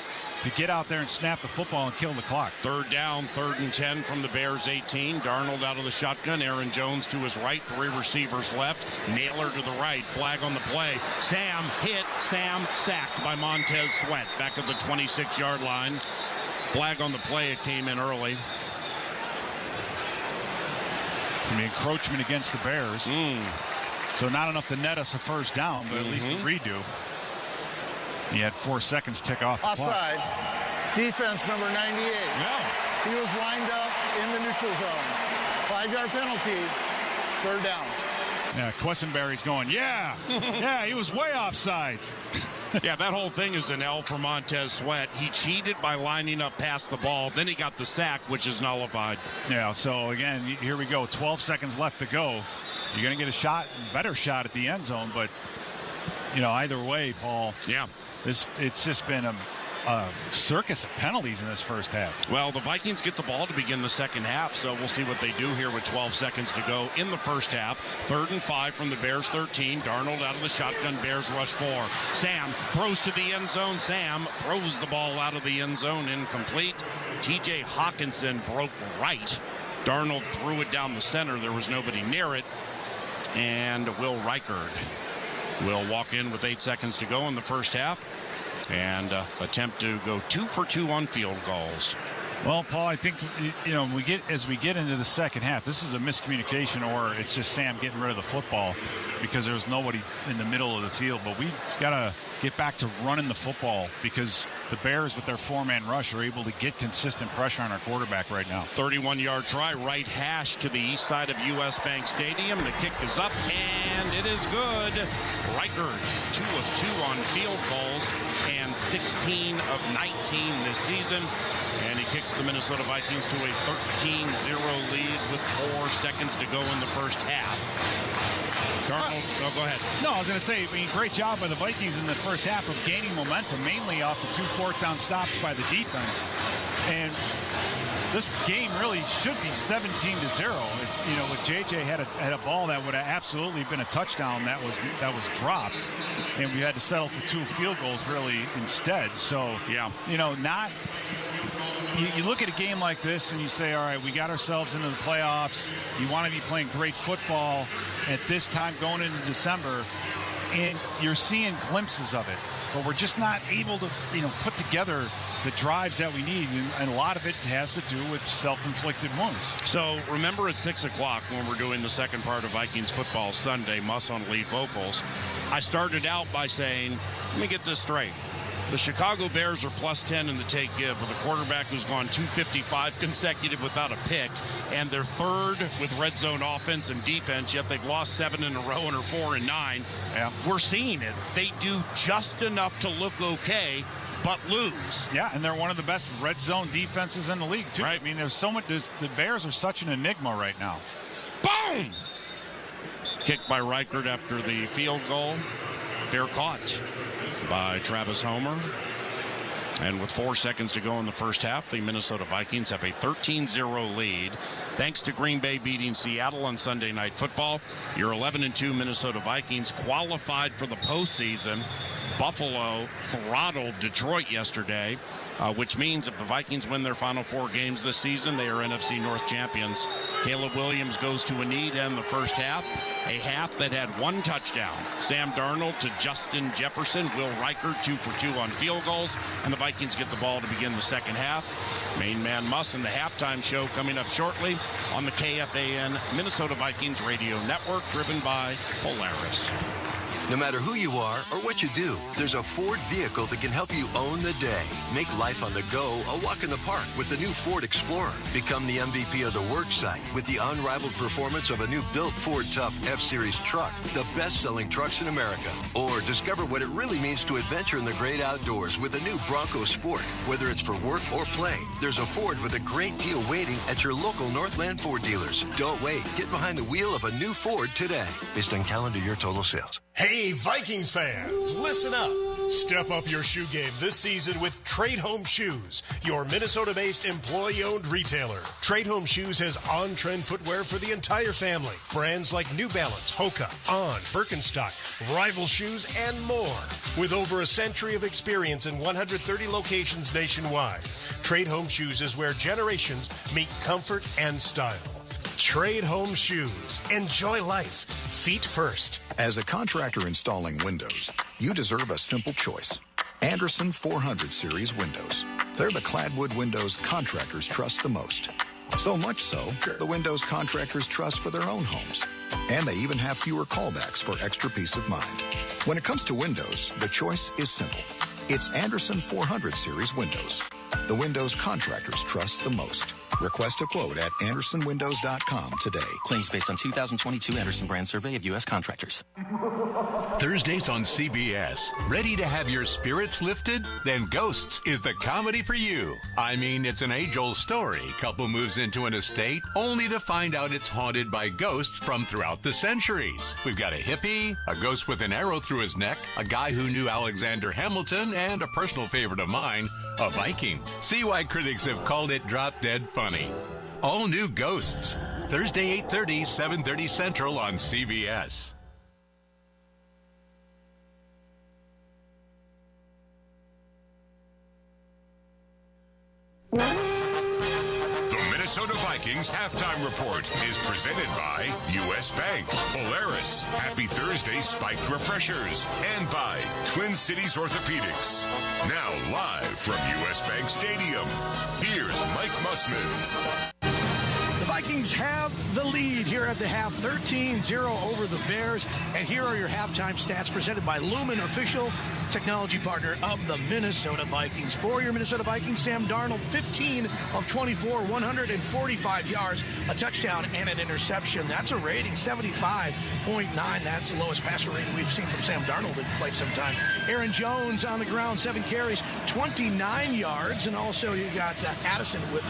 to get out there and snap the football and kill the clock. 3rd down, 3rd and 10 from the Bears 18. Darnold out of the shotgun. Aaron Jones to his right. 3 receivers left. Naylor to the right. Flag on the play. Sam hit. Sam sacked by Montez Sweat back at the 26-yard line. Flag on the play. It came in early. To be encroachment against the Bears. So not enough to net us a first down, but at least the redo. He had 4 seconds tick off the clock. Offside. Defense number 98. Yeah. He was lined up in the neutral zone. 5-yard penalty. Third down. Yeah, Quessenberry's going, yeah, he was way offside. Yeah, that whole thing is an L for Montez Sweat. He cheated by lining up past the ball. Then he got the sack, which is nullified. Yeah, so again, here we go. 12 seconds left to go. You're going to get a better shot at the end zone. But, either way, Paul. Yeah. It's just been a circus of penalties in this first half. Well, the Vikings get the ball to begin the second half, so we'll see what they do here with 12 seconds to go in the first half. 3rd and 5 from the Bears 13. Darnold out of the shotgun. Bears rush 4. Sam throws to the end zone. Sam throws the ball out of the end zone. Incomplete. T.J. Hawkinson broke right. Darnold threw it down the center. There was nobody near it. And Will Reichard will walk in with 8 seconds to go in the first half and attempt to go 2 for 2 on field goals. Well, Paul, I think, as we get into the second half, this is a miscommunication, or it's just Sam getting rid of the football because there's nobody in the middle of the field. But we got to get back to running the football because the Bears, with their 4-man rush, are able to get consistent pressure on our quarterback right now. 31-yard try, right hash to the east side of U.S. Bank Stadium. The kick is up, and it is good. Reichard, 2 of 2 on field goals and 16 of 19 this season. And he kicks the Minnesota Vikings to a 13-0 lead with 4 seconds to go in the first half. Darnold, go ahead. No, I was going to say, great job by the Vikings in the first half of gaining momentum, mainly off the 2 4th-down stops by the defense. And this game really should be 17-0. If JJ had a ball that would have absolutely been a touchdown that was dropped, and we had to settle for 2 field goals really instead. So, yeah, not. You look at a game like this and you say, all right, we got ourselves into the playoffs. You want to be playing great football at this time going into December, and you're seeing glimpses of it. But we're just not able to, put together the drives that we need, and a lot of it has to do with self-inflicted wounds. So remember at 6 o'clock when we're doing the second part of Vikings Football Sunday, Muss on lead vocals, I started out by saying, let me get this straight. The Chicago Bears are +10 in the take-give with a quarterback who's gone 255 consecutive without a pick, and they're 3rd with red zone offense and defense, yet they've lost 7 in a row and are 4-9. Yeah. We're seeing it. They do just enough to look okay, but lose. Yeah, and they're one of the best red zone defenses in the league, too. Right. I mean, there's so much. The Bears are such an enigma right now. Boom! Kicked by Reichard after the field goal. Fair caught by Travis Homer. And with 4 seconds to go in the first half, the Minnesota Vikings have a 13-0 lead. Thanks to Green Bay beating Seattle on Sunday Night Football, your 11-2 Minnesota Vikings qualified for the postseason. Buffalo throttled Detroit yesterday, which means if the Vikings win their final 4 games this season, they are NFC North champions. Caleb Williams goes to a knee to end the first half, a half that had 1 touchdown. Sam Darnold to Justin Jefferson. Will Reichard 2 for 2 on field goals, and the Vikings get the ball to begin the second half. Main man Muss in the halftime show coming up shortly on the KFAN Minnesota Vikings Radio Network, driven by Polaris. No matter who you are or what you do, there's a Ford vehicle that can help you own the day. Make life on the go a walk in the park with the new Ford Explorer. Become the MVP of the work site with the unrivaled performance of a new built Ford Tough F-Series truck, the best-selling trucks in America. Or discover what it really means to adventure in the great outdoors with the new Bronco Sport. Whether it's for work or play, there's a Ford with a great deal waiting at your local Northland Ford dealers. Don't wait. Get behind the wheel of a new Ford today, based on calendar year total sales. Hey, Vikings fans, listen up. Step up your shoe game this season with Trade Home Shoes, your Minnesota-based employee-owned retailer. Trade Home Shoes has on-trend footwear for the entire family. Brands like New Balance, Hoka, On, Birkenstock, Rival Shoes, and more. With over a century of experience in 130 locations nationwide, Trade Home Shoes is where generations meet comfort and style. Trade Home Shoes. Enjoy life. Feet first. As a contractor installing windows, you deserve a simple choice. Anderson 400 Series windows. They're the clad wood windows contractors trust the most. So much so, the windows contractors trust for their own homes. And they even have fewer callbacks for extra peace of mind. When it comes to windows, the choice is simple. It's Anderson 400 Series windows. The windows contractors trust the most. Request a quote at andersonwindows.com today. Claims based on 2022 Anderson brand survey of U.S. contractors. Thursdays on CBS. Ready to have your spirits lifted? Then Ghosts is the comedy for you. I mean, it's an age-old story. Couple moves into an estate only to find out it's haunted by ghosts from throughout the centuries. We've got a hippie, a ghost with an arrow through his neck, a guy who knew Alexander Hamilton, and a personal favorite of mine, a Viking. See why critics have called it drop-dead funny. All new Ghosts. Thursday, 8:30, 7:30 Central on CBS. The Minnesota Vikings Halftime Report is presented by U.S. Bank, Polaris, Happy Thursday Spiked Refreshers, and by Twin Cities Orthopedics. Now live from U.S. Bank Stadium, here's Mike Mussman. The Vikings have the lead here at the half, 13-0 over the Bears. And here are your halftime stats presented by Lumen, official technology partner of the Minnesota Vikings. For your Minnesota Vikings, Sam Darnold, 15 of 24, 145 yards, a touchdown, and an interception. That's a rating, 75.9. That's the lowest passer rating we've seen from Sam Darnold in quite some time. Aaron Jones on the ground, 7 carries, 29 yards. And also you got Addison with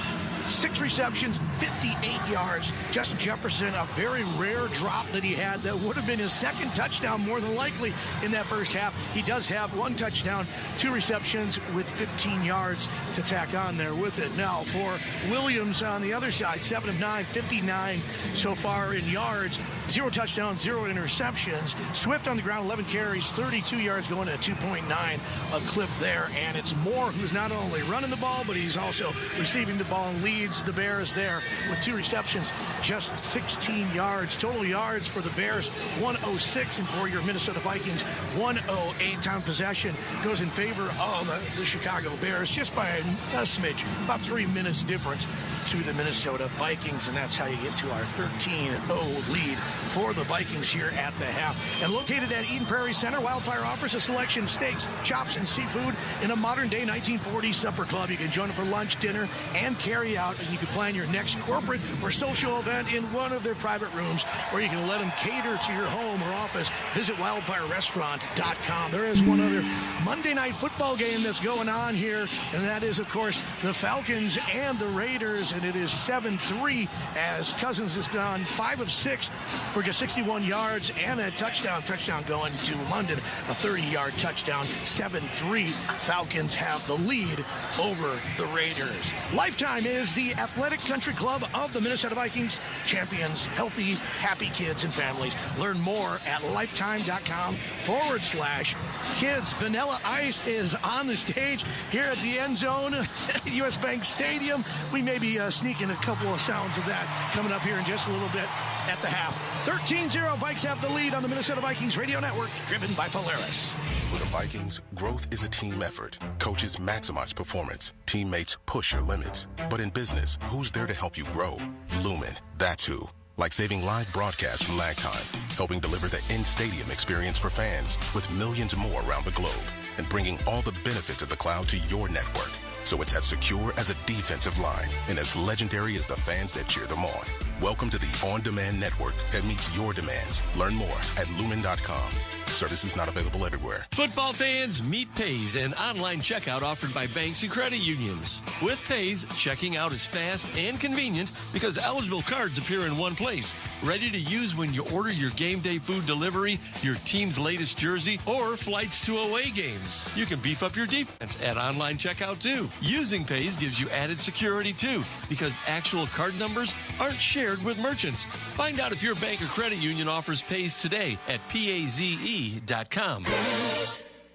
6 receptions, 58 yards. Justin Jefferson, a very rare drop that he had that would have been his second touchdown more than likely in that first half. He does have 1 touchdown, 2 receptions with 15 yards to tack on there with it. Now for Williams on the other side, 7 of 9, 59 so far in yards, 0 touchdowns, 0 interceptions. Swift on the ground, 11 carries, 32 yards, going at 2.9 a clip there. And it's Moore who's not only running the ball, but he's also receiving the ball and leads the Bears there with 2 receptions, just 16 yards. Total yards for the Bears, 106, and for your Minnesota Vikings, 108. Time possession goes in favor of the Chicago Bears, just by a smidge, about 3 minutes difference to the Minnesota Vikings, and that's how you get to our 13-0 lead for the Vikings here at the half. And located at Eden Prairie Center, Wildfire offers a selection of steaks, chops, and seafood in a modern-day 1940s supper club. You can join them for lunch, dinner, and carry out, and you can plan your next corporate or social event in one of their private rooms, or you can let them cater to your home or office. Visit wildfirerestaurant.com. There is one other Monday night football game that's going on here, and that is, of course, the Falcons and the Raiders, and it is 7-3 as Cousins has gone 5 of 6 for just 61 yards and a touchdown going to London, a 30-yard touchdown. 7-3. Falcons have the lead over the Raiders. Lifetime is the athletic country club of the Minnesota Vikings, champions, healthy, happy kids and families. Learn more at lifetime.com/kids. Vanilla Ice is on the stage here at the end zone at U.S. Bank Stadium. We may be sneaking a couple of sounds of that coming up here in just a little bit at the half. 13-0, Vikes have the lead on the Minnesota Vikings Radio Network, driven by Polaris. For the Vikings, growth is a team effort. Coaches maximize performance. Teammates push your limits. But in business, who's there to help you grow? Lumen, that's who. Like saving live broadcasts from lag time, helping deliver the in-stadium experience for fans with millions more around the globe, and bringing all the benefits of the cloud to your network. So it's as secure as a defensive line and as legendary as the fans that cheer them on. Welcome to the on-demand network that meets your demands. Learn more at lumen.com. Services not available everywhere. Football fans, meet Pays, an online checkout offered by banks and credit unions. With Pays, checking out is fast and convenient because eligible cards appear in one place, ready to use when you order your game day food delivery, your team's latest jersey, or flights to away games. You can beef up your defense at online checkout too. Using Pays gives you added security too because actual card numbers aren't shared with merchants. Find out if your bank or credit union offers Pays today at PAZE.com.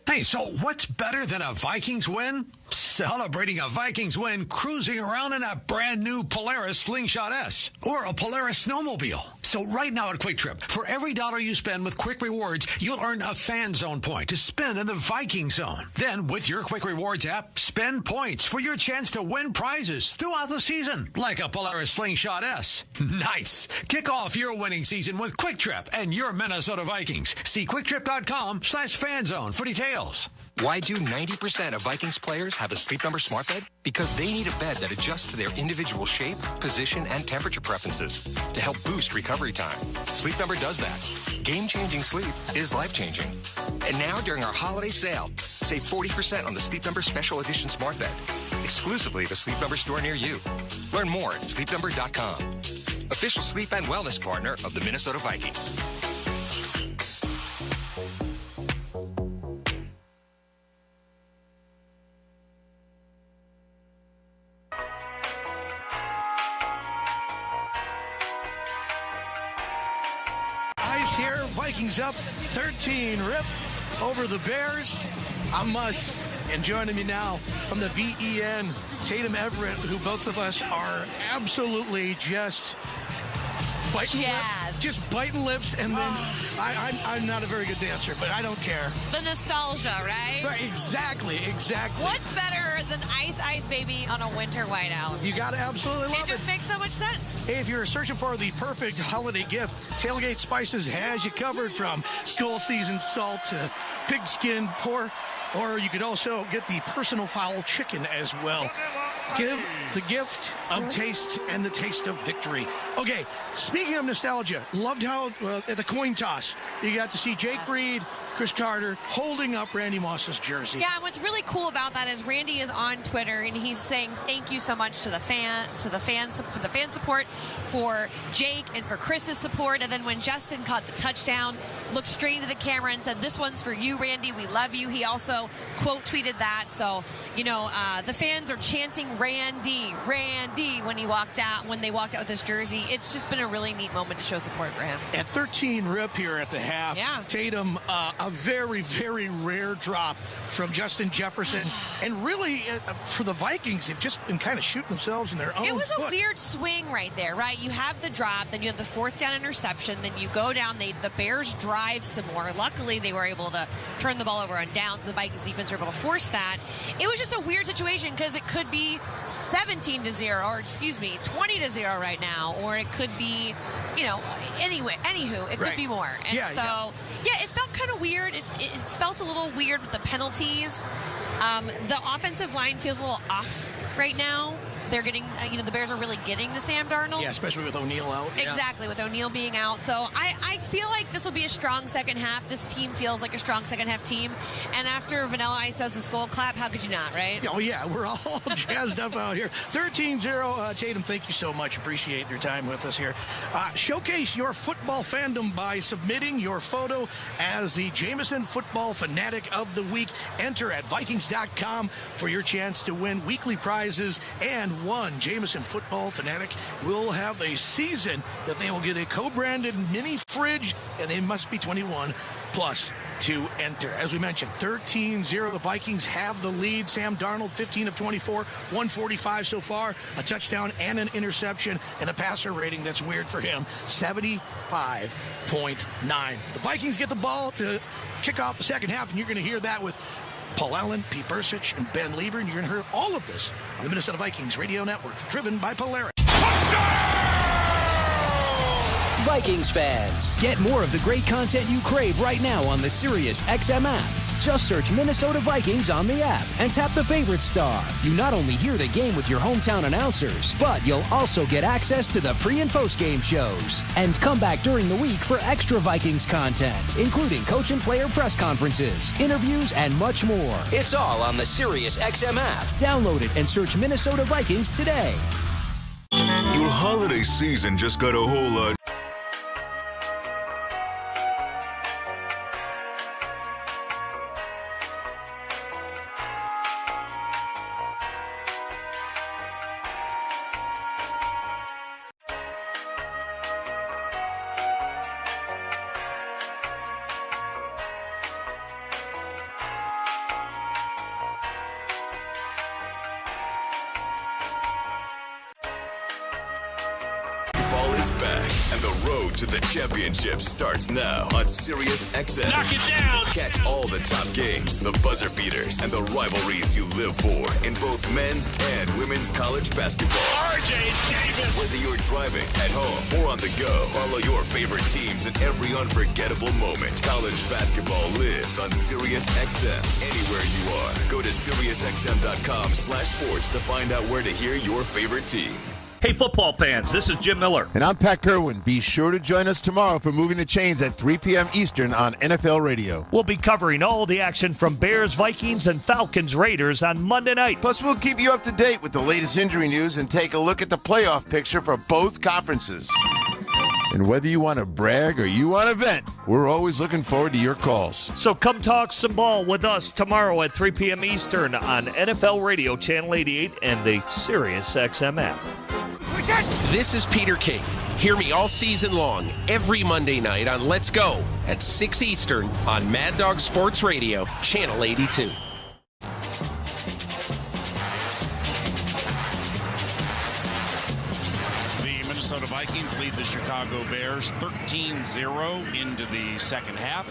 Hey, so what's better than a Vikings win? Celebrating a Vikings win cruising around in a brand new Polaris Slingshot S or a Polaris snowmobile. So right now at Quick Trip, for every $1 you spend with Quick Rewards, you'll earn a Fan Zone point to spend in the Viking Zone. Then, with your Quick Rewards app, spend points for your chance to win prizes throughout the season, like a Polaris Slingshot S. Nice! Kick off your winning season with Quick Trip and your Minnesota Vikings. See QuickTrip.com/fanzone for details. Why do 90% of Vikings players have a Sleep Number smart bed? Because they need a bed that adjusts to their individual shape, position, and temperature preferences to help boost recovery time. Sleep Number does that. Game-changing sleep is life-changing. And now, during our holiday sale, save 40% on the Sleep Number Special Edition smart bed, exclusively at a Sleep Number store near you. Learn more at sleepnumber.com. Official sleep and wellness partner of the Minnesota Vikings. Here, Vikings up 13 rip over the Bears. I'm Musk, and joining me now from the VEN, Tatum Everett, who both of us are absolutely just biting lips, and then I'm not a very good dancer, but I don't care. The nostalgia, right? Right, exactly. What's better than Ice Ice Baby on a winter whiteout? You gotta absolutely love it. It just makes so much sense. Hey, if you're searching for the perfect holiday gift, Tailgate Spices has you covered, from school season salt to pigskin pork, or you could also get the personal foul chicken as well. Give the gift of taste and the taste of victory. Okay, speaking of nostalgia, loved how at the coin toss, you got to see Jake Reed, Chris Carter holding up Randy Moss's jersey. Yeah, and what's really cool about that is Randy is on Twitter and he's saying thank you so much to the fans, for the fan support, for Jake and for Chris's support. And then when Justin caught the touchdown, looked straight into the camera and said, "This one's for you, Randy. We love you." He also quote tweeted that. So, the fans are chanting Randy when they walked out with his jersey. It's just been a really neat moment to show support for him. At 13 rip here at the half, Tatum, a very, very rare drop from Justin Jefferson. And really, for the Vikings, they've just been kind of shooting themselves in their own It was foot. a weird swing right there, right? You have the drop, then you have the fourth down interception, then you go down, the Bears drive some more. Luckily, they were able to turn the ball over on downs. The Vikings defense were able to force that. It was just a weird situation because it could be 17-0, or 20-0 right now, or it could be, anywho, it could be more. And it felt kind of weird. It felt a little weird with the penalties. The offensive line feels a little off right now. They're getting, the Bears are really getting to Sam Darnold. Yeah, especially with O'Neal out. Exactly, with O'Neal being out. So I feel like this will be a strong second half. This team feels like a strong second half team. And after Vanilla Ice does the skull clap, how could you not, right? Oh, yeah, we're all jazzed up out here. 13-0. Tatum, thank you so much. Appreciate your time with us here. Showcase your football fandom by submitting your photo as the Jameson Football Fanatic of the Week. Enter at Vikings.com for your chance to win weekly prizes, and one Jameson Football Fanatic will have a season that they will get a co-branded mini fridge, and they must be 21 plus to enter. As we mentioned, 13-0. The Vikings have the lead. Sam Darnold, 15 of 24, 145 so far, a touchdown and an interception, and a passer rating that's weird for him, 75.9. The Vikings get the ball to kick off the second half, and you're going to hear that with Paul Allen, Pete Bursich, and Ben Lieber, and you're going to hear all of this on the Minnesota Vikings Radio Network, driven by Polaris. Vikings fans, get more of the great content you crave right now on the Sirius XM app. Just search Minnesota Vikings on the app and tap the favorite star. You not only hear the game with your hometown announcers, but you'll also get access to the pre- and post-game shows. And come back during the week for extra Vikings content, including coach and player press conferences, interviews, and much more. It's all on the Sirius XM app. Download it and search Minnesota Vikings today. Your holiday season just got a whole lot. is back, and the road to the championship starts now on Sirius XM. Knock it down! Catch all the top games, the buzzer beaters, and the rivalries you live for in both men's and women's college basketball. RJ Davis! Whether you're driving, at home, or on the go, follow your favorite teams in every unforgettable moment. College basketball lives on Sirius XM. Anywhere you are, go to SiriusXM.com/sports to find out where to hear your favorite team. Hey, football fans, this is Jim Miller. And I'm Pat Kerwin. Be sure to join us tomorrow for Moving the Chains at 3 p.m. Eastern on NFL Radio. We'll be covering all the action from Bears, Vikings, and Falcons, Raiders on Monday night. Plus, we'll keep you up to date with the latest injury news and take a look at the playoff picture for both conferences. And whether you want to brag or you want to vent, we're always looking forward to your calls. So come talk some ball with us tomorrow at 3 p.m. Eastern on NFL Radio Channel 88 and the Sirius XM app. This is Peter King. Hear me all season long, every Monday night on Let's Go at 6 Eastern on Mad Dog Sports Radio, Channel 82. The Minnesota Vikings lead the Chicago Bears 13-0 into the second half.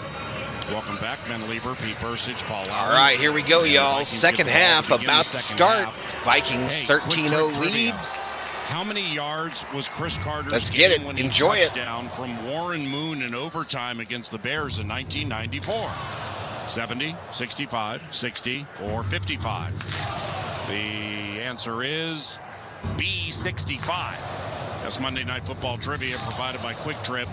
Welcome back, Ben Lieber, Pete Persich, Paul Allen. All right, here we go, y'all. Second half about to start. Vikings 13-0 lead. How many yards was Chris Carter's Let's get it. when he Enjoy it. Down from Warren Moon in overtime against the Bears in 1994? 70, 65, 60, or 55? The answer is B, 65. That's Monday Night Football trivia provided by Quick Trip.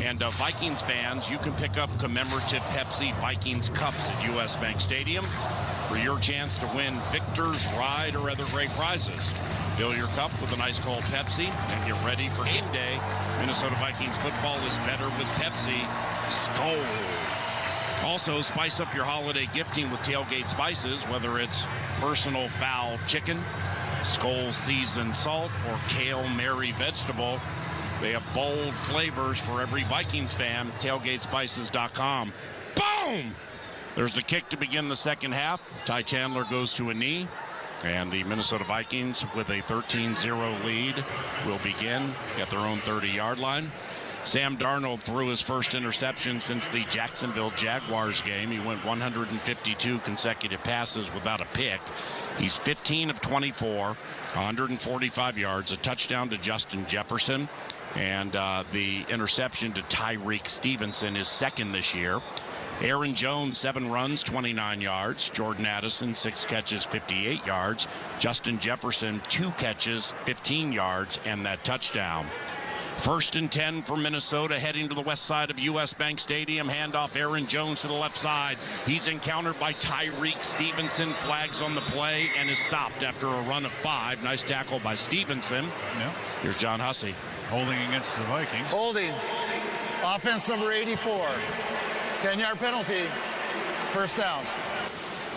And Vikings fans, you can pick up commemorative Pepsi Vikings cups at U.S. Bank Stadium for your chance to win Victor's Ride or other great prizes. Fill your cup with an ice cold Pepsi and get ready for game day. Minnesota Vikings football is better with Pepsi. Skol. Also, spice up your holiday gifting with Tailgate Spices, whether it's personal foul chicken, Skol seasoned salt, or Kale Mary vegetable. They have bold flavors for every Vikings fan. TailgateSpices.com. Boom! There's the kick to begin the second half. Ty Chandler goes to a knee. And the Minnesota Vikings, with a 13-0 lead, will begin at their own 30-yard line. Sam Darnold threw his first interception since the Jacksonville Jaguars game. He went 152 consecutive passes without a pick. He's 15 of 24, 145 yards, a touchdown to Justin Jefferson, and the interception to Tyreek Stevenson is second this year. Aaron Jones, 7 runs, 29 yards. Jordan Addison, 6 catches, 58 yards. Justin Jefferson, 2 catches, 15 yards, and that touchdown. 1st and 10 for Minnesota, heading to the west side of U.S. Bank Stadium. Handoff Aaron Jones to the left side. He's encountered by Tyreek Stevenson. Flags on the play and is stopped after a run of 5. Nice tackle by Stevenson. Yeah. Here's John Hussey. Holding against the Vikings. Holding. Offense number 84. 10-yard penalty. First down.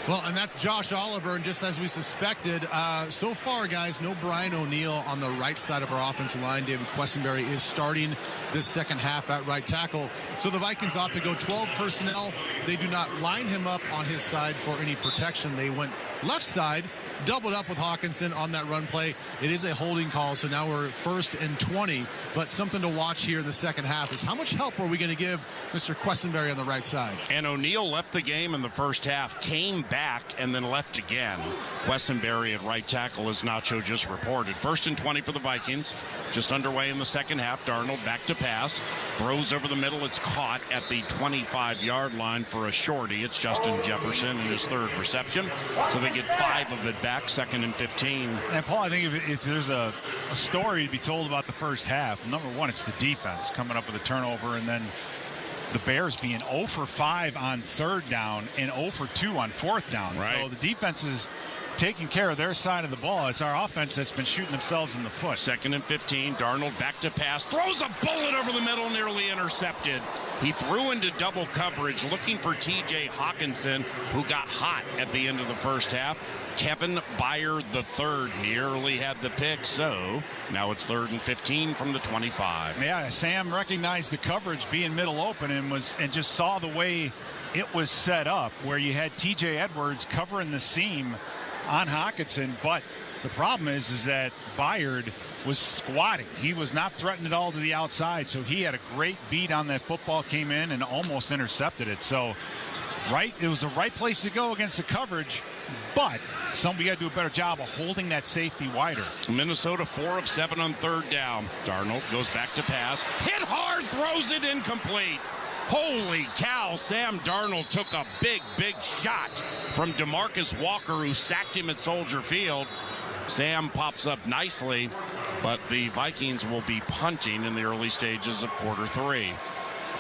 Well, and that's Josh Oliver, and just as we suspected, so far, guys, no Brian O'Neill on the right side of our offensive line. David Questenberry is starting this second half at right tackle. So the Vikings opt to go 12 personnel. They do not line him up on his side for any protection. They went left side, doubled up with Hawkinson on that run play. It is a holding call, so now we're 1st and 20. But something to watch here in the second half is how much help are we going to give Mr. Questenberry on the right side? And O'Neill left the game in the first half, came back, and then left again. Questenberry at right tackle, as Nacho just reported. 1st and 20 for the Vikings. Just underway in the second half. Darnold back to pass. Throws over the middle. It's caught at the 25-yard line for a shorty. It's Justin Jefferson in his 3rd reception. So they get 5 of it back. 2nd and 15. And Paul, I think if there's a story to be told about the first half, number one, it's the defense coming up with a turnover, and then the Bears being 0 for 5 on 3rd down and 0 for 2 on 4th down. Right. So the defense is taking care of their side of the ball. It's our offense that's been shooting themselves in the foot. 2nd and 15. Darnold back to pass. Throws a bullet over the middle, nearly intercepted. He threw into double coverage looking for T.J. Hawkinson, who got hot at the end of the first half. Kevin Byard III nearly had the pick, so now it's 3rd and 15 from the 25. Yeah, Sam recognized the coverage being middle open and just saw the way it was set up, where you had T.J. Edwards covering the seam on Hawkinson, but The problem is that Byard was squatting. He was not threatened at all to the outside, so he had a great beat on that football, came in and almost intercepted it. So, it was the right place to go against the coverage, but we got to do a better job of holding that safety wider. Minnesota 4 of 7 on third down. Darnold goes back to pass. Hit hard, throws it incomplete. Holy cow, Sam Darnold took a big shot from DeMarcus Walker, who sacked him at Soldier Field. Sam pops up nicely, but the Vikings will be punting in the early stages of quarter 3.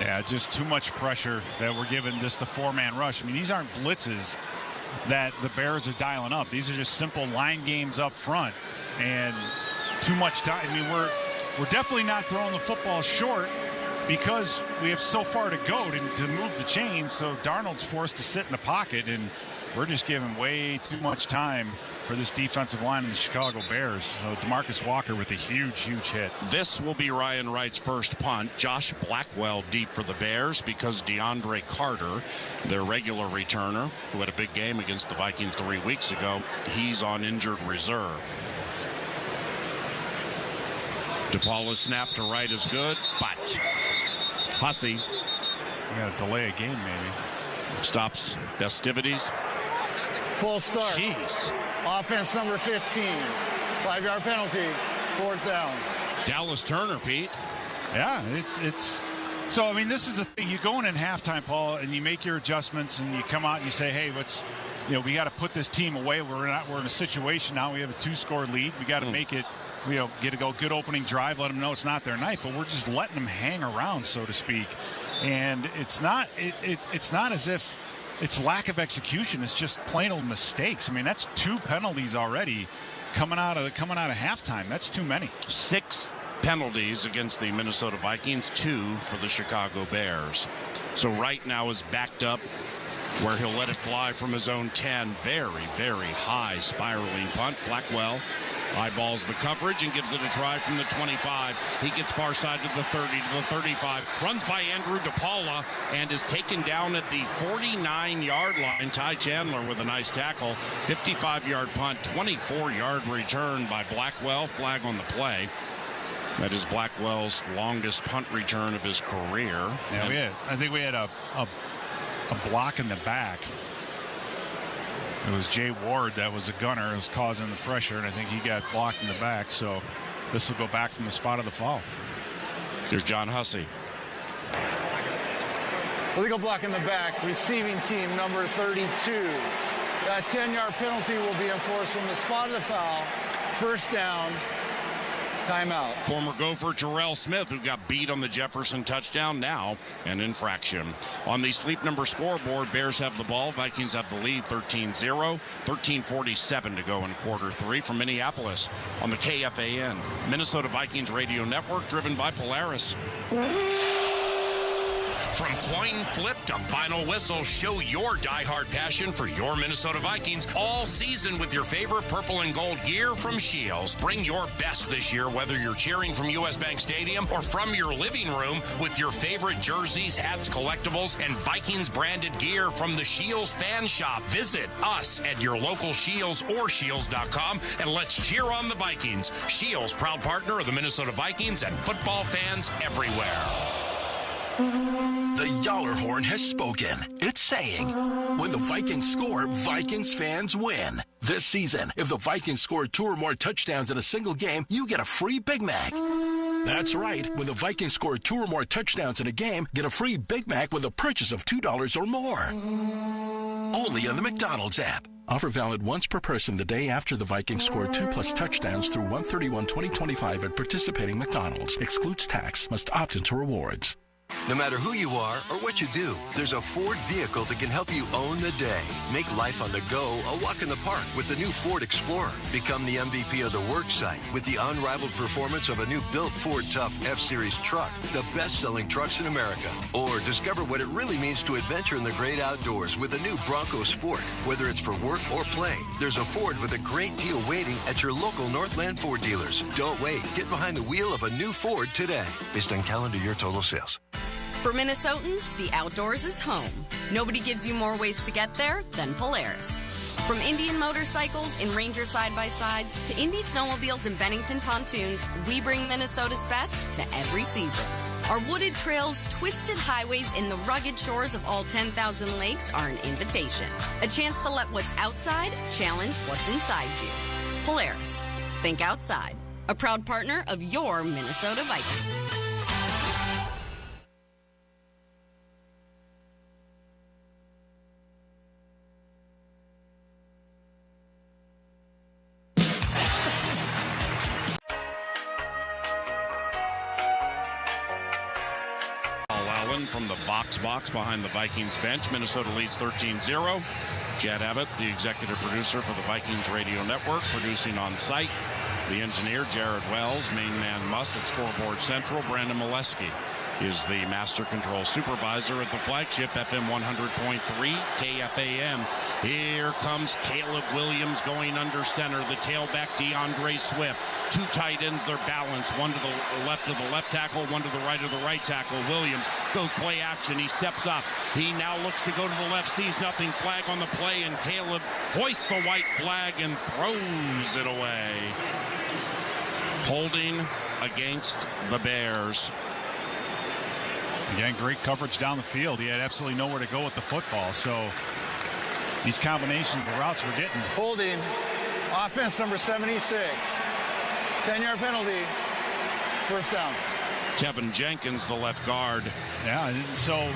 Yeah, just too much pressure that we're given just a 4-man rush. I mean, these aren't blitzes that the Bears are dialing up. These are just simple line games up front, and too much time. I mean, we're definitely not throwing the football short because we have so far to go to move the chains. So Darnold's forced to sit in the pocket, and we're just giving way too much time for this defensive line in the Chicago Bears. So DeMarcus Walker with a huge hit. This will be Ryan Wright's first punt. Josh Blackwell deep for the Bears because DeAndre Carter, their regular returner, who had a big game against the Vikings 3 weeks ago, he's on injured reserve. DePaula's snap to Wright is good, but Hussey. We got to delay a game, maybe. Stops festivities. Full start. Jeez. Offense number 15. 5-yard penalty. 4th down. Dallas Turner, Pete. Yeah, it's so. I mean, this is the thing. You go in halftime, Paul, and you make your adjustments, and you come out and you say, "Hey, we got to put this team away. We're in a situation now. We have a 2-score lead. We got to make it. Get a good opening drive. Let them know it's not their night. But we're just letting them hang around, so to speak. And it's not. It's not as if it's lack of execution. It's just plain old mistakes. I mean, that's 2 penalties already coming out of halftime. That's too many. 6 penalties against the Minnesota Vikings, 2 for the Chicago Bears. So right now is backed up where he'll let it fly from his own 10. Very, very high spiraling punt. Blackwell eyeballs the coverage and gives it a try from the 25. He gets far side to the 30, to the 35. Runs by Andrew DePaula and is taken down at the 49-yard line. Ty Chandler with a nice tackle. 55-yard punt, 24-yard return by Blackwell. Flag on the play. That is Blackwell's longest punt return of his career. Yeah, I think we had a block in the back. It was Jay Ward that was a gunner. It was causing the pressure, and I think he got blocked in the back. So this will go back from the spot of the foul. Here's John Hussey. Illegal block in the back. Receiving team number 32. That 10-yard penalty will be enforced from the spot of the foul. 1st down. Timeout. Former Gopher Terrell Smith, who got beat on the Jefferson touchdown, now an infraction. On the Sleep Number scoreboard, Bears have the ball. Vikings have the lead 13-0. 13:47 to go in quarter 3 from Minneapolis on the KFAN Minnesota Vikings radio network, driven by Polaris. From coin flip to final whistle, show your diehard passion for your Minnesota Vikings all season with your favorite purple and gold gear from Shields. Bring your best this year, whether you're cheering from US Bank Stadium or from your living room, with your favorite jerseys, hats, collectibles, and Vikings branded gear from the Shields Fan Shop. Visit us at your local Shields or Shields.com and let's cheer on the Vikings. Shields, proud partner of the Minnesota Vikings and football fans everywhere. The Yaller horn has spoken. It's saying, when the Vikings score, Vikings fans win. This season, if the Vikings score 2 or more touchdowns in a single game, you get a free Big Mac. That's right. When the Vikings score 2 or more touchdowns in a game, get a free Big Mac with a purchase of $2 or more. Only on the McDonald's app. Offer valid once per person the day after the Vikings score 2+ touchdowns through 1/31/2025 at participating McDonald's. Excludes tax. Must opt into rewards. No matter who you are or what you do, there's a Ford vehicle that can help you own the day. Make life on the go a walk in the park with the new Ford Explorer. Become the MVP of the work site with the unrivaled performance of a new built Ford Tough F-Series truck, the best-selling trucks in America. Or discover what it really means to adventure in the great outdoors with the new Bronco Sport. Whether it's for work or play, there's a Ford with a great deal waiting at your local Northland Ford dealers. Don't wait. Get behind the wheel of a new Ford today. Based on calendar year total sales. For Minnesotans, the outdoors is home. Nobody gives you more ways to get there than Polaris. From Indian motorcycles and Ranger side-by-sides to Indy snowmobiles and Bennington pontoons, we bring Minnesota's best to every season. Our wooded trails, twisted highways, and the rugged shores of all 10,000 lakes are an invitation. A chance to let what's outside challenge what's inside you. Polaris. Think outside. A proud partner of your Minnesota Vikings. From the box behind the Vikings bench. Minnesota leads 13-0. Jed Abbott, the executive producer for the Vikings Radio Network, producing on site. The engineer, Jared Wells, main man Muss at Scoreboard Central. Brandon Molesky is the master control supervisor at the flagship FM 100.3 KFAM. Here comes Caleb Williams going under center. The tailback DeAndre Swift. Two tight ends, they're balanced. One to the left of the left tackle, one to the right of the right tackle. Williams goes play action. He steps up. He now looks to go to the left, sees nothing. Flag on the play, and Caleb hoists the white flag and throws it away. Holding against the Bears. Again, great coverage down the field. He had absolutely nowhere to go with the football. So these combinations of routes we're getting. Holding. Offense number 76. 10-yard penalty. First down. Tevin Jenkins, the left guard. Yeah, so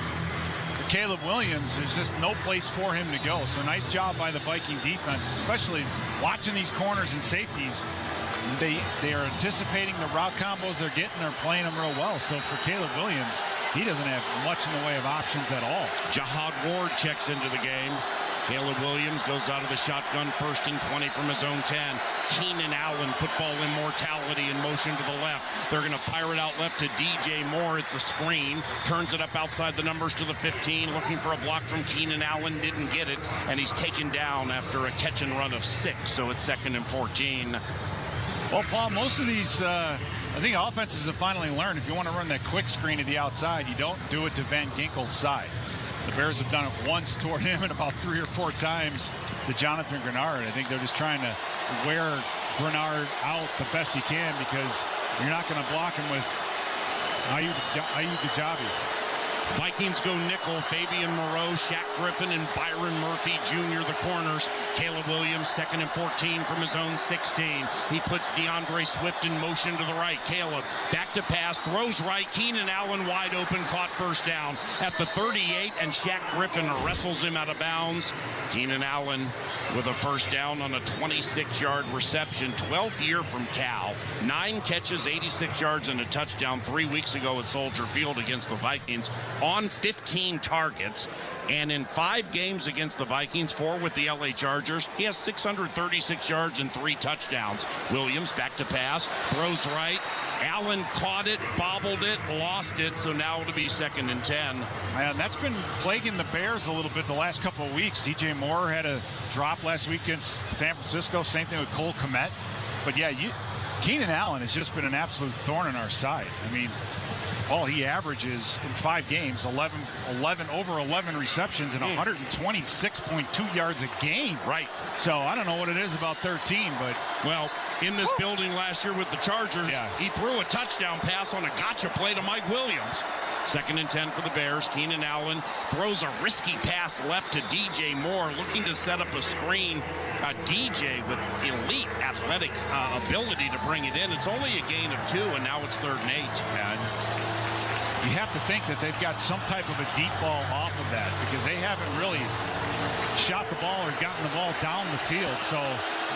for Caleb Williams, there's just no place for him to go. So nice job by the Viking defense, especially watching these corners and safeties. They are anticipating the route combos they're getting. They're playing them real well. So for Caleb Williams, he doesn't have much in the way of options at all. Jihad Ward checks into the game. Caleb Williams goes out of the shotgun, 1st and 20 from his own 10. Keenan Allen, football immortality, in motion to the left. They're going to fire it out left to DJ Moore. It's a screen. Turns it up outside the numbers to the 15. Looking for a block from Keenan Allen. Didn't get it. And he's taken down after a catch and run of 6. So it's 2nd and 14. Well, Paul, most of these, I think offenses have finally learned if you want to run that quick screen to the outside, you don't do it to Van Ginkel's side. The Bears have done it once toward him and about 3 or 4 times to Jonathan Grenard. I think they're just trying to wear Grenard out the best he can because you're not going to block him with Ayuk Dajabi. Vikings go nickel. Fabian Moreau, Shaq Griffin, and Byron Murphy Jr. the corners. Caleb Williams, 2nd and 14 from his own 16. He puts DeAndre Swift in motion to the right. Caleb back to pass, throws right. Keenan Allen wide open, caught first down at the 38, and Shaq Griffin wrestles him out of bounds. Keenan Allen with a first down on a 26-yard reception. 12th year from Cal. 9 catches, 86 yards, and a touchdown 3 weeks ago at Soldier Field against the Vikings. On 15 targets, and in 5 games against the Vikings, 4 with the LA Chargers, he has 636 yards and 3 touchdowns. Williams back to pass, throws right. Allen caught it, bobbled it, lost it, so now it'll be 2nd and 10. And that's been plaguing the Bears a little bit the last couple of weeks. DJ Moore had a drop last week against San Francisco. Same thing with Cole Kmet. But yeah, Keenan Allen has just been an absolute thorn in our side. I mean, all he averages in 5 games, over 11 receptions and 126.2 yards a game. Right. So I don't know what it is about 13, but. Well, in this building last year with the Chargers, he threw a touchdown pass on a gotcha play to Mike Williams. 2nd and 10 for the Bears. Keenan Allen throws a risky pass left to DJ Moore, looking to set up a screen. DJ with elite athletic ability to bring it in. It's only a gain of 2, and now it's 3rd and 8. And you have to think that they've got some type of a deep ball off of that because they haven't really shot the ball or gotten the ball down the field. So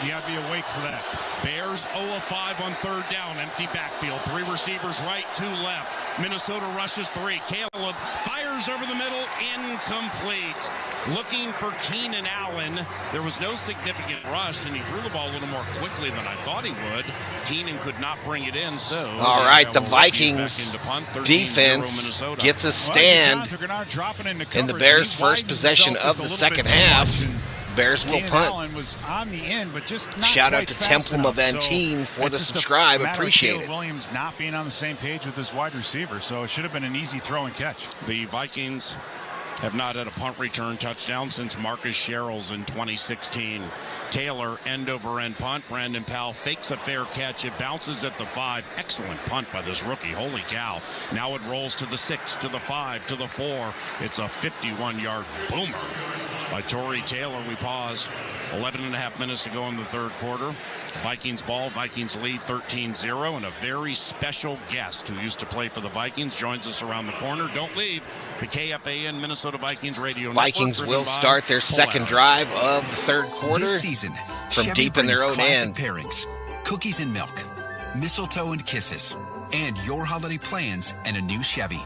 you got to be awake for that. Bears 0 of 5 on 3rd down. Empty backfield. 3 receivers right, 2 left. Minnesota rushes 3. Caleb fires over the middle. Incomplete. Looking for Keenan Allen. There was no significant rush, and he threw the ball a little more quickly than I thought he would. Keenan could not bring it in, so. All right, the Vikings defense gets a stand in the Bears' first possession of the second half. Bears will punt. Was on the end, but just not shout out to Templum of Antine for the subscribe. Appreciate it. Williams not being on the same page with his wide receiver, so it should have been an easy throw and catch. The Vikings have not had a punt return touchdown since Marcus Sherrills in 2016. Taylor, end-over-end punt. Brandon Powell fakes a fair catch. It bounces at the 5. Excellent punt by this rookie. Holy cow. Now it rolls to the 6, to the 5, to the 4. It's a 51-yard boomer by Torrey Taylor. We pause. 11 and a half minutes to go in the third quarter. Vikings ball. Vikings lead 13-0. And a very special guest who used to play for the Vikings joins us around the corner. Don't leave. The KFAN Minnesota Vikings radio Vikings network, will start their second drive of the third quarter this season, from Chevy deep in their own classic end. Pairings, cookies and milk, mistletoe and kisses, and your holiday plans and a new Chevy.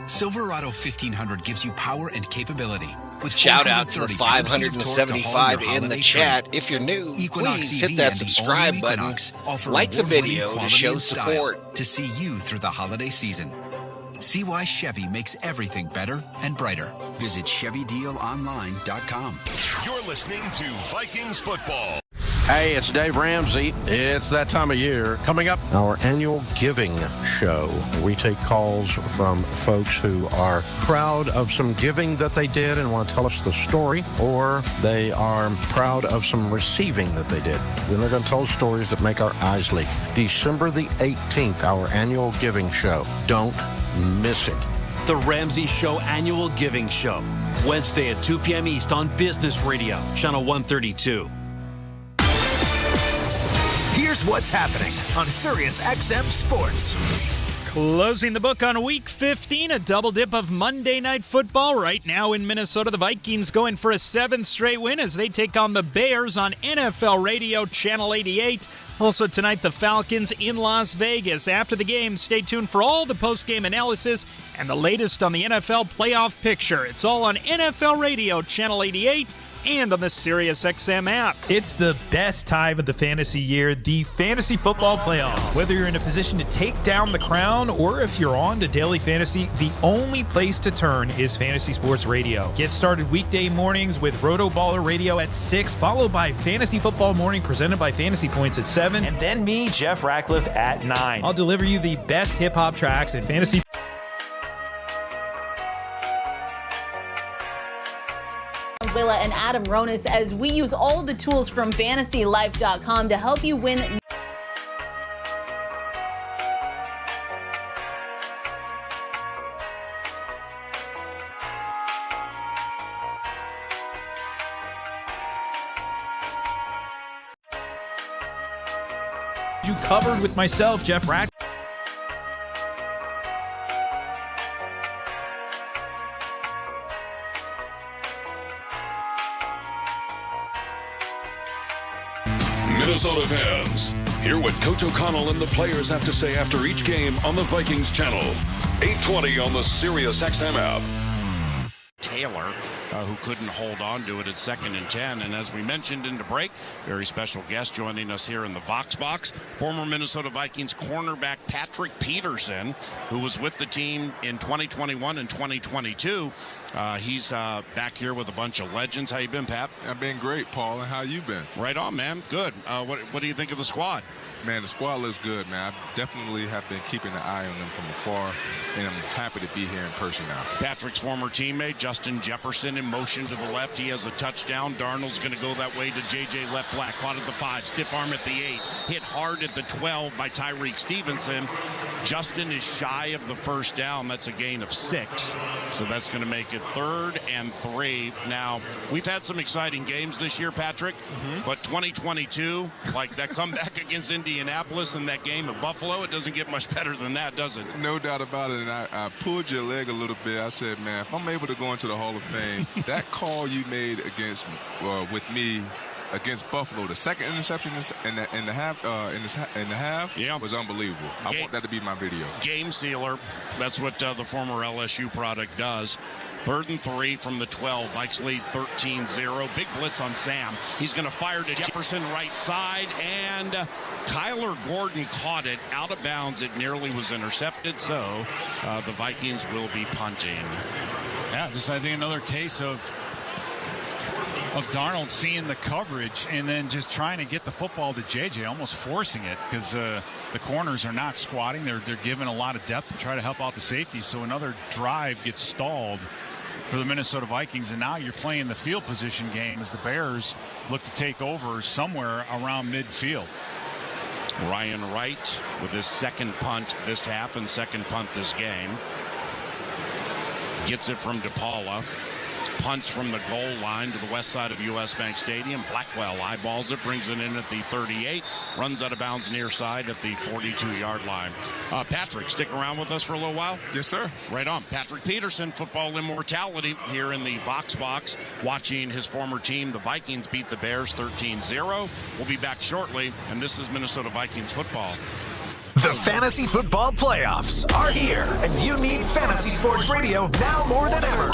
Silverado 1500 gives you power and capability. With Shout out to the 575 in the chat. If you're new, please hit that subscribe button. Like the video to show support. To see you through the holiday season. See why Chevy makes everything better and brighter. Visit ChevyDealOnline.com. You're listening to Vikings football. Hey, it's Dave Ramsey. It's that time of year. Coming up, our annual giving show. We take calls from folks who are proud of some giving that they did and want to tell us the story, or they are proud of some receiving that they did. Then they're going to tell stories that make our eyes leak. December the 18th, our annual giving show. Don't miss it. The Ramsey Show Annual Giving Show. Wednesday at 2 p.m. East on Business Radio, Channel 132. Here's what's happening on Sirius XM Sports. Closing the book on Week 15, a double dip of Monday Night Football. Right now in Minnesota, the Vikings going for a 7th straight win as they take on the Bears on NFL Radio, Channel 88. Also tonight, the Falcons in Las Vegas. After the game, stay tuned for all the post-game analysis and the latest on the NFL playoff picture. It's all on NFL Radio, Channel 88. And on the Sirius XM app. It's the best time of the fantasy year, the fantasy football playoffs. Whether you're in a position to take down the crown or if you're on to daily fantasy, the only place to turn is Fantasy Sports Radio. Get started weekday mornings with Roto Baller Radio at 6, followed by Fantasy Football Morning presented by Fantasy Points at 7, and then me, Jeff Ratcliffe, at 9. I'll deliver you the best hip-hop tracks and fantasy. And Adam Ronis as we use all the tools from FantasyLife.com to help you win. You covered with myself, Jeff Ratcliffe. Minnesota fans, hear what Coach O'Connell and the players have to say after each game on the Vikings channel. 820 on the Sirius XM app. Taylor, who couldn't hold on to it at 2nd and 10. And as we mentioned in the break, very special guest joining us here in the Vox Box, former Minnesota Vikings cornerback Patrick Peterson, who was with the team in 2021 and 2022. He's back here with a bunch of legends. How you been, Pat? I've been great, Paul. And how you been? Right on, man. Good. What do you think of the squad? Man, the squad looks good, man. I definitely have been keeping an eye on them from afar, and I'm happy to be here in person now. Patrick's former teammate, Justin Jefferson, in motion to the left. He has a touchdown. Darnold's going to go that way to J.J. left flat. Caught at the 5. Stiff arm at the 8. Hit hard at the 12 by Tyreek Stevenson. Justin is shy of the first down. That's a gain of 6. So that's going to make it 3rd and 3. Now, we've had some exciting games this year, Patrick, but 2022, like that comeback against Indianapolis and that game at Buffalo, it doesn't get much better than that, does it? No doubt about it. And I pulled your leg a little bit. I said, man, if I'm able to go into the Hall of Fame, that call you made against with me against Buffalo, the second interception in the half, was unbelievable. I want that to be my video. Game sealer. That's what the former LSU product does. 3rd and 3 from the 12. Vikes lead 13-0. Big blitz on Sam. He's going to fire to Jefferson right side, and Kyler Gordon caught it out of bounds. It nearly was intercepted, so the Vikings will be punting. Yeah, just I think another case of Darnold seeing the coverage and then just trying to get the football to JJ, almost forcing it because the corners are not squatting. They're giving a lot of depth to try to help out the safety. So another drive gets stalled for the Minnesota Vikings, and now you're playing the field position game as the Bears look to take over somewhere around midfield. Ryan Wright with his second punt this half and second punt this game. Gets it from DePaula. Punts from the goal line to the west side of U.S. Bank Stadium. Blackwell eyeballs it, brings it in at the 38, runs out of bounds near side at the 42-yard line. Patrick, stick around with us for a little while? Yes, sir. Right on. Patrick Peterson, Football Immortality, here in the Vox Box, watching his former team, the Vikings, beat the Bears 13-0. We'll be back shortly, and this is Minnesota Vikings football. The Fantasy Football Playoffs are here, and you need Fantasy Sports Radio now more than ever.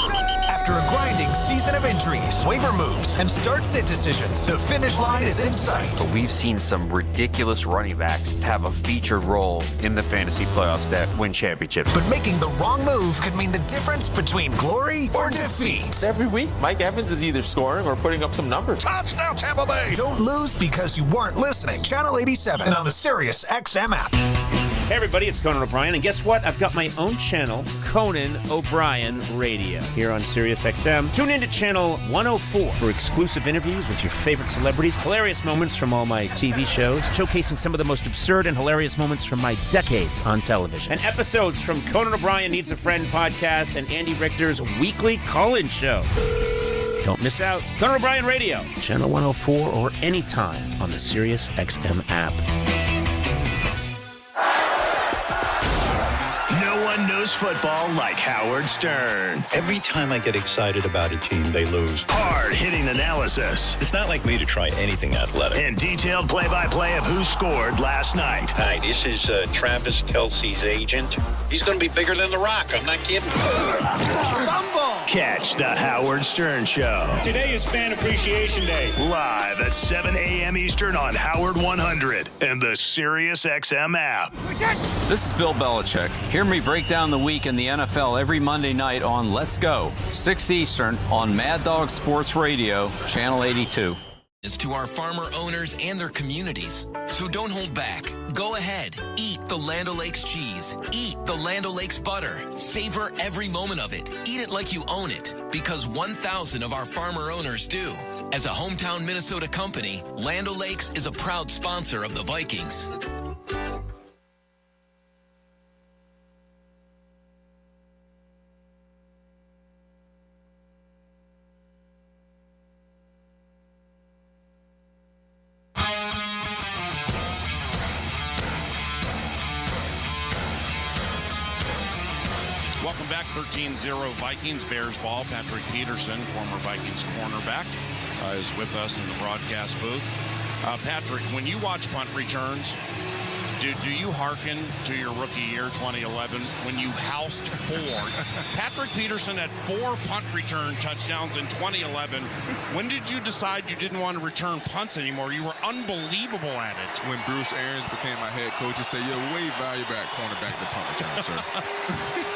After a grinding season of injuries, waiver moves, and start-sit decisions, the finish line is in sight. But we've seen some ridiculous running backs have a featured role in the fantasy playoffs that win championships. But making the wrong move could mean the difference between glory or defeat. Every week, Mike Evans is either scoring or putting up some numbers. Touchdown, Tampa Bay! Don't lose because you weren't listening. Channel 87 on the Sirius XM app. Hey everybody, it's Conan O'Brien, and guess what? I've got my own channel, Conan O'Brien Radio, here on Sirius XM. Tune in to channel 104 for exclusive interviews with your favorite celebrities, hilarious moments from all my TV shows, showcasing some of the most absurd and hilarious moments from my decades on television, and episodes from Conan O'Brien Needs a Friend podcast and Andy Richter's weekly call-in show. Don't miss out. Conan O'Brien Radio, channel 104, or anytime on the Sirius XM app. Knows football like Howard Stern. Every time I get excited about a team, they lose. Hard-hitting analysis. It's not like me to try anything athletic. And detailed play-by-play of who scored last night. Hi, this is Travis Kelce's agent. He's going to be bigger than The Rock. I'm not kidding. Fumble! Catch the Howard Stern Show. Today is Fan Appreciation Day. Live at 7 a.m. Eastern on Howard 100 and the Sirius XM app. This is Bill Belichick. Hear me break down the week in the NFL every Monday night on Let's Go, 6 Eastern on Mad Dog Sports Radio, Channel 82. Is to our farmer owners and their communities. So don't hold back. Go ahead. Eat the Land O'Lakes cheese. Eat the Land O'Lakes butter. Savor every moment of it. Eat it like you own it, because 1,000 of our farmer owners do. As a hometown Minnesota company, Land O'Lakes is a proud sponsor of the Vikings. Welcome back, 13-0 Vikings, Bears ball. Patrick Peterson, former Vikings cornerback, is with us in the broadcast booth. Patrick, when you watch punt returns, do you hearken to your rookie year, 2011, when you housed 4? Patrick Peterson had 4 punt return touchdowns in 2011. When did you decide you didn't want to return punts anymore? You were unbelievable at it. When Bruce Arians became my head coach, he said, you're way valuable at cornerback to punt return, sir.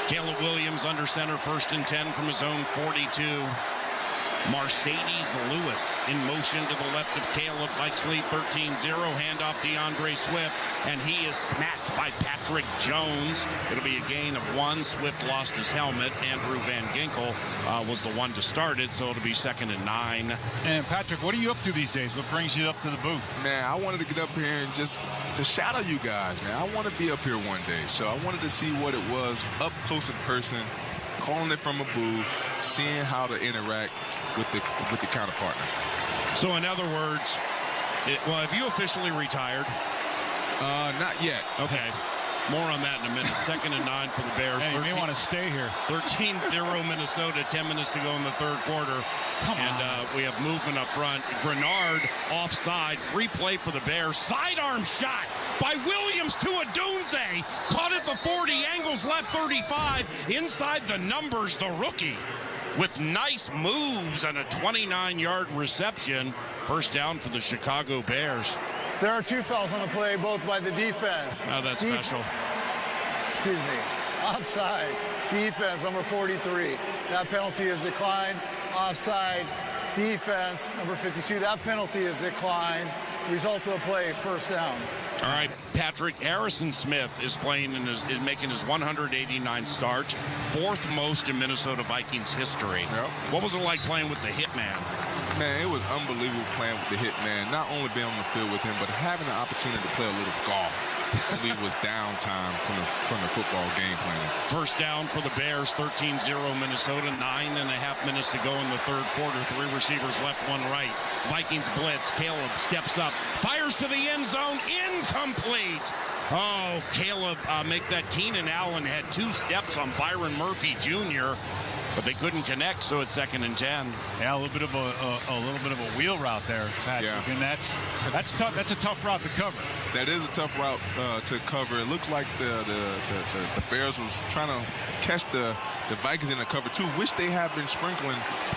Caleb Williams under center, 1st and 10 from his own 42. Mercedes Lewis in motion to the left of Caleb, Vikes lead 13-0, handoff DeAndre Swift, and he is smacked by Patrick Jones. It'll be a gain of 1. Swift lost his helmet. Andrew Van Ginkel was the one to start it, so it'll be 2nd and 9. And Patrick, what are you up to these days? What brings you up to the booth? Man, I wanted to get up here and just to shadow you guys, man. I want to be up here one day, so I wanted to see what it was up close in person, calling it from a booth, seeing how to interact with the counterpartner. So in other words, have you officially retired? Not yet. Okay. More on that in a minute. 2nd and 9 for the Bears. Hey, you may want to stay here. 13-0 Minnesota, 10 minutes to go in the third quarter. We have movement up front. Grenard offside. Free play for the Bears. Sidearm shot by Williams to Adunze. Caught at the 40, angles left 35. Inside the numbers, the rookie, with nice moves and a 29-yard reception. First down for the Chicago Bears. There are 2 fouls on the play, both by the defense. Oh, that's special. Excuse me. Offside. Defense, number 43. That penalty is declined. Offside. Defense, number 52. That penalty is declined. result of the play, first down. All right, Patrick Harrison Smith is making his 189th start, fourth most in Minnesota Vikings history. Yep. What was it like playing with the Hitman? Man, it was unbelievable playing with the Hitman. Not only being on the field with him, but having the opportunity to play a little golf. It was downtime from the football game plan. First down for the Bears, 13-0 Minnesota, 9.5 minutes to go in the third quarter. Three receivers left, one right. Vikings blitz. Caleb steps up, fires to the end zone, incomplete. Oh, Caleb, make that. Keenan Allen had 2 steps on Byron Murphy Jr., but they couldn't connect, so it's 2nd and 10. Yeah, a little bit of a wheel route there, Patrick, and that's tough. That's a tough route to cover. That is a tough route to cover. It looked like the Bears was trying to catch the Vikings in the cover too, which they have been sprinkling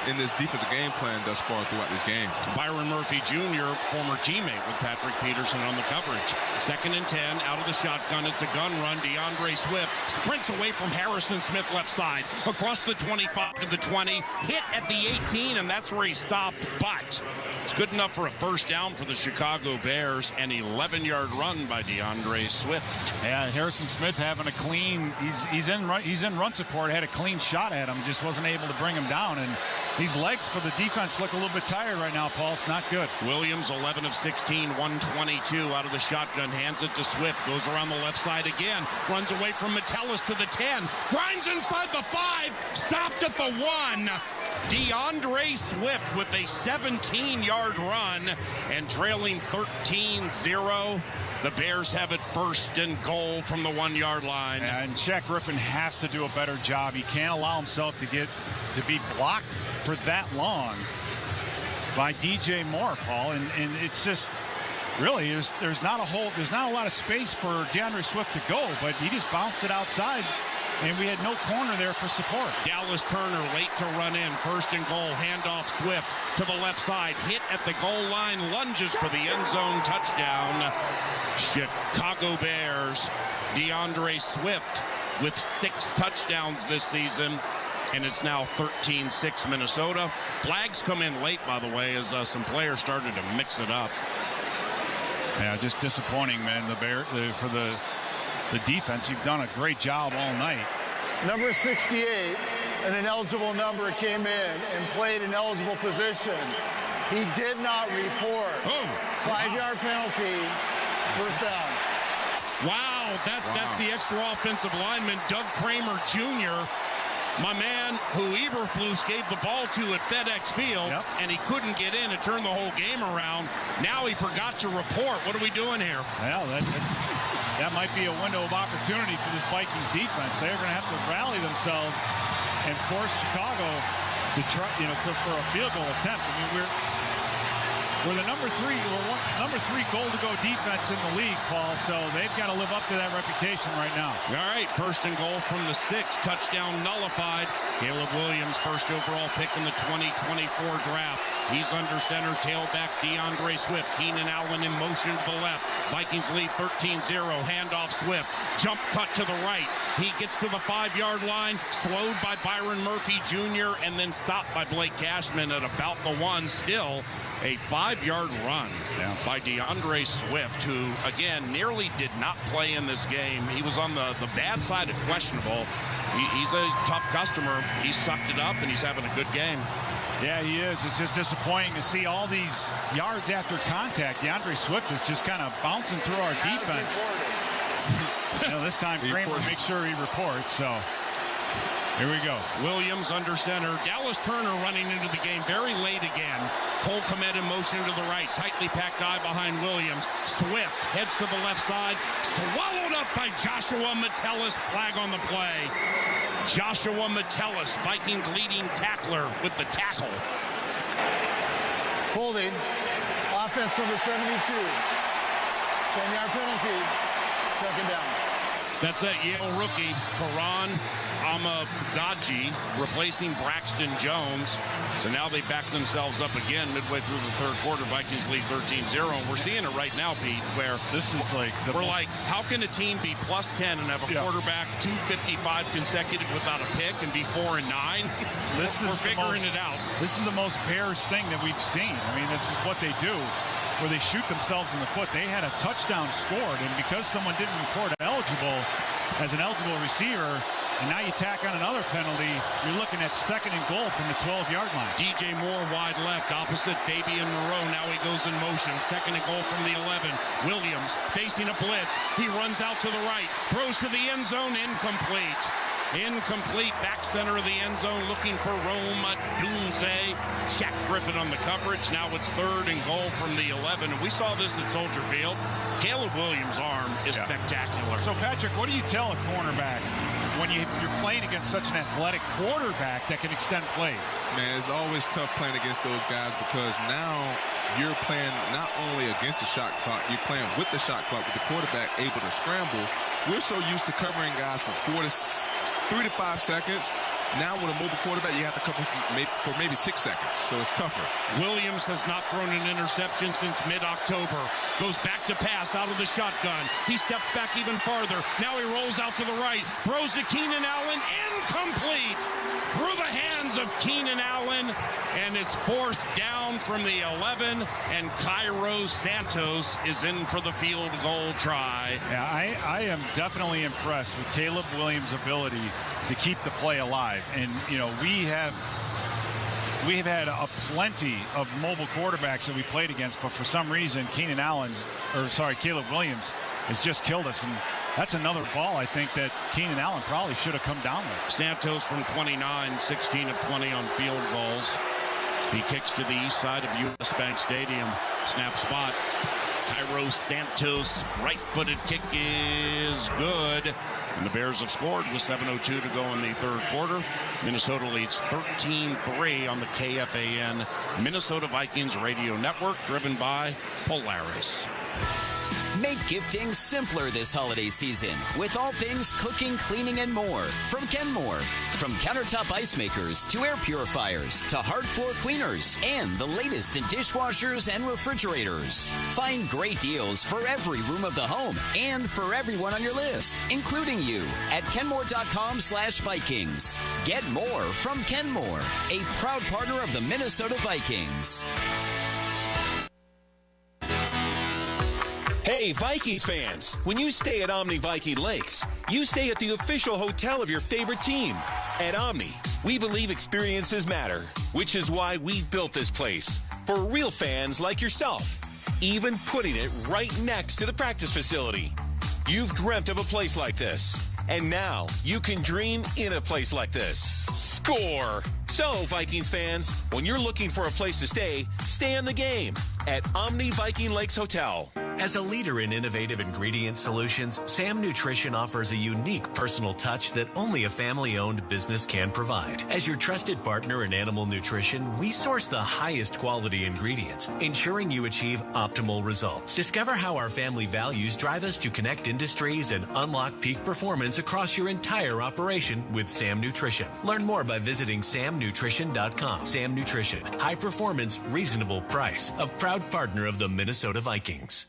in this defensive game plan thus far throughout this game. Byron Murphy Jr., former teammate with Patrick Peterson on the coverage. 2nd and 10, out of the shotgun. It's a gun run. DeAndre Swift sprints away from Harrison Smith left side, across the 25 to the 20, hit at the 18, and that's where he stopped. But it's good enough for a first down for the Chicago Bears. An 11-yard run by DeAndre Swift. Yeah, Harrison Smith having a clean. He's in run support. Had a clean shot at him, just wasn't able to bring him down. And these legs for the defense look a little bit tired right now, Paul. It's not good. Williams, 11 of 16, 122 out of the shotgun, hands it to Swift, goes around the left side again, runs away from Metellus to the 10, grinds inside the 5, stopped at the 1. DeAndre Swift with a 17-yard run, and trailing 13-0. The Bears have it 1st and goal from the 1-yard line. And Shaq Griffin has to do a better job. He can't allow himself to be blocked for that long by DJ Moore, Paul. And it's just really there's not a lot of space for DeAndre Swift to go, but he just bounced it outside. And we had no corner there for support. Dallas Turner late to run in. 1st and goal. Handoff Swift to the left side. Hit at the goal line. Lunges for the end zone touchdown. Chicago Bears. DeAndre Swift with 6 touchdowns this season. And it's now 13-6 Minnesota. Flags come in late, by the way, as some players started to mix it up. Yeah, just disappointing, man. For the defense, you've done a great job all night. Number 68, an ineligible number, came in and played an eligible position. He did not report. 5-yard penalty, first down. Wow, that's the extra offensive lineman, Doug Kramer Jr., my man who Eberflus gave the ball to at FedEx Field, and he couldn't get in. It turned the whole game around. Now he forgot to report. What are we doing here? Well, that might be a window of opportunity for this Vikings defense. They're going to have to rally themselves and force Chicago to try, for a field goal attempt. I mean, we're the number 3 goal-to-go defense in the league, Paul, so they've got to live up to that reputation right now. All right, 1st and goal from the 6, touchdown nullified. Caleb Williams, 1st overall pick in the 2024 draft. He's under center, tailback DeAndre Swift. Keenan Allen in motion to the left. Vikings lead 13-0, handoff Swift. Jump cut to the right. He gets to the 5-yard line, slowed by Byron Murphy Jr., and then stopped by Blake Cashman at about the 1. Still a 5-yard run by DeAndre Swift, who, again, nearly did not play in this game. He was on the bad side of questionable. He's a tough customer. He sucked it up, and he's having a good game. Yeah, he is. It's just disappointing to see all these yards after contact. DeAndre Swift is just kind of bouncing through our defense. This time, Kramer makes sure he reports, so here we go. Williams under center. Dallas Turner running into the game very late again. Cole Kmet in motion to the right. Tightly packed eye behind Williams. Swift heads to the left side. Swallowed up by Joshua Metellus. Flag on the play. Joshua Metellus, Vikings leading tackler, with the tackle. Holding. Offense number 72. 10-yard penalty. 2nd down. That's that Yale rookie, Karan Amagaji, replacing Braxton Jones. So now they back themselves up again midway through the third quarter. Vikings lead 13-0. And we're seeing it right now, Pete, where this is like how can a team be plus 10 and have a quarterback 255 consecutive without a pick and be 4-9? We're figuring it out. This is the most Bears thing that we've seen. I mean, this is what they do. where they shoot themselves in the foot. They had a touchdown scored, and because someone didn't report eligible as an eligible receiver, and now you tack on another penalty, you're looking at 2nd and goal from the 12-yard line. DJ Moore wide left, opposite Fabian Moreau. Now he goes in motion. 2nd and goal from the 11. Williams facing a blitz. He runs out to the right, throws to the end zone, incomplete. Incomplete, back center of the end zone, looking for Rome Dunze. Shaq Griffin on the coverage. Now it's 3rd and goal from the 11. And we saw this at Soldier Field. Caleb Williams' arm is spectacular. So, Patrick, what do you tell a cornerback when you're playing against such an athletic quarterback that can extend plays? Man, it's always tough playing against those guys because now you're playing not only against the shot clock, you're playing with the shot clock, with the quarterback able to scramble. We're so used to covering guys for 3 to 5 seconds. Now with a mobile quarterback, you have to cover for maybe 6 seconds, so it's tougher. Williams has not thrown an interception since mid-October. Goes back to pass out of the shotgun. He steps back even farther. Now he rolls out to the right. Throws to Keenan Allen. Incomplete. Through the hands of Keenan Allen. And it's 4th down from the 11. And Cairo Santos is in for the field goal try. Yeah, I am definitely impressed with Caleb Williams' ability to keep the play alive. And, you know, we've had a plenty of mobile quarterbacks that we played against, but for some reason, Caleb Williams has just killed us. And that's another ball, I think, that Keenan Allen probably should have come down with. Santos from 29, 16 of 20 on field goals. He kicks to the east side of U.S. Bank Stadium. Snap spot. Cairo Santos, right-footed kick is good. And the Bears have scored with 7:02 to go in the 3rd quarter. Minnesota leads 13-3 on the KFAN Minnesota Vikings radio network, driven by Polaris. Make gifting simpler this holiday season with all things cooking, cleaning, and more from Kenmore. From countertop ice makers to air purifiers to hard floor cleaners and the latest in dishwashers and refrigerators. Find great deals for every room of the home and for everyone on your list, including you, at Kenmore.com/Vikings. Get more from Kenmore, a proud partner of the Minnesota Vikings. Hey, Vikings fans, when you stay at Omni Viking Lakes, you stay at the official hotel of your favorite team. At Omni, we believe experiences matter, which is why we built this place for real fans like yourself, even putting it right next to the practice facility. You've dreamt of a place like this, and now you can dream in a place like this. Score! So, Vikings fans, when you're looking for a place to stay in the game at Omni Viking Lakes Hotel. As a leader in innovative ingredient solutions, Sam Nutrition offers a unique personal touch that only a family-owned business can provide. As your trusted partner in animal nutrition, we source the highest quality ingredients, ensuring you achieve optimal results. Discover how our family values drive us to connect industries and unlock peak performance across your entire operation with Sam Nutrition. Learn more by visiting samnutrition.com. Sam Nutrition, high performance, reasonable price, a proud partner of the Minnesota Vikings.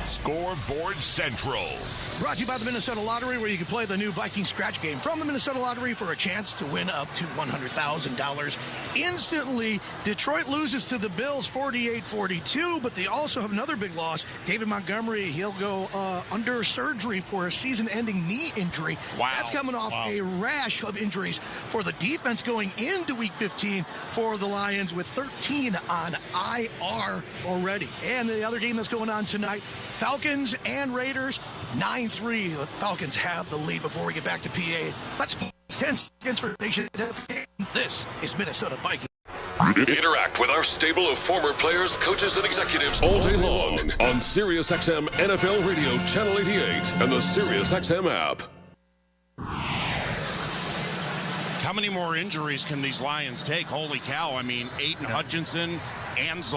Scoreboard Central. Brought to you by the Minnesota Lottery, where you can play the new Viking scratch game from the Minnesota Lottery for a chance to win up to $100,000 instantly. Detroit loses to the Bills 48-42, but they also have another big loss. David Montgomery, he'll go under surgery for a season-ending knee injury. Wow. That's coming off a rash of injuries for the defense going into Week 15 for the Lions, with 13 on IR already. And the other game that's going on tonight, Falcons and Raiders, 9-3. The Falcons have the lead before we get back to PA. Let's 10 seconds for patient identification. This is Minnesota Vikings. Interact with our stable of former players, coaches, and executives all day long on Sirius XM NFL Radio Channel 88 and the Sirius XM app. How many more injuries can these Lions take? Holy cow. I mean, Aiden Hutchinson, Ansel